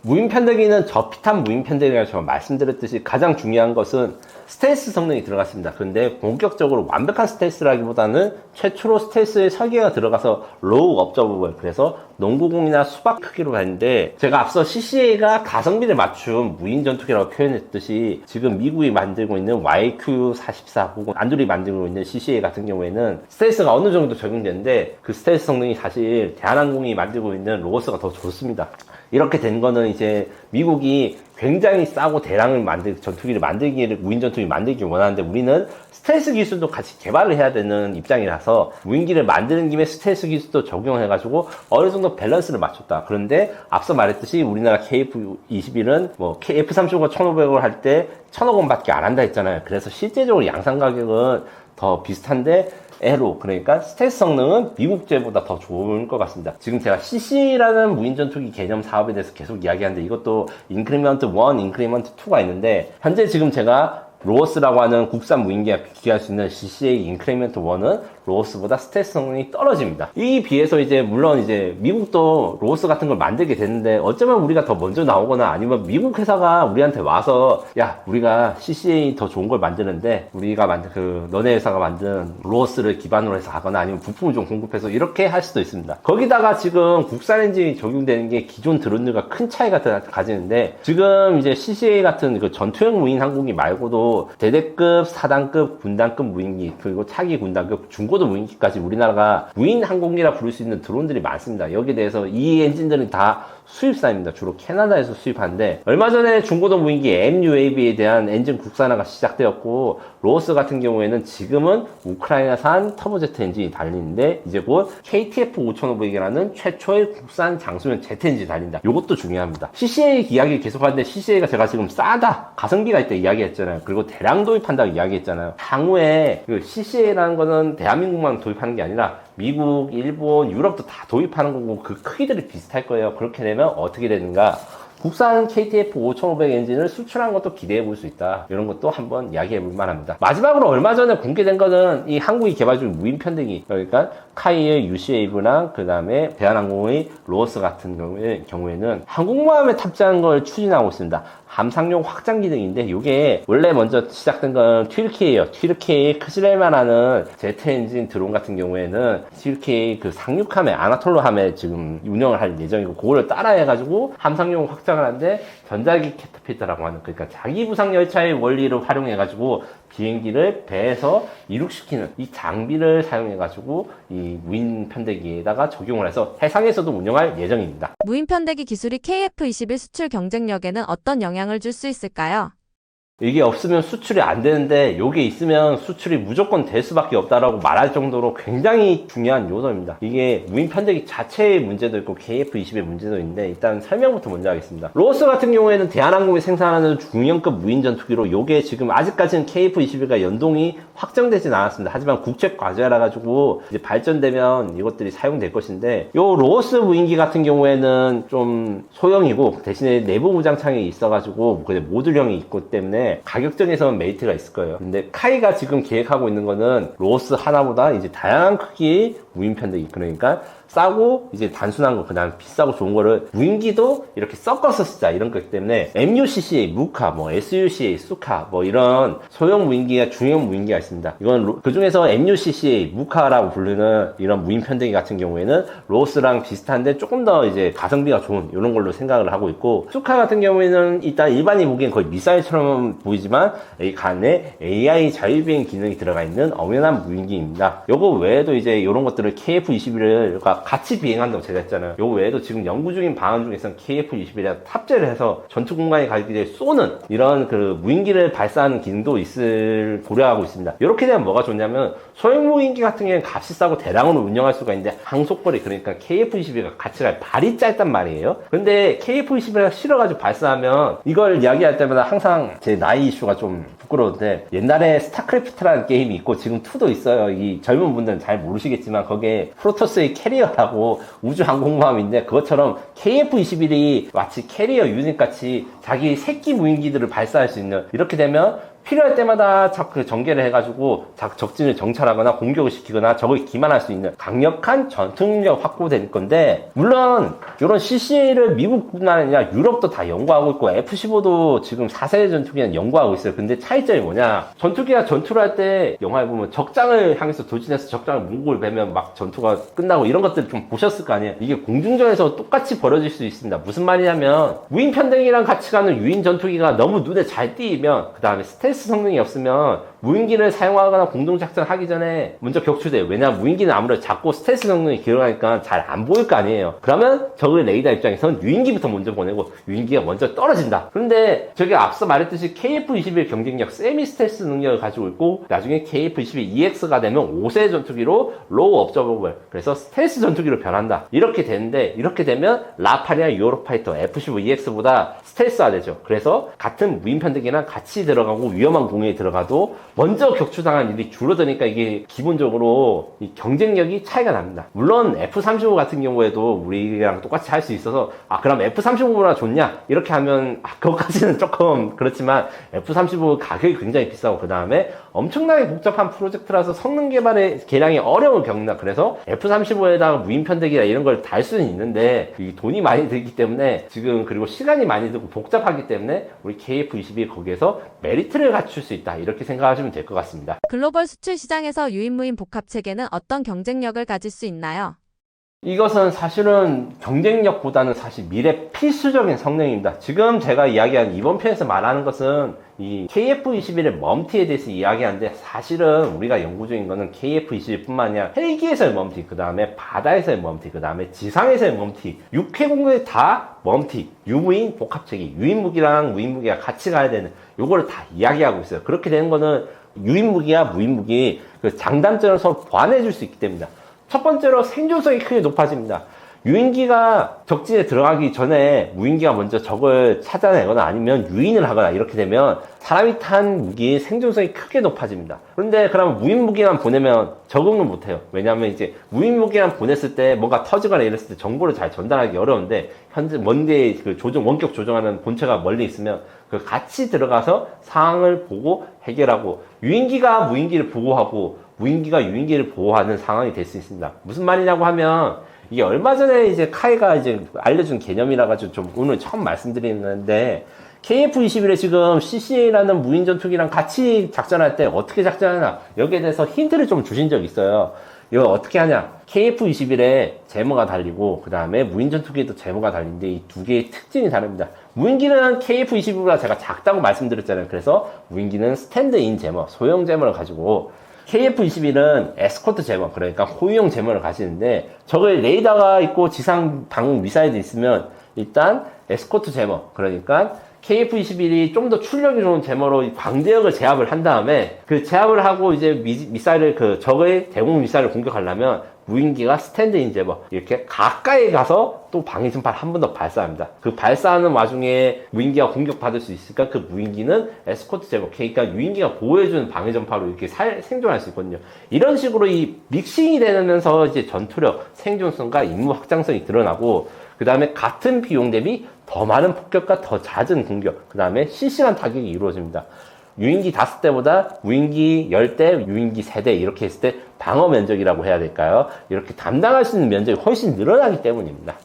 무인편대기는 저피탄 무인편대기가 제가 말씀드렸듯이 가장 중요한 것은 스텔스 성능이 들어갔습니다. 그런데 본격적으로 완벽한 스텔스라기보다는 최초로 스텔스에 설계가 들어가서 로우 업저버블, 그래서 농구공이나 수박 크기로 가는데, 제가 앞서 CCA가 가성비를 맞춘 무인전투기라고 표현했듯이 지금 미국이 만들고 있는 YQ-44 혹은 안드로이 만들고 있는 CCA 같은 경우에는 스텔스가 어느 정도 적용되는데, 그 스텔스 성능이 사실 대한항공이 만들고 있는 로고스가 더 좋습니다. 이렇게 된 거는 이제 미국이 굉장히 싸고 대량을 전투기를 만들기를, 무인 전투기 만들기 원하는데, 우리는 스텔스 기술도 같이 개발을 해야 되는 입장이라서 무인기를 만드는 김에 스텔스 기술도 적용해가지고 어느 정도 밸런스를 맞췄다. 그런데 앞서 말했듯이 우리나라 KF-21은 뭐 F-35가 1,500원 할 때 1,000억 원밖에 안 한다 했잖아요. 그래서 실제적으로 양산 가격은 더 비슷한데, 그러니까 스텔스 성능은 미국제보다 더 좋을 것 같습니다. 지금 제가 CC라는 무인전투기 개념 사업에 대해서 계속 이야기하는데, 이것도 인크리먼트 1, 인크리먼트 2가 있는데, 현재 지금 제가 로어스라고 하는 국산 무인기가 비교할 수 있는 CCA 인크리먼트 1은 로어스보다 스텔스 성능이 떨어집니다. 이 비해서 이제 물론 이제 미국도 로어스 같은 걸 만들게 됐는데, 어쩌면 우리가 더 먼저 나오거나 아니면 미국 회사가 우리한테 와서, 야, 우리가 CCA 더 좋은 걸 만드는데 우리가 너네 회사가 만든 로어스를 기반으로 해서 하거나 아니면 부품을 좀 공급해서 이렇게 할 수도 있습니다. 거기다가 지금 국산 엔진이 적용되는 게 기존 드론들과 큰 차이가 가지는데, 지금 이제 CCA 같은 그 전투형 무인 항공기 말고도 대대급, 사단급, 군단급 무인기, 그리고 차기 군단급, 중고도 무인기까지 우리나라가 무인 항공기라 부를 수 있는 드론들이 많습니다. 여기에 대해서 이 엔진들은 다 수입사입니다. 주로 캐나다에서 수입하는데, 얼마 전에 중고도 무인기 MUAV에 대한 엔진 국산화가 시작되었고, 로어스 같은 경우에는 지금은 우크라이나산 터보제트 엔진이 달리는데, 이제 곧 KTF 5500이라는 최초의 국산 장수면 제트 엔진이 달린다. 이것도 중요합니다. CCA 이야기 계속하는데, CCA가 제가 지금 싸다, 가성비가 있다 이야기했잖아요. 그리고 대량 도입한다고 이야기했잖아요. 향후에 그 CCA라는 거는 대한민국만 도입하는 게 아니라 미국, 일본, 유럽도 다 도입하는 거고, 그 크기들이 비슷할 거예요. 그렇게 되면 어떻게 되는가? 국산 KTF 5500 엔진을 수출한 것도 기대해 볼 수 있다. 이런 것도 한번 이야기해 볼 만합니다. 마지막으로 얼마 전에 공개된 거는 이 한국이 개발 중인 무인 편대기, 그러니까 카이의 UCAV나 그 다음에 대한항공의 로어스 같은 경우에는 항공모함에 탑재하는 걸 추진하고 있습니다. 함상용 확장 기능인데 이게 원래 먼저 시작된 건 튀르키예요. 튀르키에 크시렐만하는 제트 엔진 드론 같은 경우에는 튀르키의 그 상륙함에 아나톨루함에 지금 운영을 할 예정이고 그거를 따라해가지고 함상용 확장을 하는데 전자기 캐터필터라고 하는, 그러니까 자기 부상 열차의 원리를 활용해가지고 비행기를 배에서 이륙시키는 이 장비를 사용해가지고 이 무인 편대기에다가 적용을 해서 해상에서도 운영할 예정입니다. 무인 편대기 기술이 KF-21 수출 경쟁력에는 어떤 영향을 줄 수 있을까요? 이게 없으면 수출이 안 되는데 요게 있으면 수출이 무조건 될 수밖에 없다라고 말할 정도로 굉장히 중요한 요소입니다. 이게 무인 편대기 자체의 문제도 있고 KF-21의 문제도 있는데 일단 설명부터 먼저 하겠습니다. 로스 같은 경우에는 대한항공이 생산하는 중형급 무인 전투기로 요게 지금 아직까지는 KF-21과 연동이 확정되진 않았습니다. 하지만 국책 과제라 가지고 이제 발전되면 이것들이 사용될 것인데 요 로스 무인기 같은 경우에는 좀 소형이고 대신에 내부 무장창이 있어가지고 모듈형이 있기 때문에 가격적에서는 메리트가 있을 거예요. 근데 카이가 지금 계획하고 있는 거는 로스 하나보다 이제 다양한 크기의 무인 편대기, 그러니까 싸고 이제 단순한 거, 그 다음에 비싸고 좋은 거를 무인기도 이렇게 섞어서 쓰자 이런 거기 때문에 MUCCA, 무카, 뭐 SUCA, 수카 뭐 이런 소형 무인기가 중형 무인기가 있습니다. 이건 그 중에서 MUCCA, 무카라고 부르는 이런 무인 편대기 같은 경우에는 로스랑 비슷한데 조금 더 이제 가성비가 좋은 이런 걸로 생각을 하고 있고, 수카 같은 경우에는 일단 일반이 보기엔 거의 미사일처럼 보이지만 이 간에 AI 자율비행 기능이 들어가 있는 엄연한 무인기입니다. 요거 외에도 이제 이런 것들을 KF-21을 같이 비행한다고 제가 했잖아요. 요 외에도 지금 연구 중인 방안 중에서는 KF-21에 탑재를 해서 전투 공간에 가기 전에 쏘는 이런 그 무인기를 발사하는 기능도 고려하고 있습니다. 이렇게 되면 뭐가 좋냐면 소형 무인기 같은 경우는 값이 싸고 대량으로 운영할 수가 있는데 항속거리, 그러니까 KF-21과 같이 갈 발이 짧단 말이에요. 근데 KF-21을 실어가지고 발사하면 이걸 이야기할 때마다 항상 제 나이 이슈가 좀 부끄러운데 옛날에 스타크래프트라는 게임이 있고 지금 2도 있어요. 이 젊은 분들은 잘 모르시겠지만 거기에 프로토스의 캐리어라고 우주항공모함인데 그것처럼 KF-21이 마치 캐리어 유닛같이 자기 새끼 무인기들을 발사할 수 있는, 이렇게 되면 필요할 때마다 자꾸 전개를 해가지고 적진을 정찰하거나 공격을 시키거나 적을 기만할 수 있는 강력한 전투 능력 확보될 건데, 물론 이런 CCA를 미국뿐만 아니라 유럽도 다 연구하고 있고 F-15도 지금 4세대 전투기는 연구하고 있어요. 근데 차이점이 뭐냐, 전투기가 전투를 할 때 영화에 보면 적장을 향해서 돌진해서 적장을 몽골 베면 막 전투가 끝나고 이런 것들 좀 보셨을 거 아니에요. 이게 공중전에서 똑같이 벌어질 수 있습니다. 무슨 말이냐면 무인 편대기랑 같이 가는 유인 전투기가 너무 눈에 잘 띄면, 그 다음에 스텔스 성능이 없으면 무인기를 사용하거나 공동작전 하기 전에 먼저 격추돼요. 왜냐하면 무인기는 아무래도 작고 스텔스 성능이 길어가니까 잘 안 보일 거 아니에요. 그러면 적의 레이더 입장에서는 유인기부터 먼저 보내고 유인기가 먼저 떨어진다. 그런데 저기 앞서 말했듯이 KF-21 경쟁력 세미 스텔스 능력을 가지고 있고 나중에 KF-21EX가 되면 5세 전투기로 로우 업저버블, 그래서 스텔스 전투기로 변한다. 이렇게 되는데, 이렇게 되면 라팔이나 유로파이터 F-15EX보다 스텔스화 되죠. 그래서 같은 무인 편대기랑 같이 들어가고 위험한 공격에 들어가도 먼저 격추당한 일이 줄어드니까 이게 기본적으로 이 경쟁력이 차이가 납니다. 물론 F-35 같은 경우에도 우리랑 똑같이 할 수 있어서 그럼 F-35보다 좋냐 이렇게 하면 그것까지는 조금 그렇지만 F-35 가격이 굉장히 비싸고 그 다음에 엄청나게 복잡한 프로젝트라서 성능 개발의 계량이 어려움을 겪는다. 그래서 F-35에다가 무인 편대기나 이런 걸 달 수는 있는데 이 돈이 많이 들기 때문에 지금, 그리고 시간이 많이 들고 복잡하기 때문에 우리 KF-21 거기에서 메리트를 갖출 수 있다, 이렇게 생각하시면 될 것 같습니다. 글로벌 수출 시장에서 유인무인 복합체계는 어떤 경쟁력을 가질 수 있나요? 이것은 사실은 경쟁력보다는 사실 미래 필수적인 성능입니다. 지금 제가 이야기한 이번 편에서 말하는 것은 이 KF-21의 멈티에 대해서 이야기하는데, 사실은 우리가 연구 중인 거는 KF-21뿐만 아니라 헬기에서의 멈티, 그 다음에 바다에서의 멈티, 그 다음에 지상에서의 멈티, 육해공격에 다 멈티, 유무인 복합체계, 유인무기랑 무인무기가 같이 가야 되는 요거를 다 이야기하고 있어요. 그렇게 되는 거는 유인무기와 무인무기 그 장단점을 서로 보완해 줄 수 있기 때문이다. 첫 번째로 생존성이 크게 높아집니다. 유인기가 적진에 들어가기 전에 무인기가 먼저 적을 찾아내거나 아니면 유인을 하거나 이렇게 되면 사람이 탄 무기의 생존성이 크게 높아집니다. 그런데 그러면 무인 무기만 보내면 적응을 못해요. 왜냐하면 이제 무인 무기만 보냈을 때 뭔가 터지거나 이랬을 때 정보를 잘 전달하기 어려운데, 현재 먼데 그 원격 조종하는 본체가 멀리 있으면 그 같이 들어가서 상황을 보고 해결하고, 유인기가 무인기를 보호하고 무인기가 유인기를 보호하는 상황이 될 수 있습니다. 무슨 말이냐고 하면, 이게 얼마 전에 이제 카이가 이제 알려준 개념이라 가지고 좀 오늘 처음 말씀드리는데, KF-21에 지금 CCA라는 무인 전투기랑 같이 작전할 때 어떻게 작전하나, 여기에 대해서 힌트를 좀 주신 적이 있어요. 이거 어떻게 하냐? KF-21에 제모가 달리고 그 다음에 무인 전투기에도 제모가 달리는데 이 두 개의 특징이 다릅니다. 무인기는 KF-21보다 제가 작다고 말씀드렸잖아요. 그래서 무인기는 스탠드인 제모, 소형 제모를 가지고, KF-21은 에스코트 제모, 그러니까 호위용 제모를 가시는데, 적의 레이더가 있고 지상 방공 미사일도 있으면 일단 에스코트 제모, 그러니까 KF-21이 좀 더 출력이 좋은 제모로 광대역을 제압을 한 다음에, 그 제압을 하고 이제 미사일을, 그 적의 대공 미사일을 공격하려면 무인기가 스탠드인 제모, 이렇게 가까이 가서 또 방위전파를 한 번 더 발사합니다. 그 발사하는 와중에 무인기가 공격받을 수 있으니까 그 무인기는 에스코트 제모, 그러니까 유인기가 보호해주는 방위전파로 이렇게 생존할 수 있거든요. 이런 식으로 이 믹싱이 되면서 이제 전투력, 생존성과 임무 확장성이 드러나고, 그 다음에 같은 비용 대비 더 많은 폭격과 더 잦은 공격, 그 다음에 실시간 타격이 이루어집니다. 유인기 5대보다 무인기 10대, 유인기 3대 이렇게 했을 때 방어 면적이라고 해야 될까요? 이렇게 담당할 수 있는 면적이 훨씬 늘어나기 때문입니다.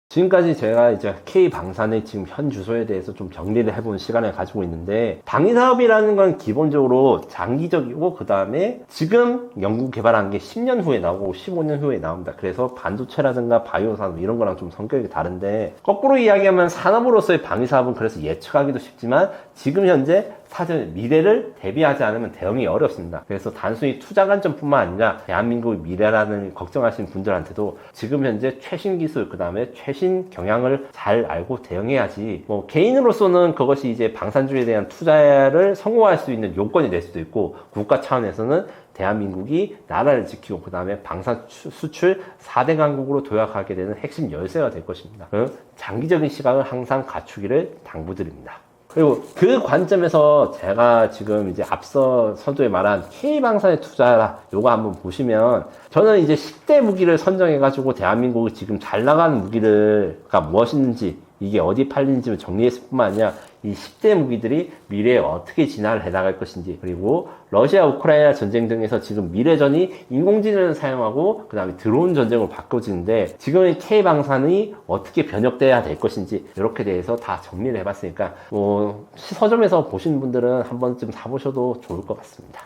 지금까지 제가 이제 K방산의 지금 현 주소에 대해서 좀 정리를 해본 시간을 가지고 있는데, 방위사업이라는 건 기본적으로 장기적이고, 그 다음에 지금 연구 개발한 게 10년 후에 나오고 15년 후에 나옵니다. 그래서 반도체라든가 바이오 산업 이런 거랑 좀 성격이 다른데, 거꾸로 이야기하면 산업으로서의 방위사업은 그래서 예측하기도 쉽지만, 지금 현재 사전 미래를 대비하지 않으면 대응이 어렵습니다. 그래서 단순히 투자 관점뿐만 아니라 대한민국의 미래라는 걱정하시는 분들한테도 지금 현재 최신 기술, 그 다음에 최신 경향을 잘 알고 대응해야지, 뭐 개인으로서는 그것이 이제 방산주에 대한 투자를 성공할 수 있는 요건이 될 수도 있고, 국가 차원에서는 대한민국이 나라를 지키고 그 다음에 방산 수출 4대 강국으로 도약하게 되는 핵심 열쇠가 될 것입니다. 장기적인 시각을 항상 갖추기를 당부드립니다. 그리고 그 관점에서 제가 지금 이제 앞서 서두에 말한 K방산에 투자하라, 요거 한번 보시면, 저는 이제 10대 무기를 선정해가지고 대한민국이 지금 잘 나가는 무기가 무엇인지, 이게 어디 팔리는지 정리했을 뿐만 아니라 이 10대 무기들이 미래에 어떻게 진화를 해나갈 것인지, 그리고 러시아 우크라이나 전쟁 등에서 지금 미래전이 인공지능을 사용하고 그 다음에 드론 전쟁으로 바꿔지는데, 지금의 K방산이 어떻게 변혁돼야 될 것인지, 이렇게 대해서 다 정리를 해봤으니까, 서점에서 보시는 분들은 한 번쯤 사보셔도 좋을 것 같습니다.